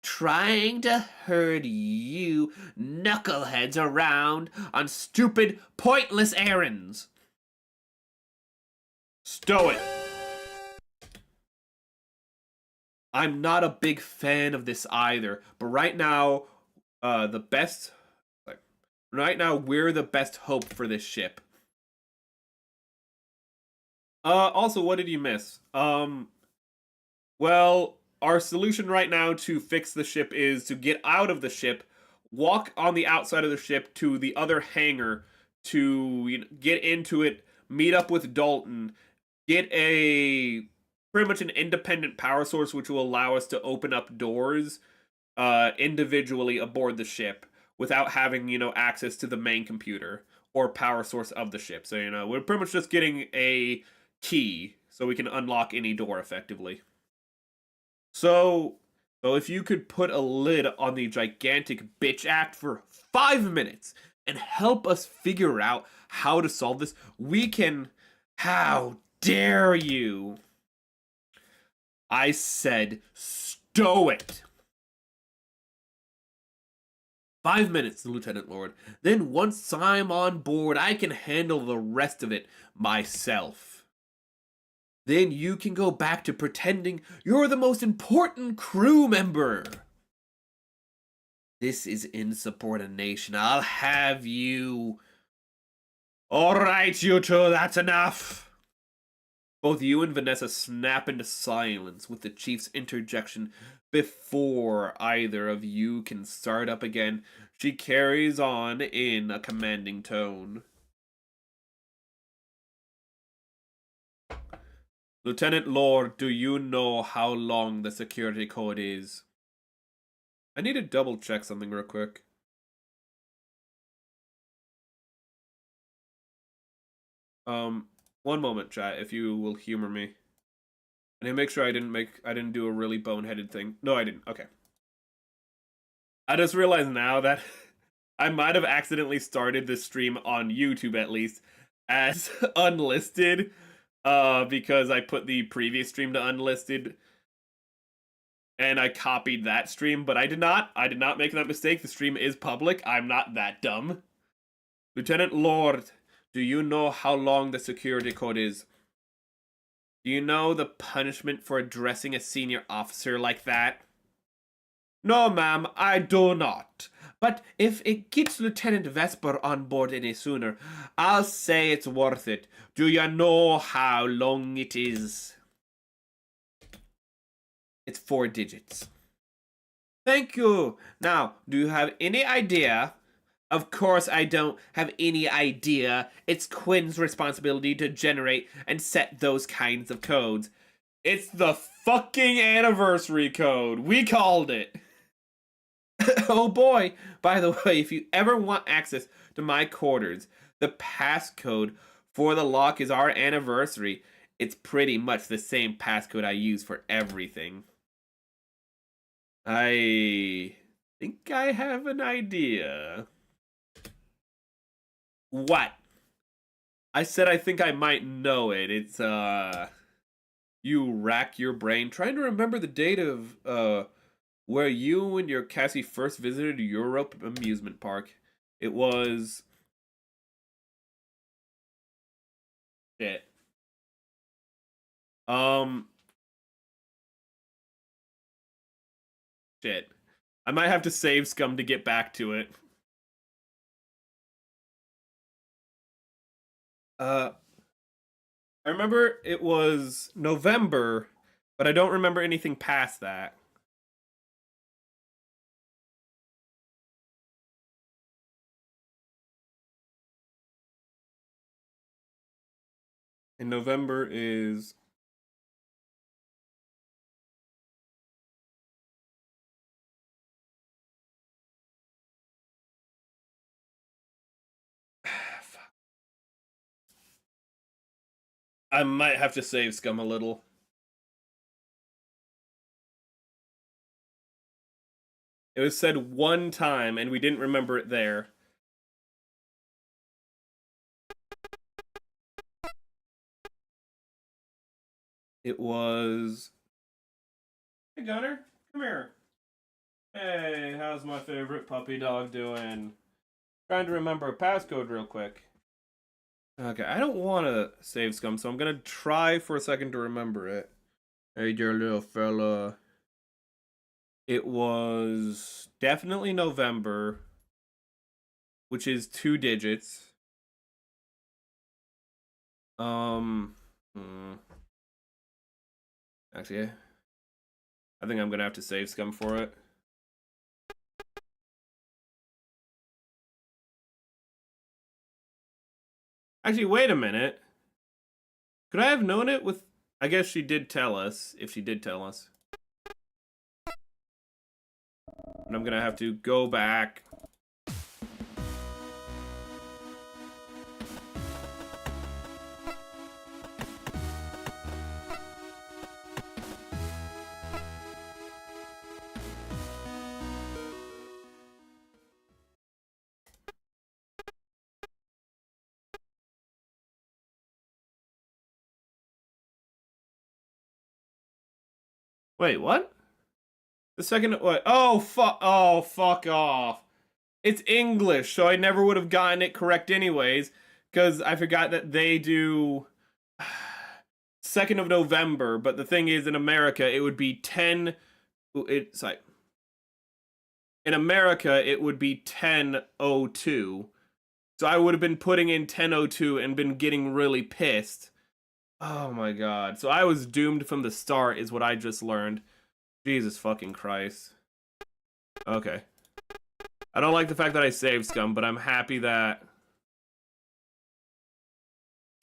S1: Trying to herd you knuckleheads around on stupid, pointless errands. Stow it. I'm not a big fan of this either, but right now, we're the best hope for this ship. Also, what did you miss? Well, our solution right now to fix the ship is to get out of the ship, walk on the outside of the ship to the other hangar to get into it, meet up with Dalton, get pretty much an independent power source which will allow us to open up doors individually aboard the ship without having, access to the main computer or power source of the ship. So, we're pretty much just getting a key so we can unlock any door effectively. So if you could put a lid on the gigantic bitch act for 5 minutes and help us figure out how to solve this, we can... How dare you? I said, stow it. 5 minutes, Lieutenant Lord. Then once I'm on board, I can handle the rest of it myself. Then you can go back to pretending you're the most important crew member. This is insubordination. I'll have you. All right, you two, that's enough. Both you and Vanessa snap into silence with the chief's interjection before either of you can start up again. She carries on in a commanding tone. Lieutenant Lord, do you know how long the security code is? I need to double check something real quick. One moment, chat, if you will humor me. I need to make sure I didn't do a really boneheaded thing. No, I didn't. Okay. I just realized now that I might have accidentally started this stream on YouTube, at least, as unlisted, because I put the previous stream to unlisted, and I copied that stream, but I did not make that mistake. The stream is public. I'm not that dumb. Lieutenant Lord, do you know how long the security code is? Do you know the punishment for addressing a senior officer like that? No, ma'am, I do not. But if it gets Lieutenant Vesper on board any sooner, I'll say it's worth it. Do you know how long it is? It's 4 digits. Thank you. Now, do you have any idea? Of course I don't have any idea. It's Quinn's responsibility to generate and set those kinds of codes. It's the fucking anniversary code. We called it. Oh boy. By the way, if you ever want access to my quarters, the passcode for the lock is our anniversary. It's pretty much the same passcode I use for everything. I think I have an idea. What? I said I think I might know it. It's, you rack your brain trying to remember the date of, where you and your Cassie first visited Europe amusement park. It was... Shit. Shit. I might have to save Scum to get back to it. I remember it was November, but I don't remember anything past that. And November is... I might have to save Scum a little. It was said one time, and we didn't remember it there. It was... Hey, Gunner, come here. Hey, how's my favorite puppy dog doing? Trying to remember a passcode real quick. Okay, I don't want to save Scum, so I'm going to try for a second to remember it. Hey, dear little fella. It was definitely November, which is 2 digits. Actually, I think I'm going to have to save Scum for it. Actually, wait a minute. Could I have known it with... I guess she did tell us, if she did tell us. And I'm gonna have to go back. Wait, what? The second, what? Oh, fuck off. It's English, so I never would have gotten it correct anyways, because I forgot that they do 2nd of November, but the thing is, in America, it would be 10, it's like, in America, it would be 10:02, so I would have been putting in 10:02 and been getting really pissed. Oh my god. So I was doomed from the start is what I just learned. Jesus fucking Christ. Okay. I don't like the fact that I saved Scum, but I'm happy that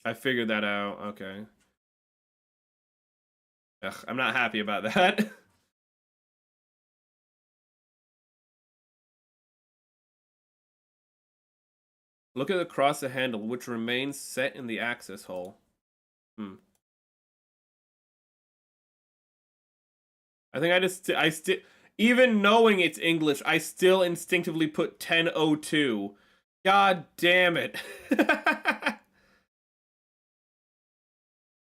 S1: I figured that out. Okay. Ugh, I'm not happy about that. Look at across the handle, which remains set in the access hole. I think I still, even knowing it's English, I still instinctively put 10:02. God damn it.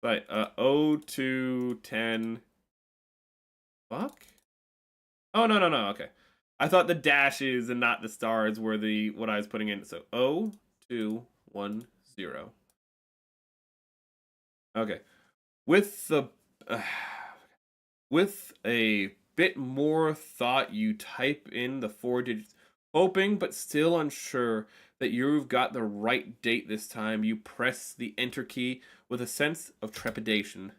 S1: Right, 02, 10. Fuck? Oh, no, okay. I thought the dashes and not the stars were the what I was putting in. So 0210. Okay. With the with a bit more thought, you type in the 4 digits. Hoping but still unsure that you've got the right date this time, you press the enter key with a sense of trepidation.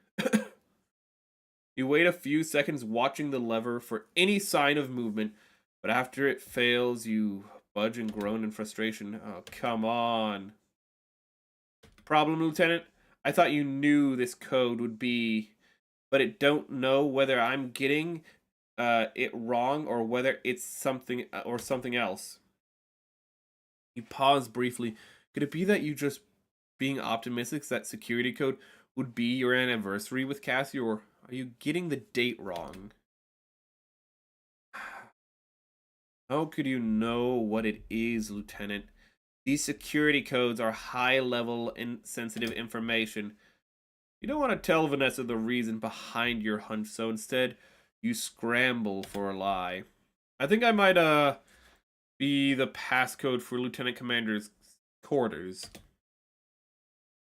S1: You wait a few seconds watching the lever for any sign of movement, but after it fails, you budge and groan in frustration. Oh, come on. Problem, Lieutenant? I thought you knew this code would be, but it don't know whether I'm getting it wrong or whether it's something or something else. You pause briefly. Could it be that you just being optimistic that security code would be your anniversary with Cassie, or are you getting the date wrong? How could you know what it is, Lieutenant? These security codes are high-level and sensitive information. You don't want to tell Vanessa the reason behind your hunch, so instead, you scramble for a lie. I think I might, be the passcode for Lieutenant Commander's quarters.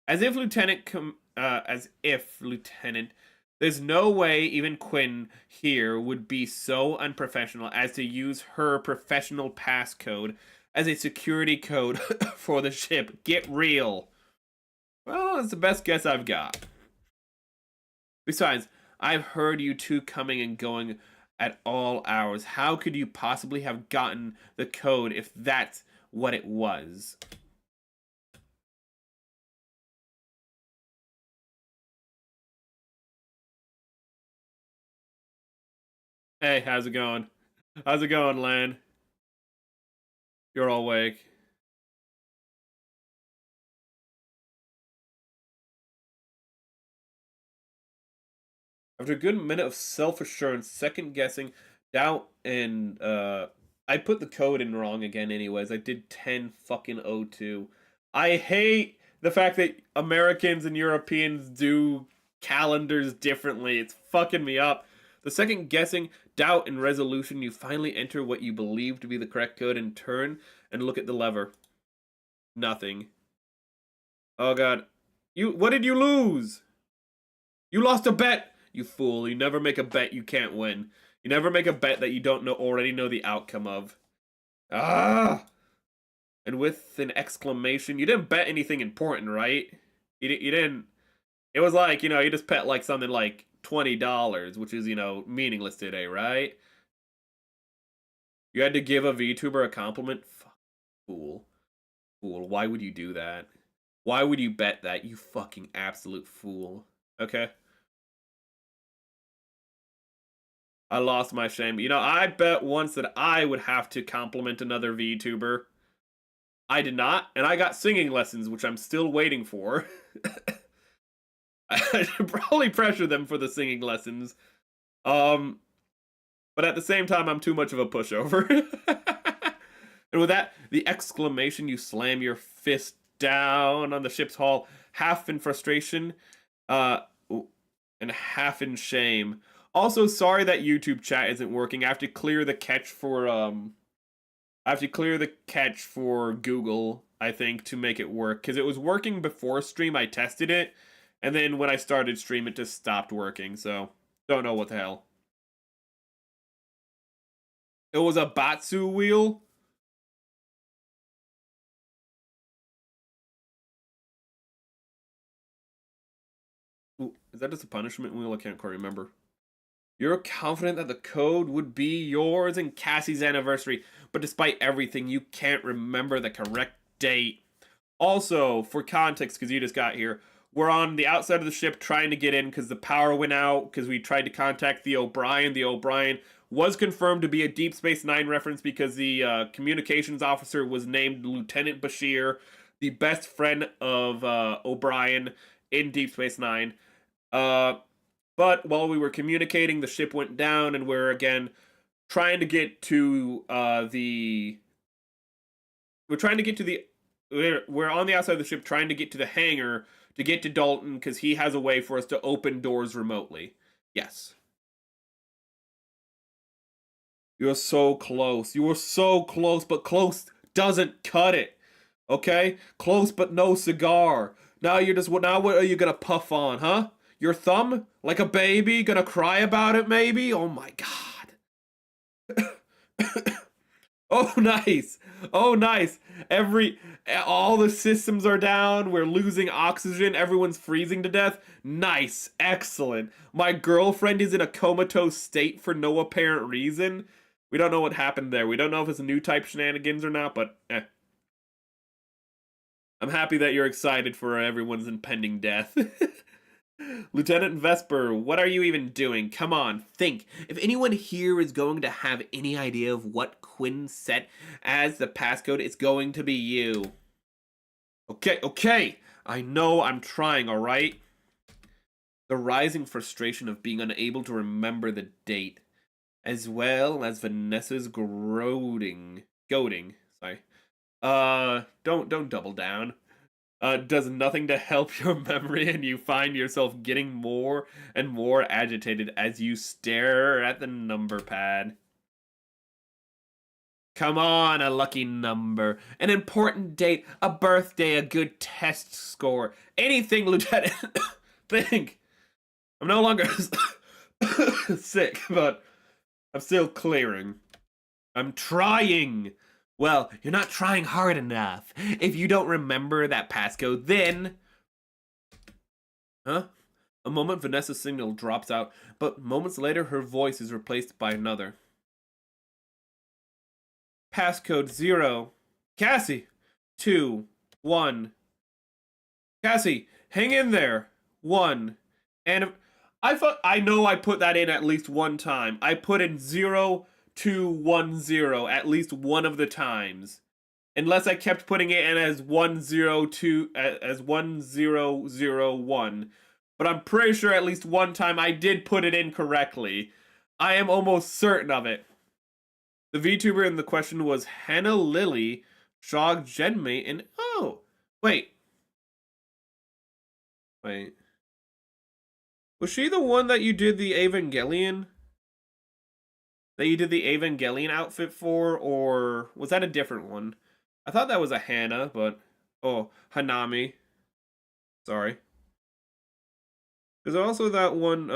S1: As if Lieutenant, there's no way even Quinn here would be so unprofessional as to use her professional passcode as a security code for the ship. Get real. Well, it's the best guess I've got. Besides, I've heard you two coming and going at all hours. How could you possibly have gotten the code if that's what it was? Hey, how's it going? How's it going, Lan? You're all awake. After a good minute of self-assurance, second-guessing, doubt, and, I put the code in wrong again anyways. I did 10 fucking 02. I hate the fact that Americans and Europeans do calendars differently. It's fucking me up. The second guessing, doubt, and resolution, you finally enter what you believe to be the correct code and turn and look at the lever. Nothing. Oh god. What did you lose? You lost a bet! You fool. You never make a bet you can't win. You never make a bet that you don't already know the outcome of. Ah! And with an exclamation, you didn't bet anything important, right? You didn't. It was like, you just bet like something like $20, which is, meaningless today, right? You had to give a VTuber a compliment? Fuck, fool. Fool, why would you do that? Why would you bet that, you fucking absolute fool? Okay? I lost my shame. I bet once that I would have to compliment another VTuber. I did not, and I got singing lessons, which I'm still waiting for. I should probably pressure them for the singing lessons. But at the same time, I'm too much of a pushover. And with that, the exclamation, you slam your fist down on the ship's hull, half in frustration, and half in shame. Also, sorry that YouTube chat isn't working. I have to clear the cache for Google, I think, to make it work. Because it was working before stream, I tested it. And then when I started stream, it just stopped working. So, don't know what the hell. It was a Batsu wheel? Ooh, is that just a punishment wheel? I can't quite remember. You're confident that the code would be yours and Cassie's anniversary, but despite everything, you can't remember the correct date. Also, for context, because you just got here, we're on the outside of the ship trying to get in because the power went out, because we tried to contact the O'Brien. The O'Brien was confirmed to be a Deep Space Nine reference because the communications officer was named Lieutenant Bashir, the best friend of O'Brien in Deep Space Nine. But while we were communicating, the ship went down, and we're again trying to get to we're on the outside of the ship trying to get to the hangar to get to Dalton because he has a way for us to open doors remotely. Yes. You're so close. You were so close, but close doesn't cut it. Okay? Close but no cigar. Now what are you gonna puff on, huh? Your thumb? Like a baby? Gonna cry about it, maybe? Oh my god. Oh, nice. Oh, nice. All the systems are down. We're losing oxygen. Everyone's freezing to death. Nice. Excellent. My girlfriend is in a comatose state for no apparent reason. We don't know what happened there. We don't know if it's a new type shenanigans or not, but I'm happy that you're excited for everyone's impending death. Lieutenant Vesper, what are you even doing? Come on, think. If anyone here is going to have any idea of what Quinn set as the passcode, it's going to be you. Okay. I know I'm trying, alright? The rising frustration of being unable to remember the date, as well as Vanessa's goading. Sorry. Don't double down. Does nothing to help your memory, and you find yourself getting more and more agitated as you stare at the number pad. Come on, a lucky number, an important date, a birthday, a good test score, anything, Lieutenant. Think. I'm no longer sick, but I'm still clearing. I'm trying. Well, you're not trying hard enough. If you don't remember that passcode, then... Huh? A moment, Vanessa's signal drops out, but moments later, her voice is replaced by another. Passcode 0. Cassie! 2, 1. Cassie, hang in there. 1. And I know I put that in at least one time. I put in 0, 2, 1, 0 at least one of the times. Unless I kept putting it in as 1, 0, 2, as 1, 0, 0, 1. But I'm pretty sure at least one time I did put it in correctly. I am almost certain of it. The VTuber in the question was Hannah Lily, Shog Genmate, and oh, wait. Was she the one that you did the Evangelion? That you did the Evangelion outfit for, or was that a different one? I thought that was a Hannah, but oh, Hanami. Sorry. There's also that one,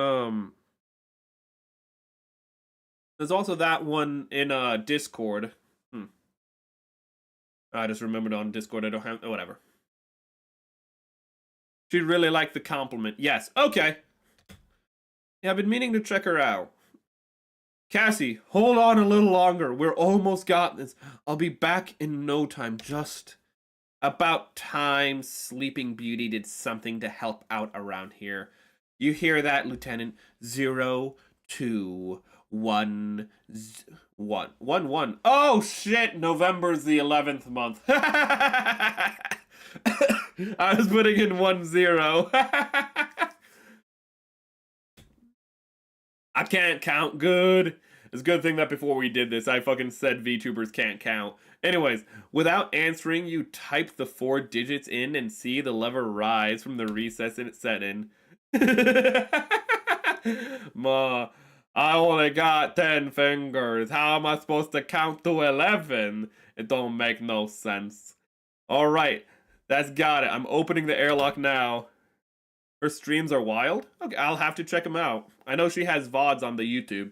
S1: there's also that one in Discord. I just remembered on Discord I don't have whatever. She really liked the compliment. Yes. Okay. Yeah, I've been meaning to check her out. Cassie, hold on a little longer. We're almost got this. I'll be back in no time. Just about time. Sleeping Beauty did something to help out around here. You hear that, Lieutenant? 0, 2, 1, 1, 1, 1. Oh shit! November's the 11th month. I was putting in 1, 0. I can't count good. It's a good thing that before we did this, I fucking said VTubers can't count. Anyways, without answering, you type the 4 digits in and see the lever rise from the recess it set in. Ma, I only got 10 fingers. How am I supposed to count to 11? It don't make no sense. Alright, that's got it. I'm opening the airlock now. Her streams are wild? Okay, I'll have to check them out. I know she has VODs on the YouTube.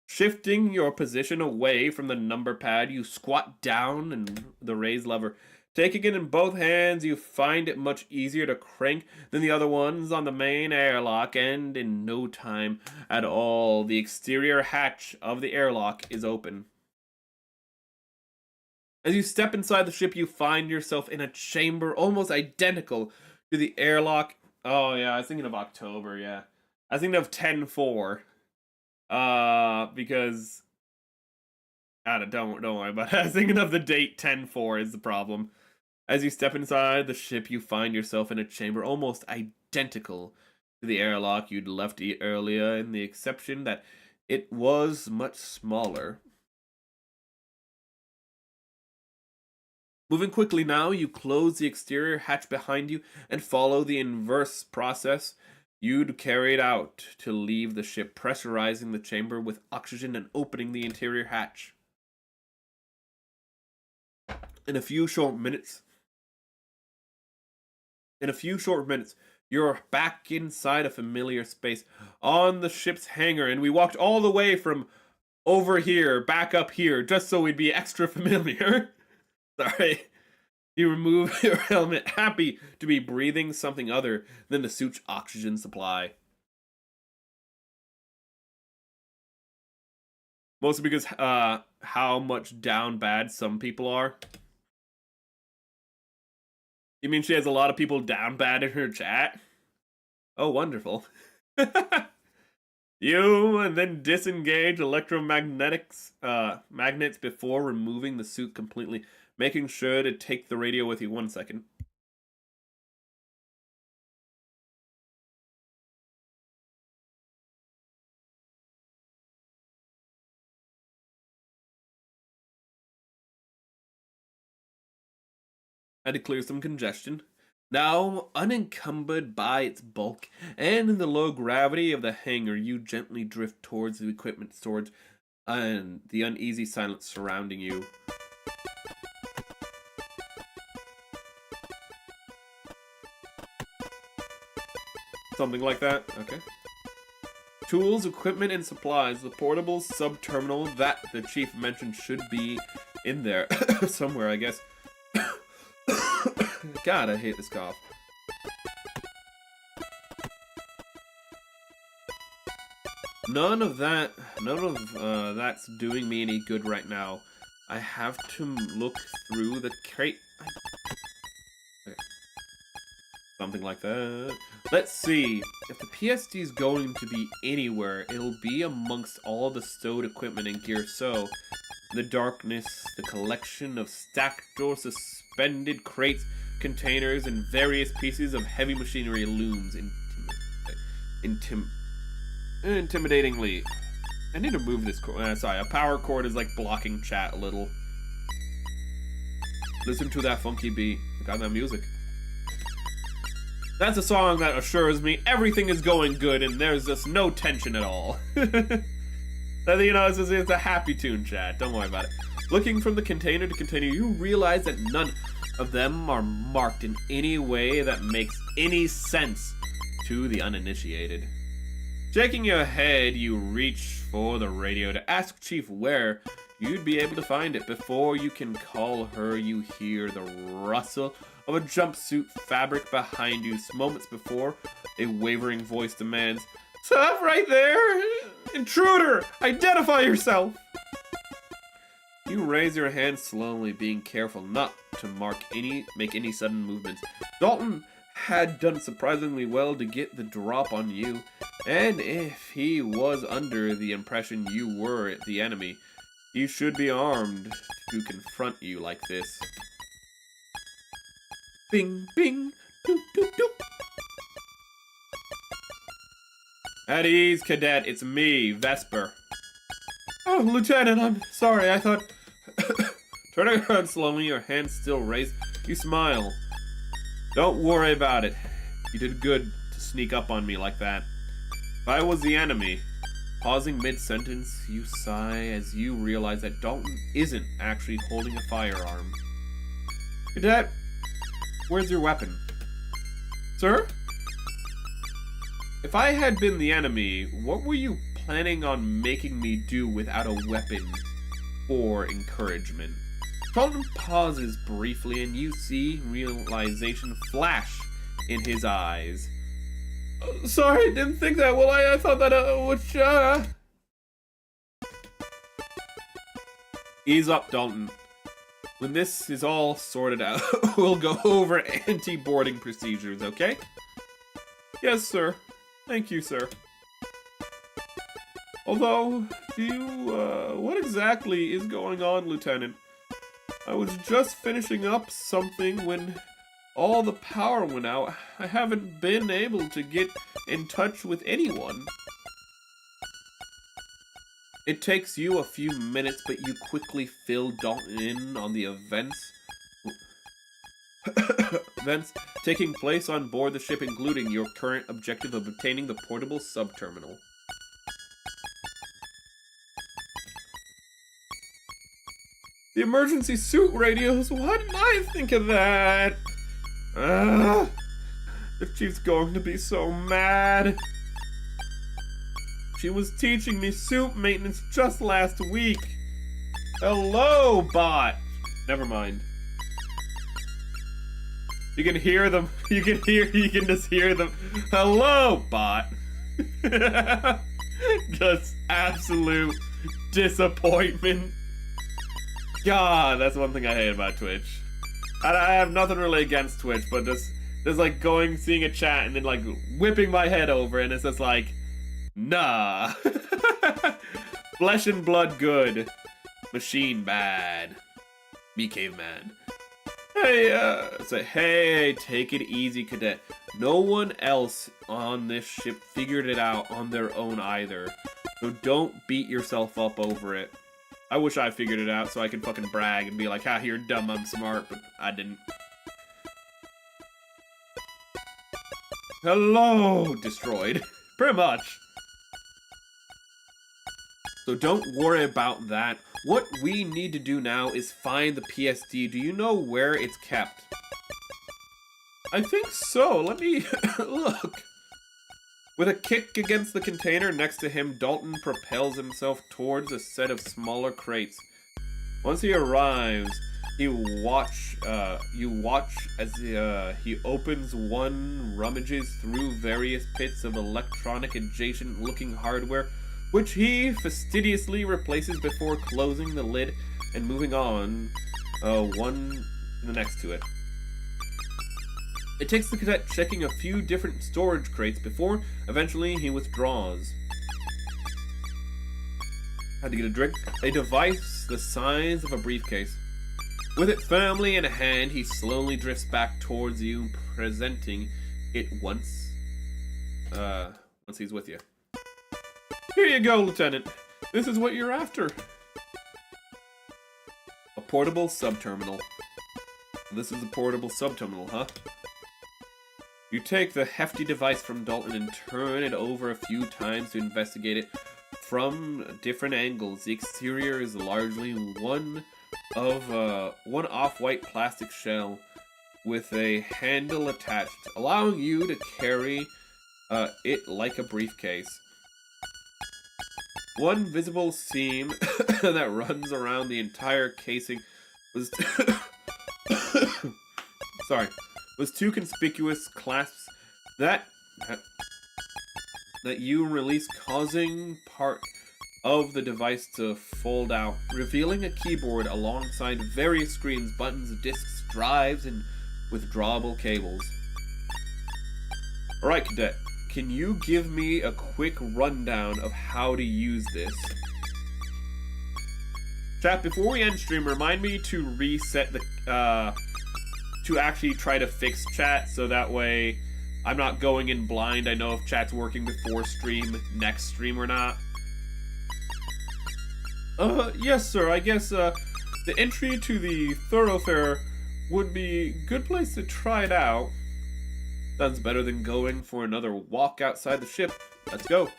S1: Shifting your position away from the number pad, you squat down and the raise lever. Taking it in both hands, you find it much easier to crank than the other ones on the main airlock, and in no time at all, the exterior hatch of the airlock is open. As you step inside the ship, you find yourself in a chamber almost identical to the airlock. Oh yeah, I was thinking of October, yeah. I was thinking of 10-4. Because don't worry about it. I was thinking of the date 10-4 is the problem. As you step inside the ship, you find yourself in a chamber almost identical to the airlock you'd left earlier, in the exception that it was much smaller. Moving quickly now, you close the exterior hatch behind you and follow the inverse process you'd carried out to leave the ship, pressurizing the chamber with oxygen and opening the interior hatch. In a few short minutes, you're back inside a familiar space on the ship's hangar, and we walked all the way from over here, back up here, just so we'd be extra familiar. Sorry. You remove your helmet, happy to be breathing something other than the suit's oxygen supply. Mostly because how much down bad some people are. You mean she has a lot of people down bad in her chat? Oh, wonderful. You and then disengage magnets before removing the suit completely, making sure to take the radio with you 1 second. Had to clear some congestion. Now, unencumbered by its bulk and in the low gravity of the hangar, you gently drift towards the equipment storage and the uneasy silence surrounding you. Something like that? Okay. Tools, equipment, and supplies. The portable sub-terminal that the chief mentioned should be in there somewhere, I guess. God, I hate this cough. None of that's doing me any good right now. I have to look through the crate. Okay. Something like that. Let's see. If the PSD is going to be anywhere, it'll be amongst all the stowed equipment and gear. So, in the darkness, the collection of stacked or suspended crates, containers, and various pieces of heavy machinery looms intimidatingly. I need to move this cord. Sorry, a power cord is like blocking chat a little. Listen to that funky beat. I got that music. That's a song that assures me everything is going good and there's just no tension at all. You know, it's a happy tune, chat. Don't worry about it. Looking from the container to container, you realize that none of them are marked in any way that makes any sense to the uninitiated. Shaking your head, you reach for the radio to ask Chief where you'd be able to find it. Before you can call her, you hear the rustle of a jumpsuit fabric behind you. Moments before, a wavering voice demands, "Stop right there! Intruder! Identify yourself!" You raise your hand slowly, being careful not to make any sudden movements. Dalton had done surprisingly well to get the drop on you, and if he was under the impression you were the enemy, he should be armed to confront you like this. Bing, bing, doop, doop, doop. At ease, Cadet, it's me, Vesper. Oh, Lieutenant, I'm sorry, I thought... Turning around slowly, your hands still raised, you smile. Don't worry about it. You did good to sneak up on me like that. If I was the enemy... Pausing mid-sentence, you sigh as you realize that Dalton isn't actually holding a firearm. Cadet, where's your weapon? Sir? If I had been the enemy, what were you planning on making me do without a weapon or encouragement? Dalton pauses briefly and you see realization flash in his eyes. Sorry, didn't think that. Well, I thought that, Ease up, Dalton. When this is all sorted out, we'll go over anti-boarding procedures, okay? Yes, sir. Thank you, sir. Although, what exactly is going on, Lieutenant? I was just finishing up something when all the power went out. I haven't been able to get in touch with anyone. It takes you a few minutes, but you quickly fill Dalton in on the events taking place on board the ship, including your current objective of obtaining the portable sub-terminal. The emergency suit radios, why didn't I think of that? The chief's going to be so mad. She was teaching me soup maintenance just last week. Hello, bot. Never mind. You can hear them. You can just hear them. Hello, bot. Just absolute disappointment. God, that's one thing I hate about Twitch. I have nothing really against Twitch, but just like seeing a chat and then like whipping my head over and it's just like, nah. Flesh and blood good. Machine bad. Me caveman. Hey, take it easy, cadet. No one else on this ship figured it out on their own either. So don't beat yourself up over it. I wish I figured it out so I could fucking brag and be like, ha, you're dumb, I'm smart, but I didn't. Hello, destroyed. Pretty much. So don't worry about that. What we need to do now is find the PSD. Do you know where it's kept? I think so. Let me look. With a kick against the container next to him, Dalton propels himself towards a set of smaller crates. Once he arrives, you watch as he opens one, rummages through various bits of electronic adjacent looking hardware, which he fastidiously replaces before closing the lid and moving on one to the next to it. It takes the cadet checking a few different storage crates before eventually he withdraws. Had to get a drink. A device the size of a briefcase. With it firmly in hand, he slowly drifts back towards you, presenting it once he's with you. Here you go, Lieutenant. This is what you're after. A portable subterminal. This is a portable subterminal, huh? You take the hefty device from Dalton and turn it over a few times to investigate it from different angles. The exterior is largely one off-white plastic shell with a handle attached, allowing you to carry it like a briefcase. One visible seam that runs around the entire casing was two conspicuous clasps that you release, causing part of the device to fold out, revealing a keyboard alongside various screens, buttons, discs, drives, and withdrawable cables. Alright, Cadet, can you give me a quick rundown of how to use this? Chat, before we end stream, remind me to reset the, to actually try to fix chat, so that way I'm not going in blind. I know if chat's working before next stream or not. Yes, sir. I guess, the entry to the thoroughfare would be a good place to try it out. Sounds better than going for another walk outside the ship. Let's go.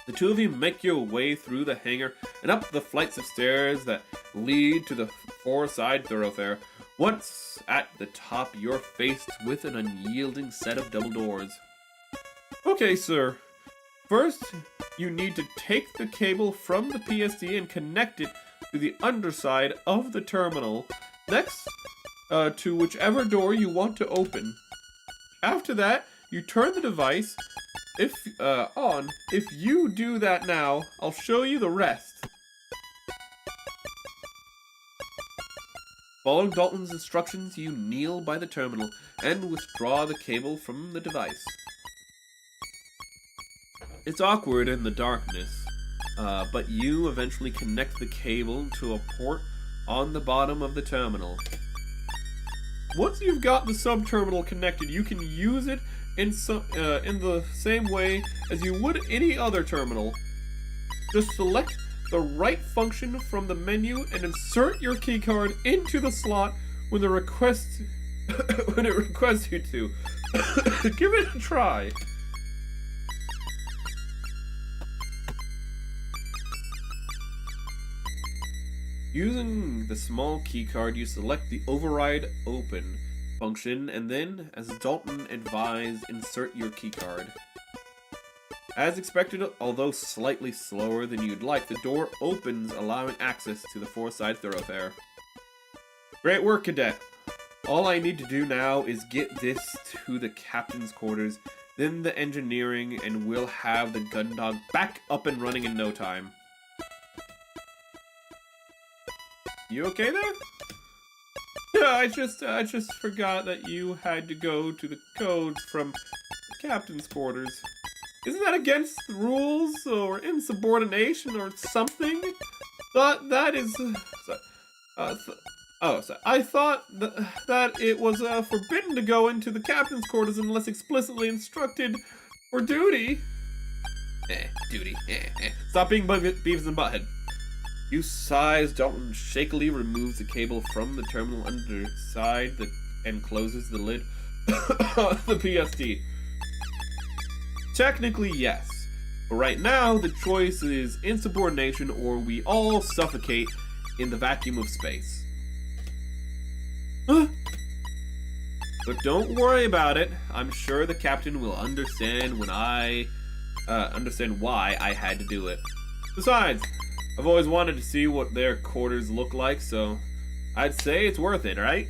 S1: The two of you make your way through the hangar and up the flights of stairs that lead to the four-side thoroughfare. Once at the top, you're faced with an unyielding set of double doors. Okay, sir. First, you need to take the cable from the PSD and connect it to the underside of the terminal. Next, to whichever door you want to open. After that, you turn the device on. If you do that now, I'll show you the rest. Following Dalton's instructions, you kneel by the terminal and withdraw the cable from the device. It's awkward in the darkness, but you eventually connect the cable to a port on the bottom of the terminal. Once you've got the sub-terminal connected, you can use it in the same way as you would any other terminal. Just select the right function from the menu and insert your keycard into the slot when it requests you to. Give it a try. Using the small keycard, you select the override open function, and then, as Dalton advised, insert your keycard. As expected, although slightly slower than you'd like, the door opens, allowing access to the four-side thoroughfare. Great work, Cadet. All I need to do now is get this to the captain's quarters, then the engineering, and we'll have the gun dog back up and running in no time. You okay there? Yeah, I just forgot that you had to go to the codes from the captain's quarters. Isn't that against the rules or insubordination or something? That is. I thought that it was forbidden to go into the captain's quarters unless explicitly instructed for duty. Duty. Stop being Beavis and Butthead. You sighs. Dalton shakily removes the cable from the terminal underside and closes the lid on the PSD. Technically, yes. But right now, the choice is insubordination or we all suffocate in the vacuum of space. But don't worry about it. I'm sure the captain will understand when understand why I had to do it. Besides, I've always wanted to see what their quarters look like, so I'd say it's worth it, right?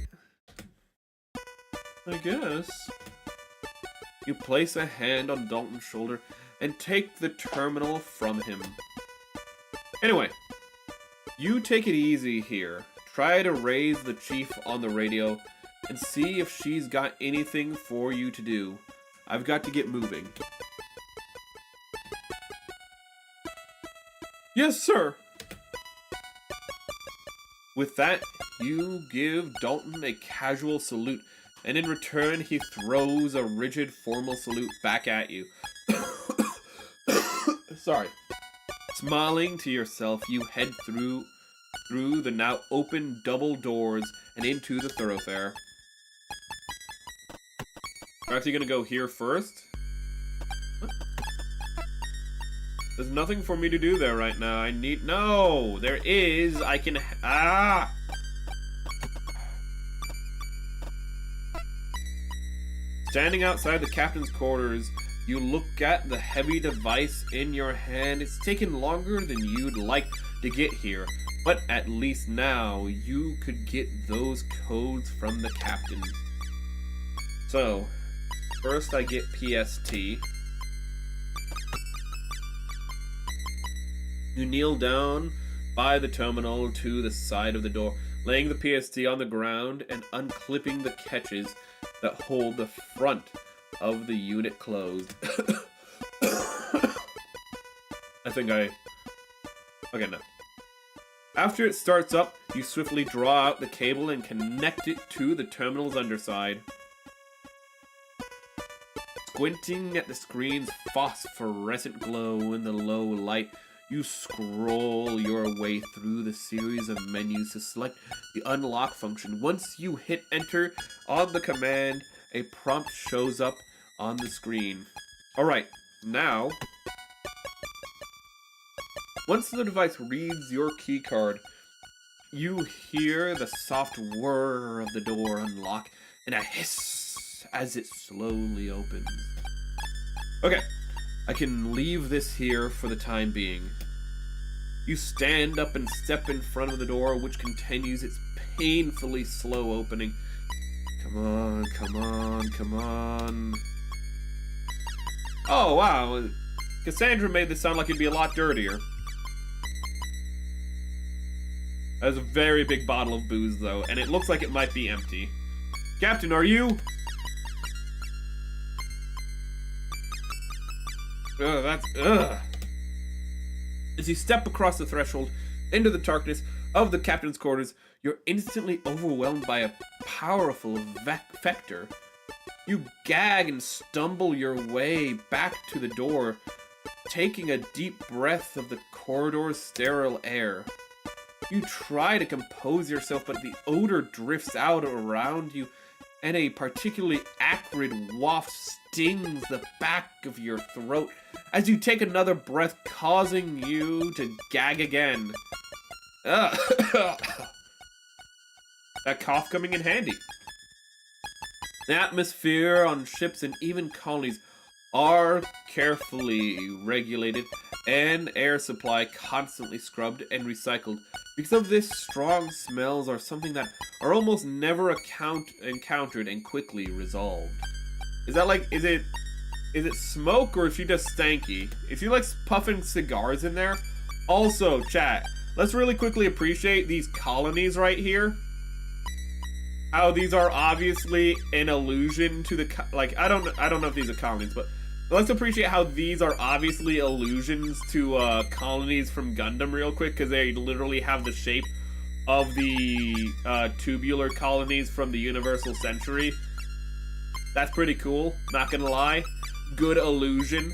S1: I guess. You place a hand on Dalton's shoulder and take the terminal from him. Anyway, you take it easy here. Try to raise the chief on the radio and see if she's got anything for you to do. I've got to get moving. Yes, sir. With that, you give Dalton a casual salute, and in return, he throws a rigid, formal salute back at you. Sorry. Smiling to yourself, you head through the now open double doors and into the thoroughfare. Aren't you gonna go here first? There's nothing for me to do there right now. No! There is! I can... Standing outside the captain's quarters, you look at the heavy device in your hand. It's taken longer than you'd like to get here, but at least now you could get those codes from the captain. So, first I get PST. You kneel down by the terminal to the side of the door, laying the PST on the ground and unclipping the catches that hold the front of the unit closed. Okay, no. After it starts up, you swiftly draw out the cable and connect it to the terminal's underside. Squinting at the screen's phosphorescent glow in the low light, you scroll your way through the series of menus to select the unlock function. Once you hit enter on the command, a prompt shows up on the screen. Alright, now, once the device reads your keycard, you hear the soft whir of the door unlock and a hiss as it slowly opens. Okay, I can leave this here for the time being. You stand up and step in front of the door, which continues its painfully slow opening. Come on, come on, come on. Oh, wow. Cassandra made this sound like it'd be a lot dirtier. There's a very big bottle of booze, though, and it looks like it might be empty. Captain, are you? Ugh. As you step across the threshold into the darkness of the captain's quarters, you're instantly overwhelmed by a powerful vector. You gag and stumble your way back to the door, taking a deep breath of the corridor's sterile air. You try to compose yourself, but the odor drifts out around you, and a particularly acrid waft stings the back of your throat as you take another breath, causing you to gag again. That cough coming in handy. The atmosphere on ships and even colonies are carefully regulated and air supply constantly scrubbed and recycled. Because of this, strong smells are something that are almost never encountered and quickly resolved. Is that like, is it smoke or is she just stanky? Is she like puffing cigars in there? Also, chat, let's really quickly appreciate these colonies right here. How these are obviously an allusion to the, like, I don't know if these are colonies, but let's appreciate how these are obviously allusions to colonies from Gundam real quick, because they literally have the shape of the tubular colonies from the Universal Century. That's pretty cool, not gonna lie. Good illusion.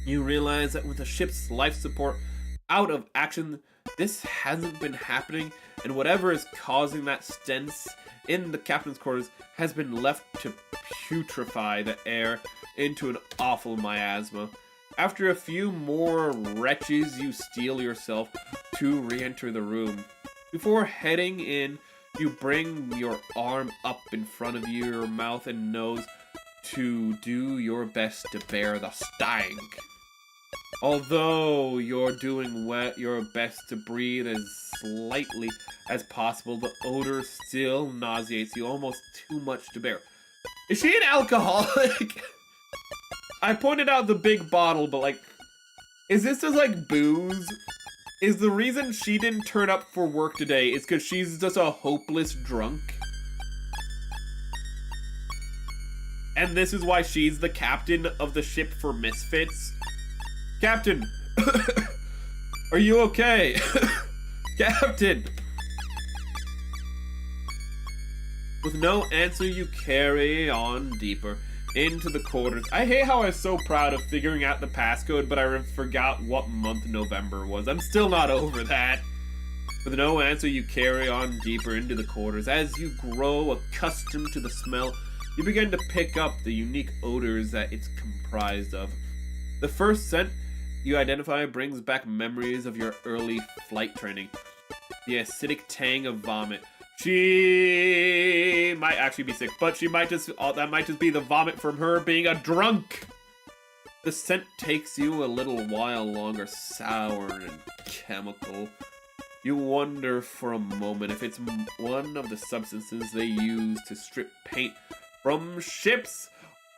S1: You realize that with the ship's life support out of action, this hasn't been happening, and whatever is causing that stench in the captain's quarters has been left to putrefy the air into an awful miasma. After a few more retches, you steel yourself to re-enter the room. Before heading in, you bring your arm up in front of your mouth and nose to do your best to bear the stank. Although you're doing your best to breathe as lightly as possible, the odor still nauseates you almost too much to bear. Is she an alcoholic? I pointed out the big bottle, but like, is this just like booze? Is the reason she didn't turn up for work today is because she's just a hopeless drunk? And this is why she's the captain of the ship for misfits? Captain! Are you okay? Captain! With no answer, you carry on deeper into the quarters. I hate how I was so proud of figuring out the passcode, but I forgot what month November was. I'm still not over that. With no answer, you carry on deeper into the quarters. As you grow accustomed to the smell, you begin to pick up the unique odors that it's comprised of. The first scent you identify brings back memories of your early flight training. The acidic tang of vomit. She might actually be sick, but she might just, that might just be the vomit from her being a drunk. The scent takes you a little while longer, sour and chemical. You wonder for a moment if it's one of the substances they use to strip paint from ships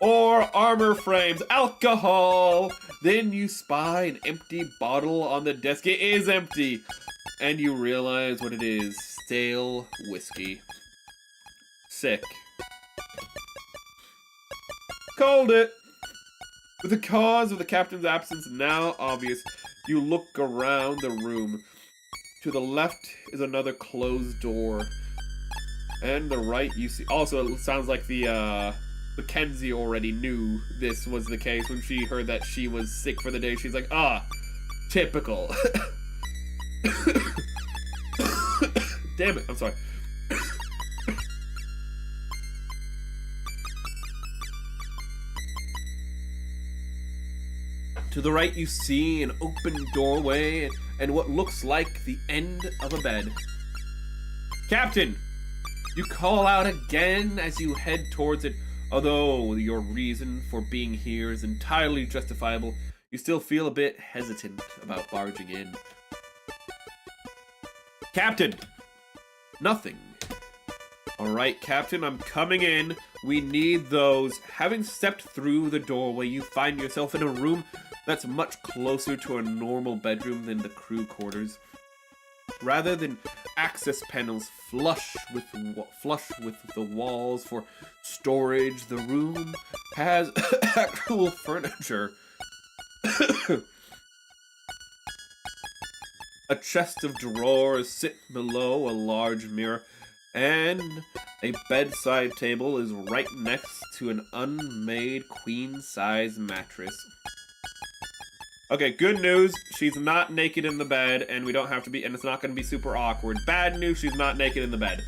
S1: or armor frames. Alcohol! Then you spy an empty bottle on the desk. It is empty. And you realize what it is. Stale whiskey. Sick. Called it! With the cause of the captain's absence now obvious, you look around the room. To the left is another closed door. And the right you see... Also, it sounds like the, Mackenzie already knew this was the case when she heard that she was sick for the day. She's like, ah, typical. Damn it, I'm sorry. To the right you see an open doorway and what looks like the end of a bed. Captain! You call out again as you head towards it. Although your reason for being here is entirely justifiable, you still feel a bit hesitant about barging in. Captain! Nothing. Alright, Captain, I'm coming in. We need those. Having stepped through the doorway, you find yourself in a room that's much closer to a normal bedroom than the crew quarters. Rather than access panels flush with the walls for storage, the room has actual furniture. A chest of drawers sit below a large mirror, and a bedside table is right next to an unmade queen-size mattress. Okay, good news, she's not naked in the bed, and we don't have to be, and it's not going to be super awkward. Bad news, she's not naked in the bed.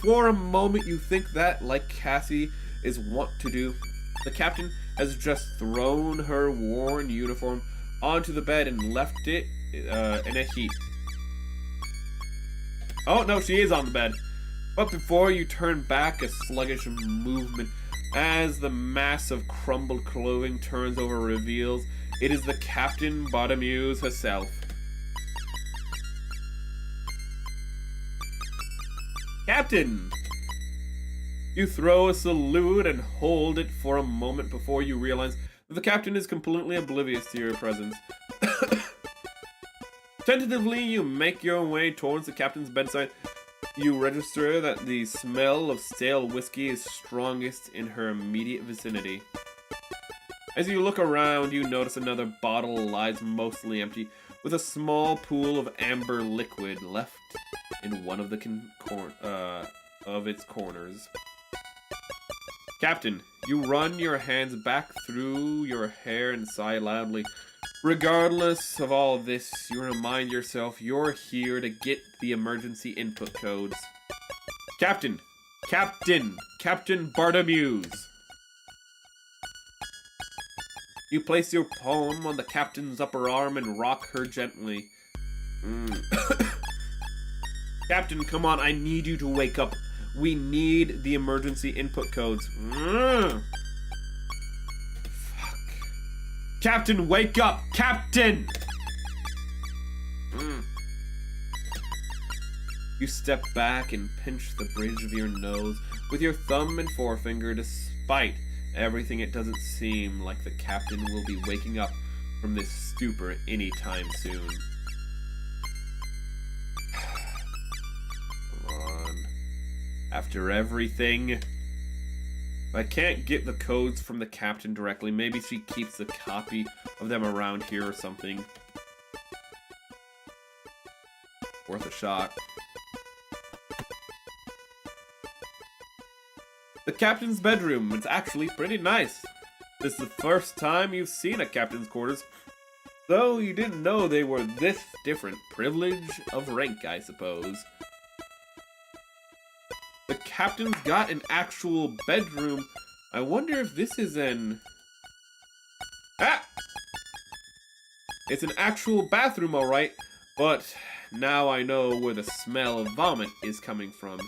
S1: For a moment you think that, like Cassie is wont to do, the captain has just thrown her worn uniform onto the bed and left it in a heap. Oh, no, she is on the bed. But before you turn back, a sluggish movement As the mass of crumbled clothing turns over, reveals it is the Captain Bartomuse herself. Captain! You throw a salute and hold it for a moment before you realize that the captain is completely oblivious to your presence. Tentatively, you make your way towards the captain's bedside. You register that the smell of stale whiskey is strongest in her immediate vicinity. As you look around, you notice another bottle lies mostly empty, with a small pool of amber liquid left in one of the of its corners. Captain, you run your hands back through your hair and sigh loudly. Regardless of all this, you remind yourself you're here to get the emergency input codes. Captain! Captain! Captain Bartomuse! You place your palm on the captain's upper arm and rock her gently. Captain, come on, I need you to wake up. We need the emergency input codes. Fuck. Captain, wake up! Captain! You step back and pinch the bridge of your nose with your thumb and forefinger. Despite everything, it doesn't seem like the captain will be waking up from this stupor anytime soon. Come on. After everything... If I can't get the codes from the captain directly, maybe she keeps a copy of them around here or something. Worth a shot. The captain's bedroom. It's actually pretty nice. This is the first time you've seen a captain's quarters. Though you didn't know they were this different. Privilege of rank, I suppose. The captain's got an actual bedroom. I wonder if this is an... Ah! It's an actual bathroom, alright. But now I know where the smell of vomit is coming from.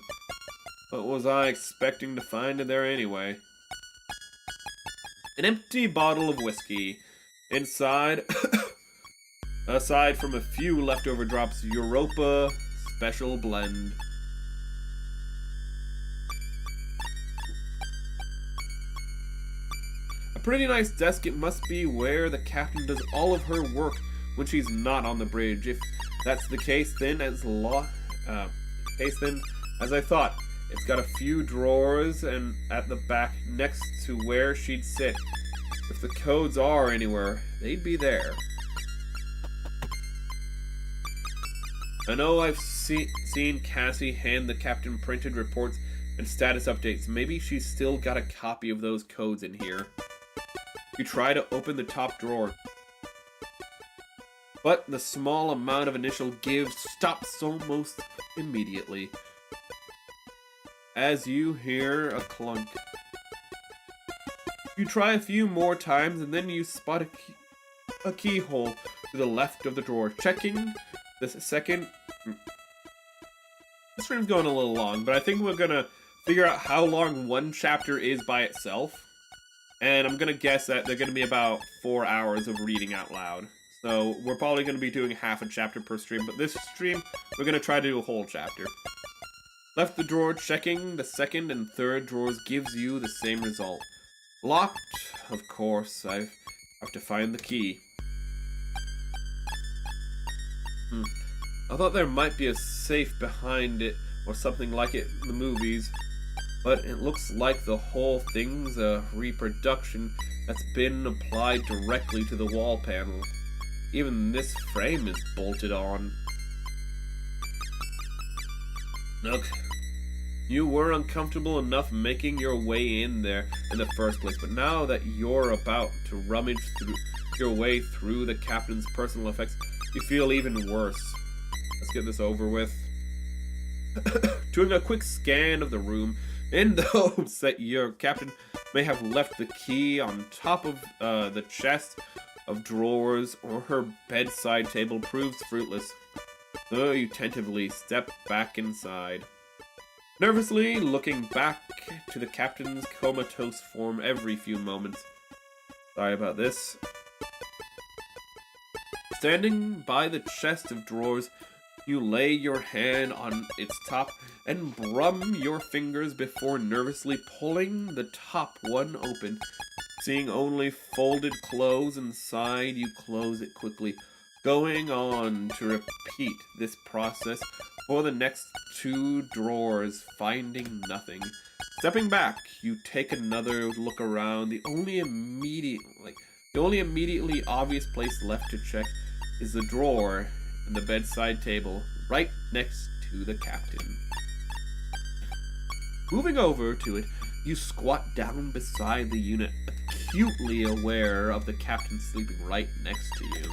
S1: What was I expecting to find in there anyway? An empty bottle of whiskey. Inside, aside from a few leftover drops, Europa Special Blend. A pretty nice desk. It must be where the captain does all of her work when she's not on the bridge. If that's the case, then as I thought. It's got a few drawers and at the back next to where she'd sit. If the codes are anywhere, they'd be there. I know I've seen Cassie hand the captain printed reports and status updates. Maybe she's still got a copy of those codes in here. You try to open the top drawer, but the small amount of initial give stops almost immediately. As you hear a clunk. You try a few more times and then you spot a keyhole to the left of the drawer. Checking the second... This stream's going a little long, but I think we're gonna figure out how long one chapter is by itself. And I'm gonna guess that they're gonna be about 4 hours of reading out loud. So we're probably gonna be doing half a chapter per stream, but this stream, we're gonna try to do a whole chapter. Left the drawer, checking the second and third drawers gives you the same result. Locked, of course. I have to find the key. I thought there might be a safe behind it or something like it in the movies, but it looks like the whole thing's a reproduction that's been applied directly to the wall panel. Even this frame is bolted on. Look, you were uncomfortable enough making your way in there in the first place, but now that you're about to rummage your way through the captain's personal effects, you feel even worse. Let's get this over with. Doing a quick scan of the room, in the hopes that your captain may have left the key on top of the chest of drawers or her bedside table, proves fruitless. So you tentatively step back inside. nervously looking back to the captain's comatose form every few moments. Sorry about this. Standing by the chest of drawers, you lay your hand on its top and brum your fingers before nervously pulling the top one open. Seeing only folded clothes inside, you close it quickly, going on to repeat this process for the next 2 drawers, finding nothing. Stepping back, you take another look around. The only immediately obvious place left to check is the drawer in the bedside table, right next to the captain. Moving over to it, you squat down beside the unit, acutely aware of the captain sleeping right next to you.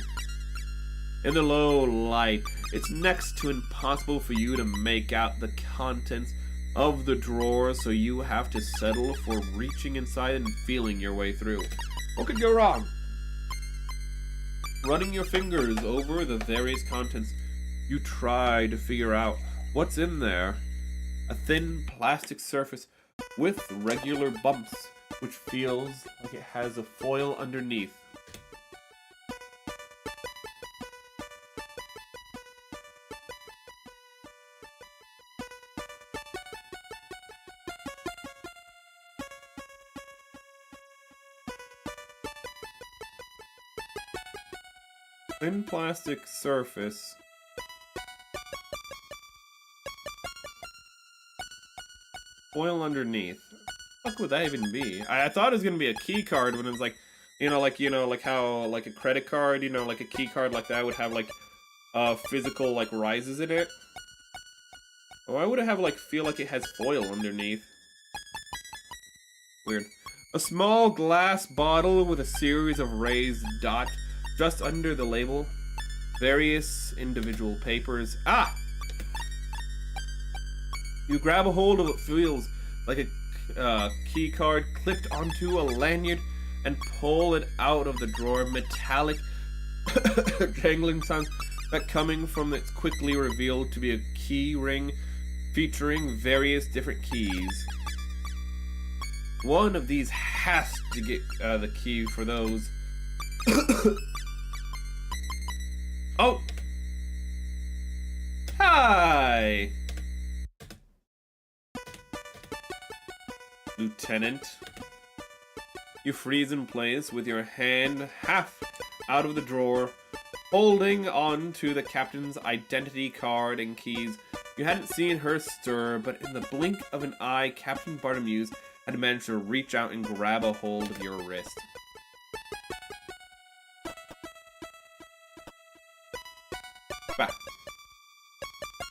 S1: In the low light, it's next to impossible for you to make out the contents of the drawer, so you have to settle for reaching inside and feeling your way through. What could go wrong? Running your fingers over the various contents, you try to figure out what's in there. A thin plastic surface with regular bumps, which feels like it has a foil underneath. Thin plastic surface. Foil underneath. What would that even be? I thought it was gonna be a key card when it was like, like how like a credit card, like a key card like that would have like physical like rises in it. Why would it have like feel like it has foil underneath? Weird. A small glass bottle with a series of raised dots just under the label. Various individual papers. Ah! You grab a hold of what feels like a key card clipped onto a lanyard and pull it out of the drawer. Metallic jangling sounds that coming from it's quickly revealed to be a key ring featuring various different keys. One of these has to get the key for those. Oh! Hi! Lieutenant. You freeze in place with your hand half out of the drawer, holding on to the captain's identity card and keys. You hadn't seen her stir, but in the blink of an eye, Captain Bartholomew had managed to reach out and grab a hold of your wrist. Back.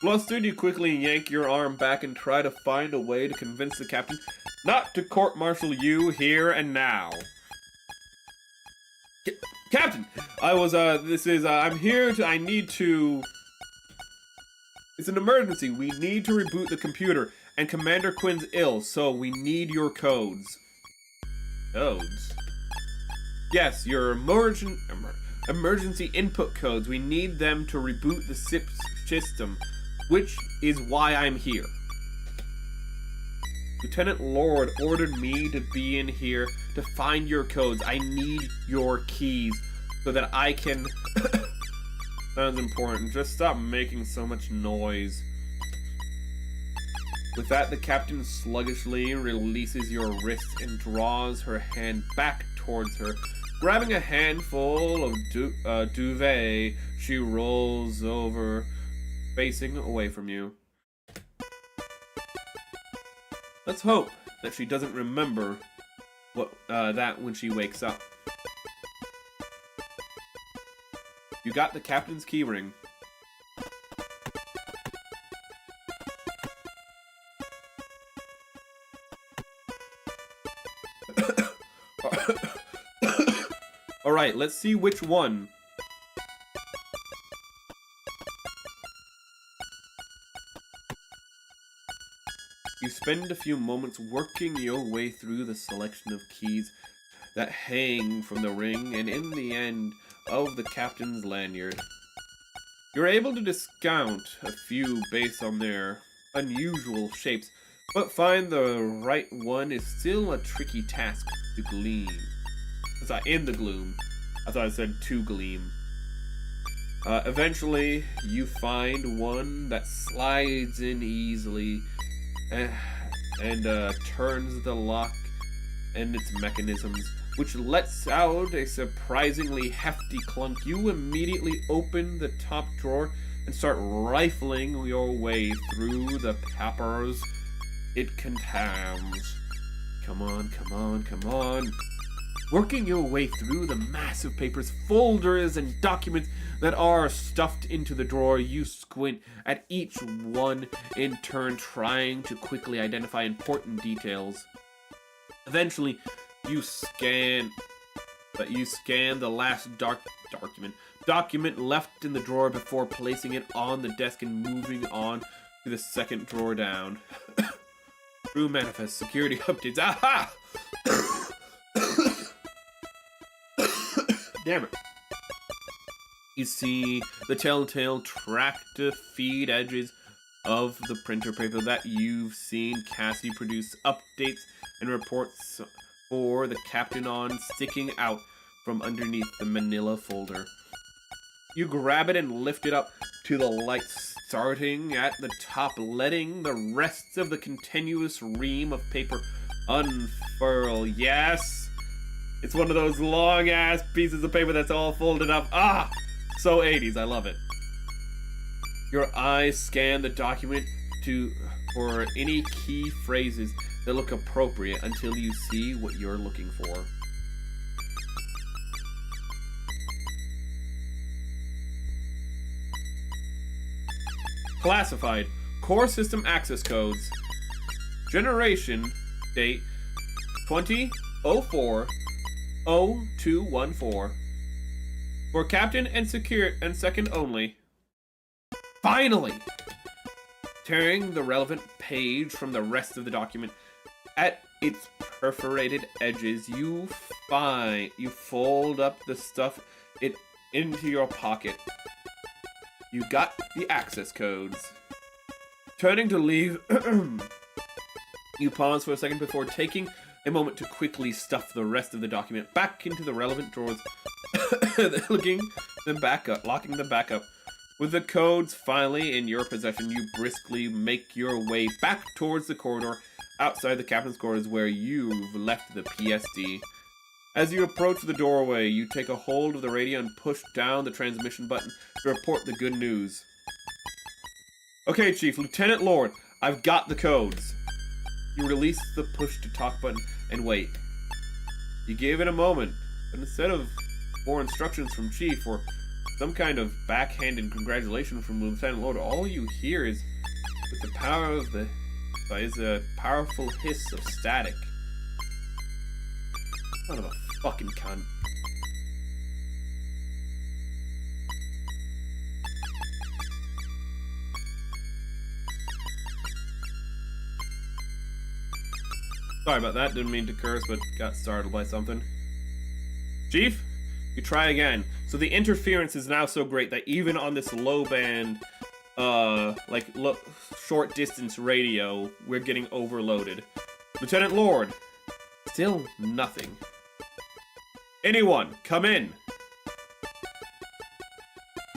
S1: Flustered, you quickly yank your arm back and try to find a way to convince the captain not to court-martial you here and now. Captain! I'm here to, it's an emergency. We need to reboot the computer, and Commander Quinn's ill, so we need your codes. Codes? Yes, your emergency input codes. We need them to reboot the system, which is why I'm here. Lieutenant Lord ordered me to be in here to find your codes. I need your keys so that I can... Sounds important. Just stop making so much noise. With that, the captain sluggishly releases your wrist and draws her hand back towards her. Grabbing a handful of duvet, she rolls over, facing away from you. Let's hope that she doesn't remember that when she wakes up. You got the captain's keyring. Alright, let's see which one. You spend a few moments working your way through the selection of keys that hang from the ring and in the end of the captain's lanyard. You're able to discount a few based on their unusual shapes, But find the right one is still a tricky task to glean. In the gloom. I thought I said to gleam. Eventually, you find one that slides in easily and turns the lock and its mechanisms, which lets out a surprisingly hefty clunk. You immediately open the top drawer and start rifling your way through the papers it contains. Come on, come on, come on. Working your way through the massive papers, folders, and documents that are stuffed into the drawer, you squint at each one in turn, trying to quickly identify important details. Eventually, you scan the last document left in the drawer before placing it on the desk and moving on to the second drawer down. True manifest security updates. Aha! Damn it. You see the telltale tractor feed edges of the printer paper that you've seen Cassie produce updates and reports for the captain on, sticking out from underneath the manila folder. You grab it and lift it up to the light, starting at the top, letting the rest of the continuous ream of paper unfurl. Yes! It's one of those long-ass pieces of paper that's all folded up. Ah! So 80s, I love it. Your eyes scan the document for any key phrases that look appropriate until you see what you're looking for. Classified. Core system access codes. Generation date 2004 0214. For captain and second only. Finally! Tearing the relevant page from the rest of the document, at its perforated edges, you fold up the stuff into your pocket. You got the access codes. Turning to leave, you pause for a second before taking a moment to quickly stuff the rest of the document back into the relevant drawers, locking them back up. With the codes finally in your possession, you briskly make your way back towards the corridor outside the captain's quarters where you've left the PSD. As you approach the doorway, you take a hold of the radio and push down the transmission button to report the good news. Okay, Chief, Lieutenant Lord, I've got the codes. You release the push-to-talk button and wait. You give it a moment, but instead of more instructions from Chief or some kind of backhanded congratulation from Lieutenant Lord, all you hear is, with the power of is a powerful hiss of static. Son of a fucking cunt. Sorry about that, didn't mean to curse, but got startled by something. Chief, you try again. So the interference is now so great that even on this low band, short distance radio, we're getting overloaded. Lieutenant Lord, still nothing. Anyone, come in.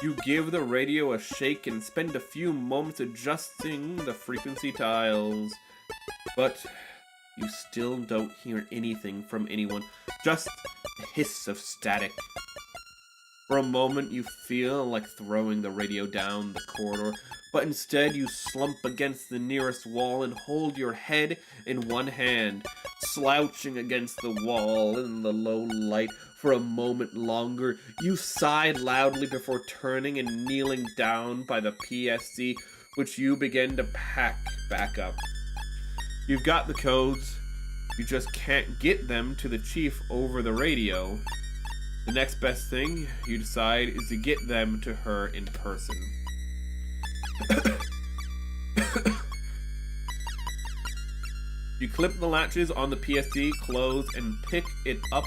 S1: You give the radio a shake and spend a few moments adjusting the frequency dials, but you still don't hear anything from anyone, just a hiss of static. For a moment, you feel like throwing the radio down the corridor, but instead you slump against the nearest wall and hold your head in one hand, slouching against the wall in the low light for a moment longer. You sighed loudly before turning and kneeling down by the PSD, which you begin to pack back up. You've got the codes, you just can't get them to the Chief over the radio. The next best thing you decide is to get them to her in person. You clip the latches on the PSD, close, and pick it up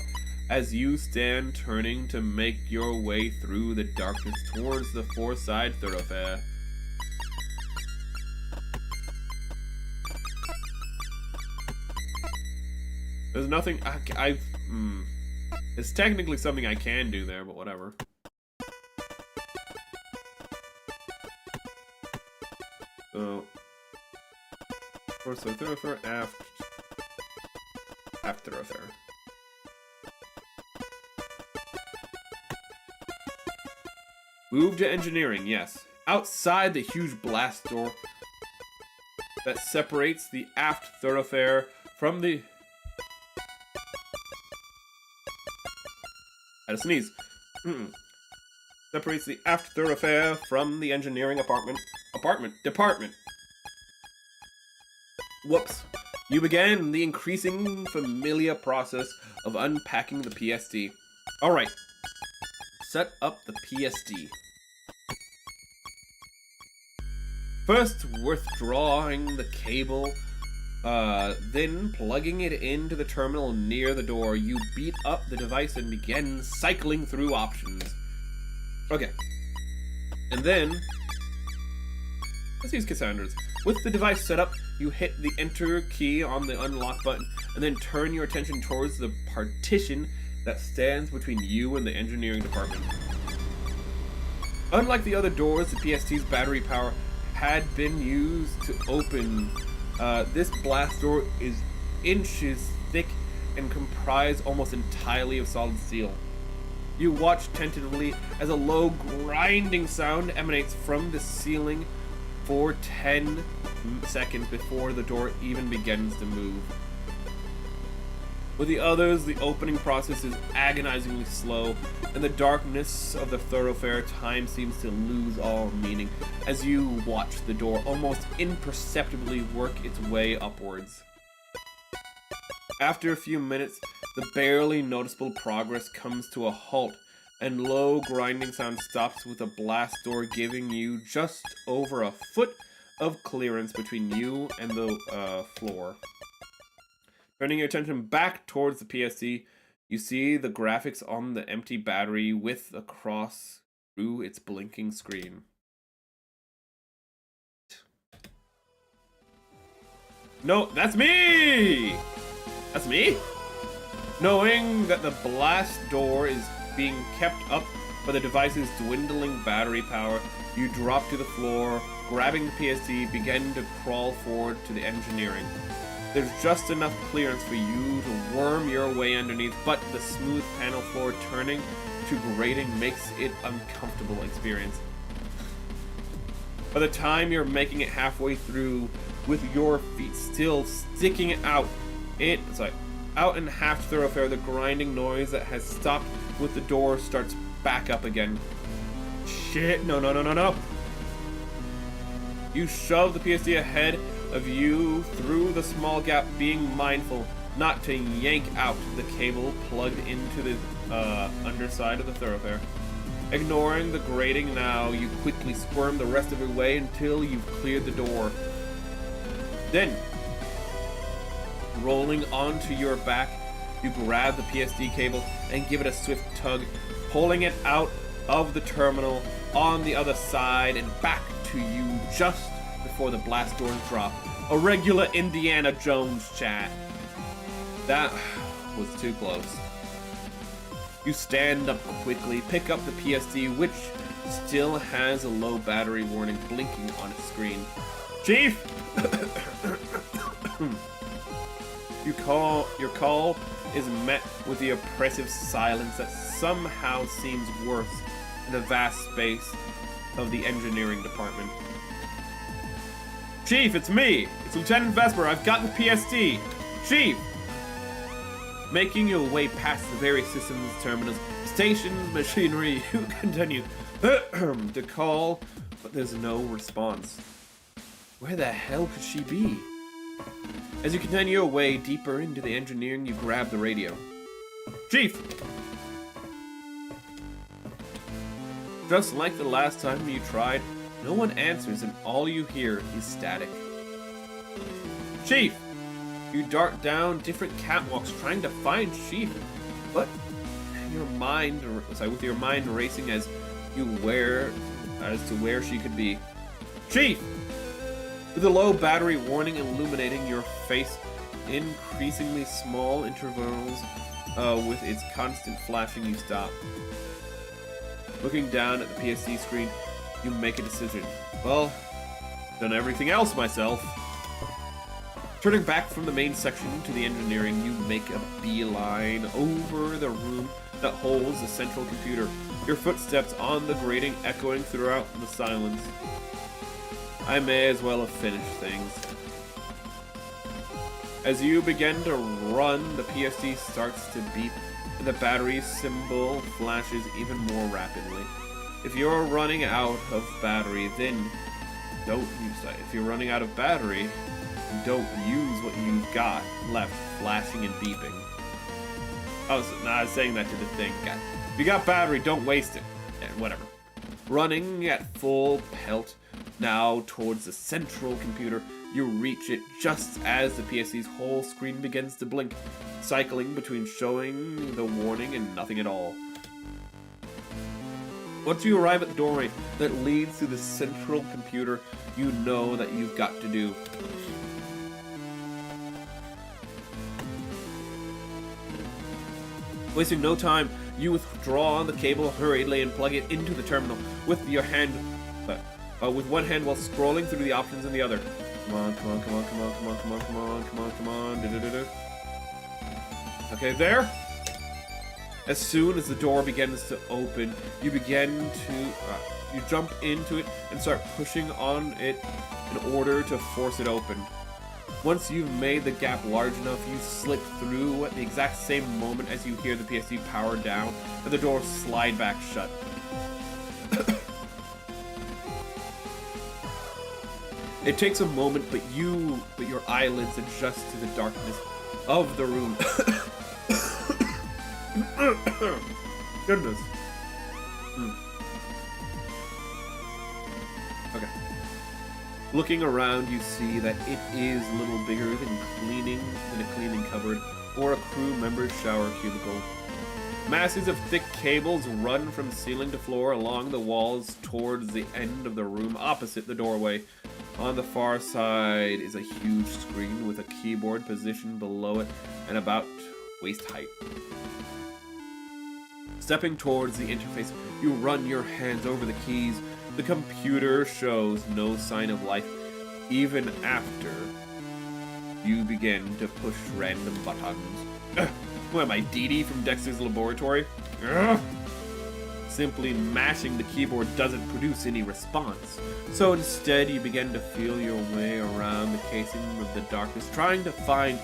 S1: as you stand turning to make your way through the darkness towards the four-side thoroughfare. There's nothing, it's technically something I can do there, but whatever. So, first thoroughfare, aft thoroughfare. Move to engineering, yes. Outside the huge blast door that separates the aft thoroughfare from the... I had a sneeze. Separates the aft thoroughfare from the engineering department. Whoops. You began the increasing familiar process of unpacking the PSD. Alright. Set up the PSD. First, withdrawing the cable, then plugging it into the terminal near the door. You beat up the device and begin cycling through options. Okay. And then, let's use Cassandra's. With the device set up, you hit the enter key on the unlock button, and then turn your attention towards the partition that stands between you and the engineering department. Unlike the other doors, the PST's battery power had been used to open. This blast door is inches thick and comprised almost entirely of solid steel. You watch tentatively as a low grinding sound emanates from the ceiling for 10 seconds before the door even begins to move. With the others, the opening process is agonizingly slow. In the darkness of the thoroughfare, time seems to lose all meaning as you watch the door almost imperceptibly work its way upwards. After a few minutes, the barely noticeable progress comes to a halt, and low grinding sound stops with a blast door giving you just over a foot of clearance between you and the floor. Turning your attention back towards the PSD, you see the graphics on the empty battery width across through its blinking screen. No, that's me! That's me? Knowing that the blast door is being kept up by the device's dwindling battery power, you drop to the floor, grabbing the PSD, begin to crawl forward to the engineering. There's just enough clearance for you to worm your way underneath, but the smooth panel floor turning to grating makes it an uncomfortable experience. By the time you're making it halfway through, with your feet still sticking out in half thoroughfare, the grinding noise that has stopped with the door starts back up again. Shit, no. You shove the PSD ahead of you through the small gap, being mindful not to yank out the cable plugged into the underside of the thoroughfare. Ignoring the grating now, you quickly squirm the rest of your way until you've cleared the door. Then, rolling onto your back, you grab the PSD cable and give it a swift tug, pulling it out of the terminal on the other side and back to you just before the blast doors drop. A regular Indiana Jones chat. That was too close. You stand up quickly, pick up the PSD, which still has a low battery warning blinking on its screen. Chief! Your call is met with the oppressive silence that somehow seems worse in the vast space of the engineering department. Chief, it's me! It's Lieutenant Vesper, I've got the PSD! Chief! Making your way past the various systems, terminals, stations, machinery, you continue to call, but there's no response. Where the hell could she be? As you continue your way deeper into the engineering, you grab the radio. Chief! Just like the last time you tried, no one answers and all you hear is static. Chief! You dart down different catwalks trying to find Chief, but with your mind racing as to where she could be. Chief! With a low battery warning illuminating your face, increasingly small intervals with its constant flashing, you stop. Looking down at the PSD screen, you make a decision. Well, done everything else myself. Turning back from the main section to the engineering, you make a beeline over the room that holds the central computer, your footsteps on the grating echoing throughout the silence. I may as well have finished things. As you begin to run, the PSD starts to beep, and the battery symbol flashes even more rapidly. If you're running out of battery, then don't use that. If you're running out of battery, don't use what you've got left flashing and beeping. Oh, so, I was saying that to the thing. God. If you got battery, don't waste it. Yeah, whatever. Running at full pelt now towards the central computer, you reach it just as the PSC's whole screen begins to blink, cycling between showing the warning and nothing at all. Once you arrive at the doorway that leads to the central computer, you know that you've got to do. Wasting no time, you withdraw the cable hurriedly and plug it into the terminal with your hand, with one hand while scrolling through the options in the other. Come on, come on, come on, come on, come on, come on, come on, come on, come on. Okay, there. As soon as the door begins to open, you begin to, you jump into it and start pushing on it in order to force it open. Once you've made the gap large enough, you slip through at the exact same moment as you hear the PSD power down and the door slide back shut. It takes a moment, but your eyelids adjust to the darkness of the room. Goodness. Okay. Looking around, you see that it is a little bigger than a cleaning cupboard or a crew member's shower cubicle. Masses of thick cables run from ceiling to floor along the walls towards the end of the room opposite the doorway. On the far side is a huge screen with a keyboard positioned below it and about waist height. Stepping towards the interface, you run your hands over the keys. The computer shows no sign of life, even after you begin to push random buttons. What am I, Dee Dee from Dexter's Laboratory? Ugh. Simply mashing the keyboard doesn't produce any response. So instead, you begin to feel your way around the casing of the darkness, trying to find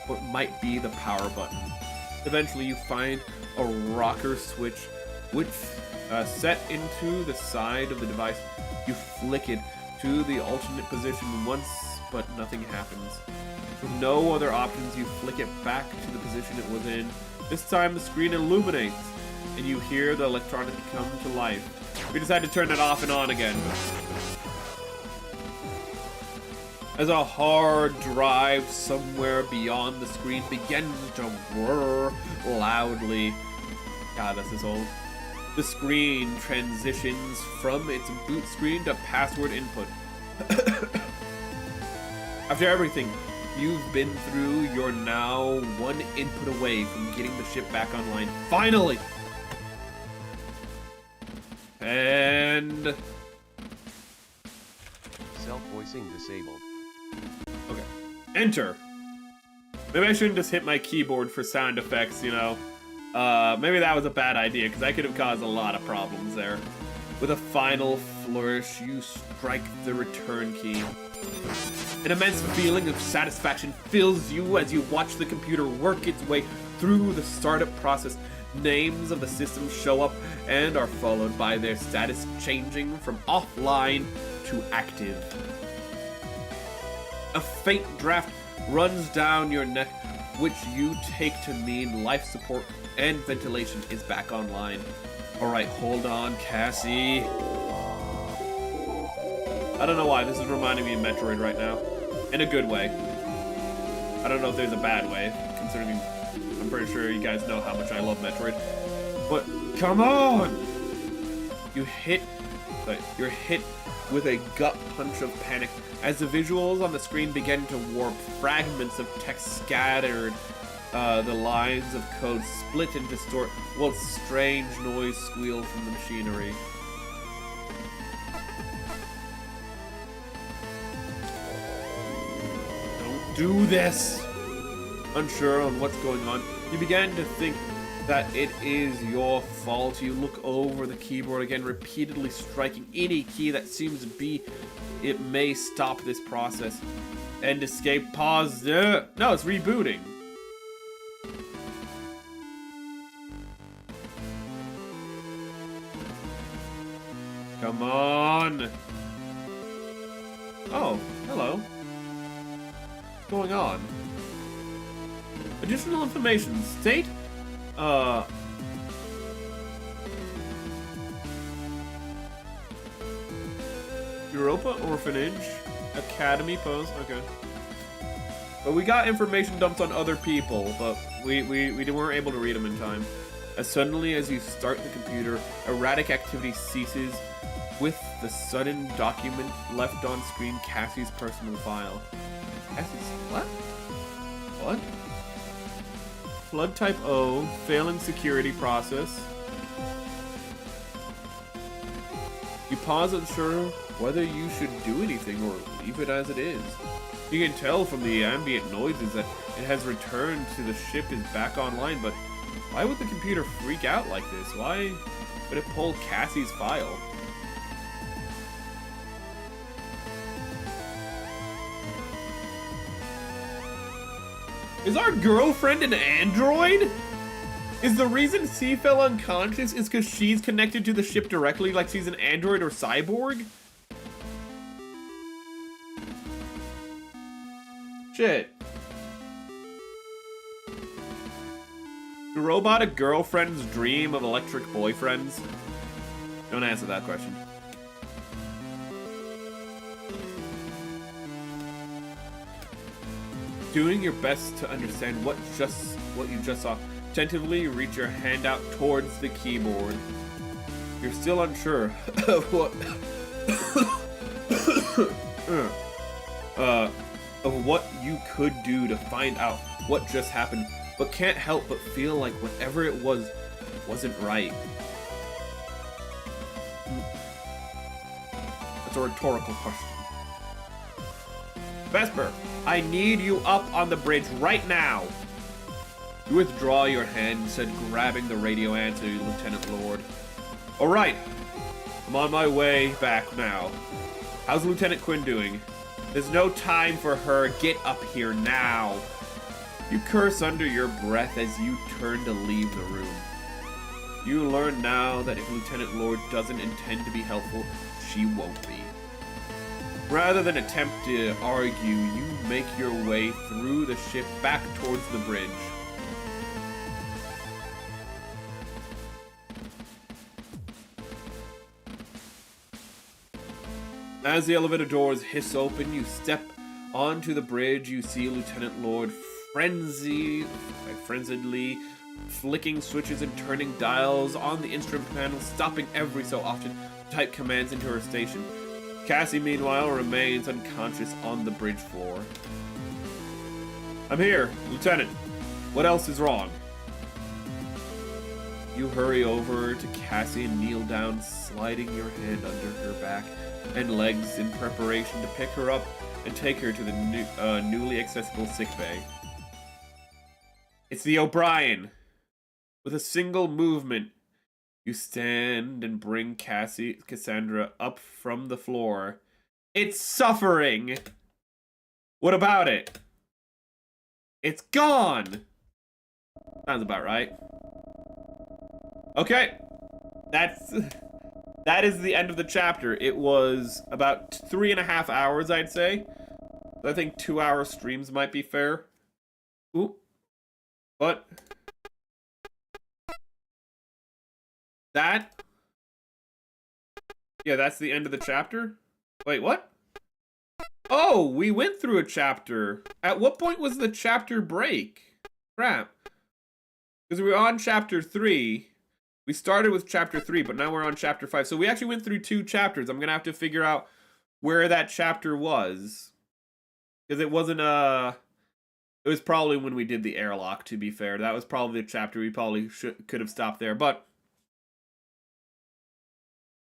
S1: what might be the power button. Eventually, you find a rocker switch, which set into the side of the device. You flick it to the alternate position once, but nothing happens. With no other options, you flick it back to the position it was in. This time, the screen illuminates, and you hear the electronic come to life. We decide to turn it off and on again. As a hard drive somewhere beyond the screen begins to whir loudly. God, this is old. The screen transitions from its boot screen to password input. After everything you've been through, you're now one input away from getting the ship back online. Finally! And...
S2: Self-voicing disabled.
S1: Okay. Enter! Maybe I shouldn't just hit my keyboard for sound effects, you know. Maybe that was a bad idea, because I could have caused a lot of problems there. With a final flourish, you strike the return key. An immense feeling of satisfaction fills you as you watch the computer work its way through the startup process. Names of the system show up and are followed by their status changing from offline to active. A faint draft runs down your neck, which you take to mean life support and ventilation is back online. Alright, hold on, Cassie. I don't know why, this is reminding me of Metroid right now. In a good way. I don't know if there's a bad way, considering I'm pretty sure you guys know how much I love Metroid. But, come on! You hit You're hit with a gut punch of panic as the visuals on the screen begin to warp. Fragments of text scattered. The lines of code split and distort while strange noise squealed from the machinery. Don't do this! Unsure on what's going on, you began to think that it is your fault. You look over the keyboard again, repeatedly striking any key that seems to be. It may stop this process. End escape, pause. No, it's rebooting. Come on. Oh, hello. What's going on? Additional information. State? Europa Orphanage. Academy post. Okay. But we got information dumped on other people, but we weren't able to read them in time. As suddenly as you start the computer, erratic activity ceases with the sudden document left on screen, Cassie's personal file. Cassie's what? What? Flood type O, failing security process. You pause unsure whether you should do anything or leave it as it is. You can tell from the ambient noises that it has returned to the ship is back online, but why would the computer freak out like this? Why would it pull Cassie's file? Is our girlfriend an android? Is the reason C fell unconscious is because she's connected to the ship directly, like she's an android or cyborg? Shit. The robot a girlfriend's dream of electric boyfriends? Don't answer that question. Doing your best to understand what you just saw. Attentively reach your hand out towards the keyboard. You're still unsure of what you could do to find out what just happened, but can't help but feel like whatever it was wasn't right. That's a rhetorical question. Vesper, I need you up on the bridge right now. You withdraw your hand, said, grabbing the radio answer, Lieutenant Lord. All right, I'm on my way back now. How's Lieutenant Quinn doing? There's no time for her. Get up here now. You curse under your breath as you turn to leave the room. You learn now that if Lieutenant Lord doesn't intend to be helpful, she won't be. Rather than attempt to argue, you make your way through the ship back towards the bridge. As the elevator doors hiss open, you step onto the bridge. You see Lieutenant Lord frenziedly flicking switches and turning dials on the instrument panel, stopping every so often to type commands into her station. Cassie, meanwhile, remains unconscious on the bridge floor. I'm here, Lieutenant. What else is wrong? You hurry over to Cassie and kneel down, sliding your hand under her back and legs in preparation to pick her up and take her to the newly accessible sickbay. It's the O'Brien. With a single movement, you stand and bring Cassandra up from the floor. It's suffering! What about it? It's gone! Sounds about right. Okay. That is the end of the chapter. It was about 3.5 hours, I'd say. I think 2-hour streams might be fair. Ooh. But that... Yeah, that's the end of the chapter? Wait, what? Oh, we went through a chapter. At what point was the chapter break? Crap. Because we were on chapter 3. We started with chapter 3, but now we're on chapter 5. So we actually went through 2 chapters. I'm gonna have to figure out where that chapter was. Because it wasn't, it was probably when we did the airlock, to be fair. That was probably the chapter. We probably could have stopped there, but...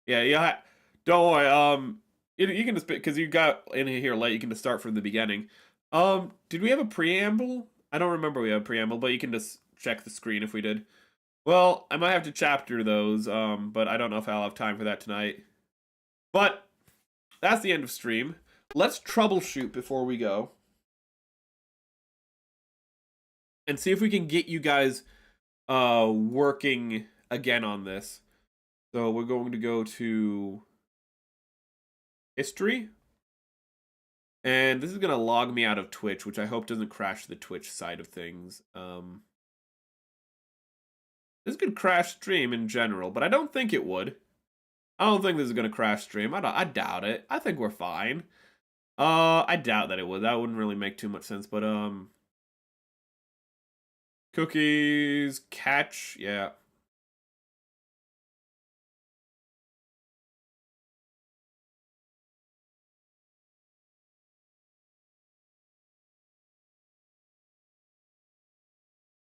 S1: Yeah, don't worry, you can just, because you got in here late, you can just start from the beginning. Did we have a preamble? I don't remember we have a preamble, but you can just check the screen if we did. Well, I might have to chapter those, but I don't know if I'll have time for that tonight. But, that's the end of stream. Let's troubleshoot before we go. And see if we can get you guys, working again on this. So we're going to go to history. And this is going to log me out of Twitch, which I hope doesn't crash the Twitch side of things. This could crash stream in general, but I don't think it would. I don't think this is going to crash stream. I doubt it. I think we're fine. I doubt that it would. That wouldn't really make too much sense, but, cookies, catch, yeah.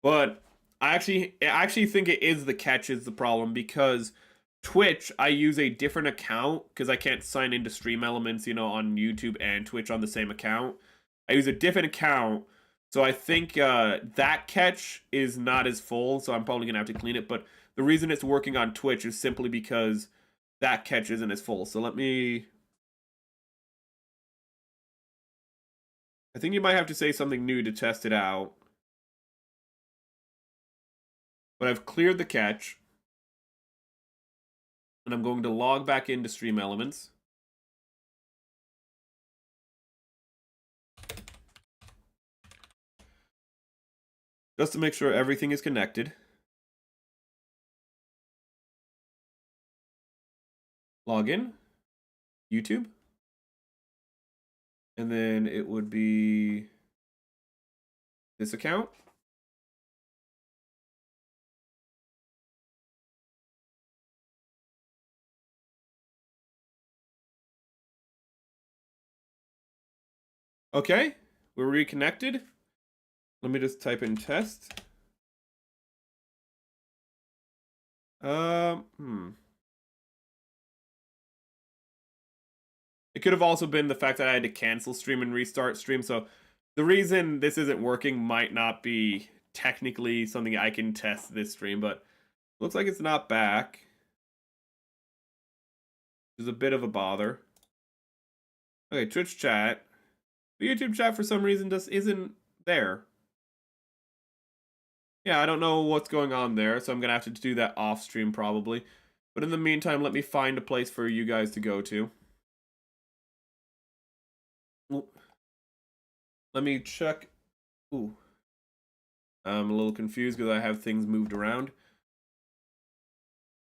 S1: But I actually think it is the catch is the problem, because Twitch, I use a different account because I can't sign into Stream Elements, you know, on YouTube and Twitch on the same account. I use a different account, so I think that catch is not as full, so I'm probably going to have to clean it. But the reason it's working on Twitch is simply because that catch isn't as full. So let me... I think you might have to say something new to test it out. But I've cleared the catch. And I'm going to log back into Stream Elements. Just to make sure everything is connected. Log in. YouTube. And then it would be this account. Okay, we're reconnected. Let me just type in test. It could have also been the fact that I had to cancel stream and restart stream, so the reason this isn't working might not be technically something I can test this stream, but looks like it's not back. There's a bit of a bother. Okay, Twitch chat. The YouTube chat for some reason just isn't there. Yeah, I don't know what's going on there, so I'm gonna have to do that off stream probably. But in the meantime, let me find a place for you guys to go to. Let me check. Ooh. I'm a little confused because I have things moved around.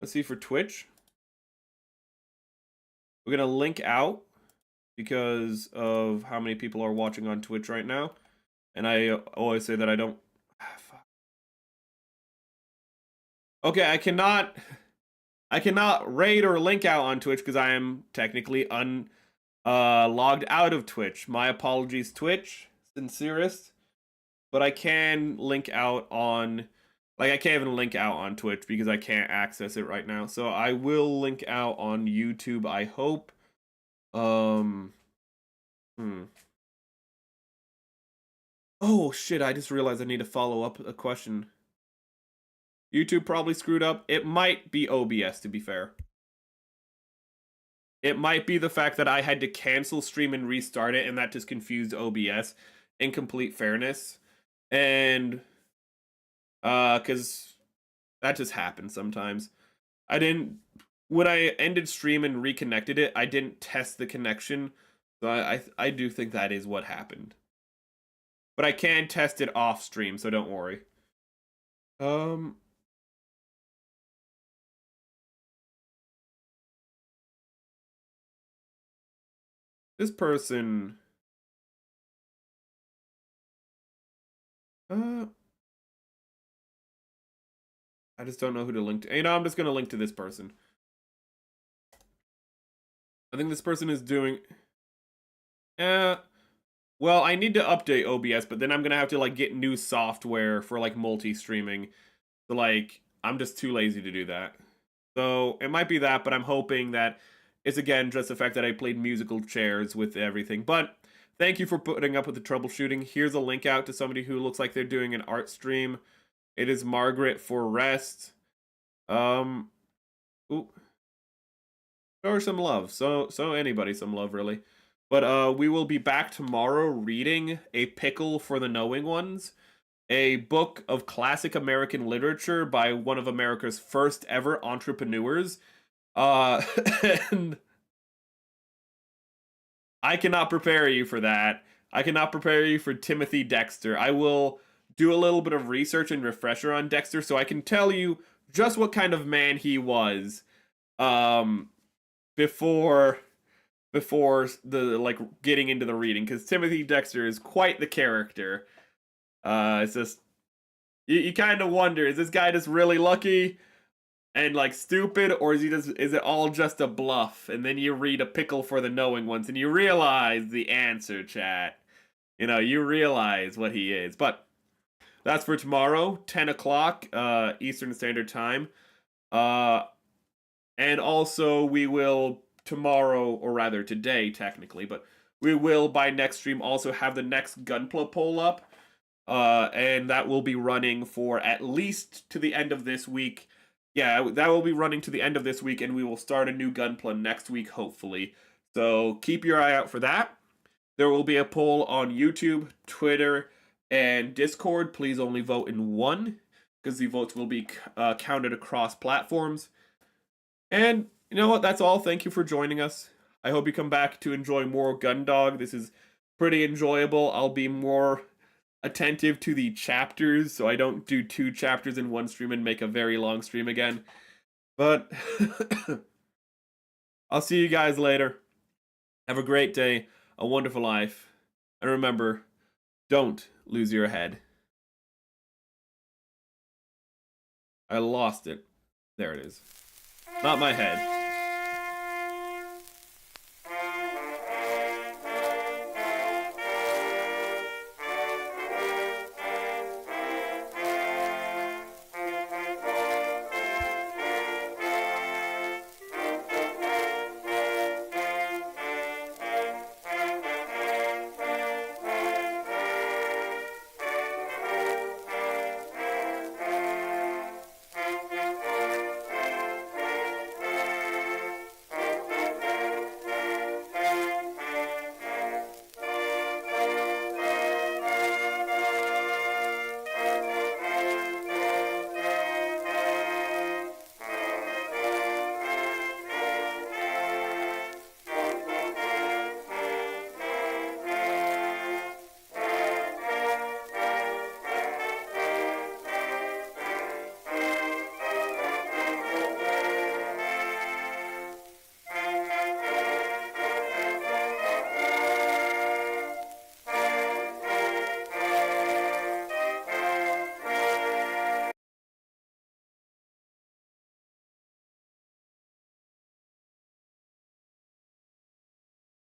S1: Let's see for Twitch. We're gonna link out because of how many people are watching on Twitch right now. And I always say that I don't... Okay, I cannot raid or link out on Twitch because I am technically logged out of Twitch. My apologies, Twitch, sincerest. But I can link out on, like, I can't even link out on Twitch because I can't access it right now. So I will link out on YouTube, I hope. Oh shit, I just realized I need to follow up a question. YouTube probably screwed up. It might be OBS, to be fair. It might be the fact that I had to cancel stream and restart it, and that just confused OBS, in complete fairness. And, because that just happens sometimes. When I ended stream and reconnected it, I didn't test the connection. So I do think that is what happened. But I can test it off stream, so don't worry. This person... I just don't know who to link to. You know, I'm just gonna link to this person. I think this person is doing... well, I need to update OBS, but then I'm gonna have to, like, get new software for, like, multi-streaming. So, like, I'm just too lazy to do that. So, it might be that, but I'm hoping that it's, again, just the fact that I played musical chairs with everything. But thank you for putting up with the troubleshooting. Here's a link out to somebody who looks like they're doing an art stream. It is Margaret for Rest. Ooh. Show her some love. So anybody some love, really. But we will be back tomorrow reading A Pickle for the Knowing Ones, a book of classic American literature by one of America's first ever entrepreneurs. And I cannot prepare you for that. I cannot prepare you for Timothy Dexter. I will do a little bit of research and refresher on Dexter so I can tell you just what kind of man he was before the, like, getting into the reading, because Timothy Dexter is quite the character. It's just, you kind of wonder, is this guy just really lucky and, like, stupid, or is it all just a bluff? And then you read A Pickle for the Knowing Ones and you realize the answer, chat. You know, you realize what he is. But that's for tomorrow, 10 o'clock Eastern Standard Time. And also we will tomorrow, or rather today technically, but we will by next stream also have the next Gunpla poll up. And that will be running for at least to the end of this week. Yeah, that will be running to the end of this week, and we will start a new Gunpla next week, hopefully. So keep your eye out for that. There will be a poll on YouTube, Twitter, and Discord. Please only vote in one, because the votes will be counted across platforms. And you know what? That's all. Thank you for joining us. I hope you come back to enjoy more Gundog. This is pretty enjoyable. I'll be more attentive to the chapters, so I don't do 2 chapters in one stream and make a very long stream again. But I'll see you guys later. Have a great day, a wonderful life, and remember, don't lose your head. I lost it. There it is. Not my head.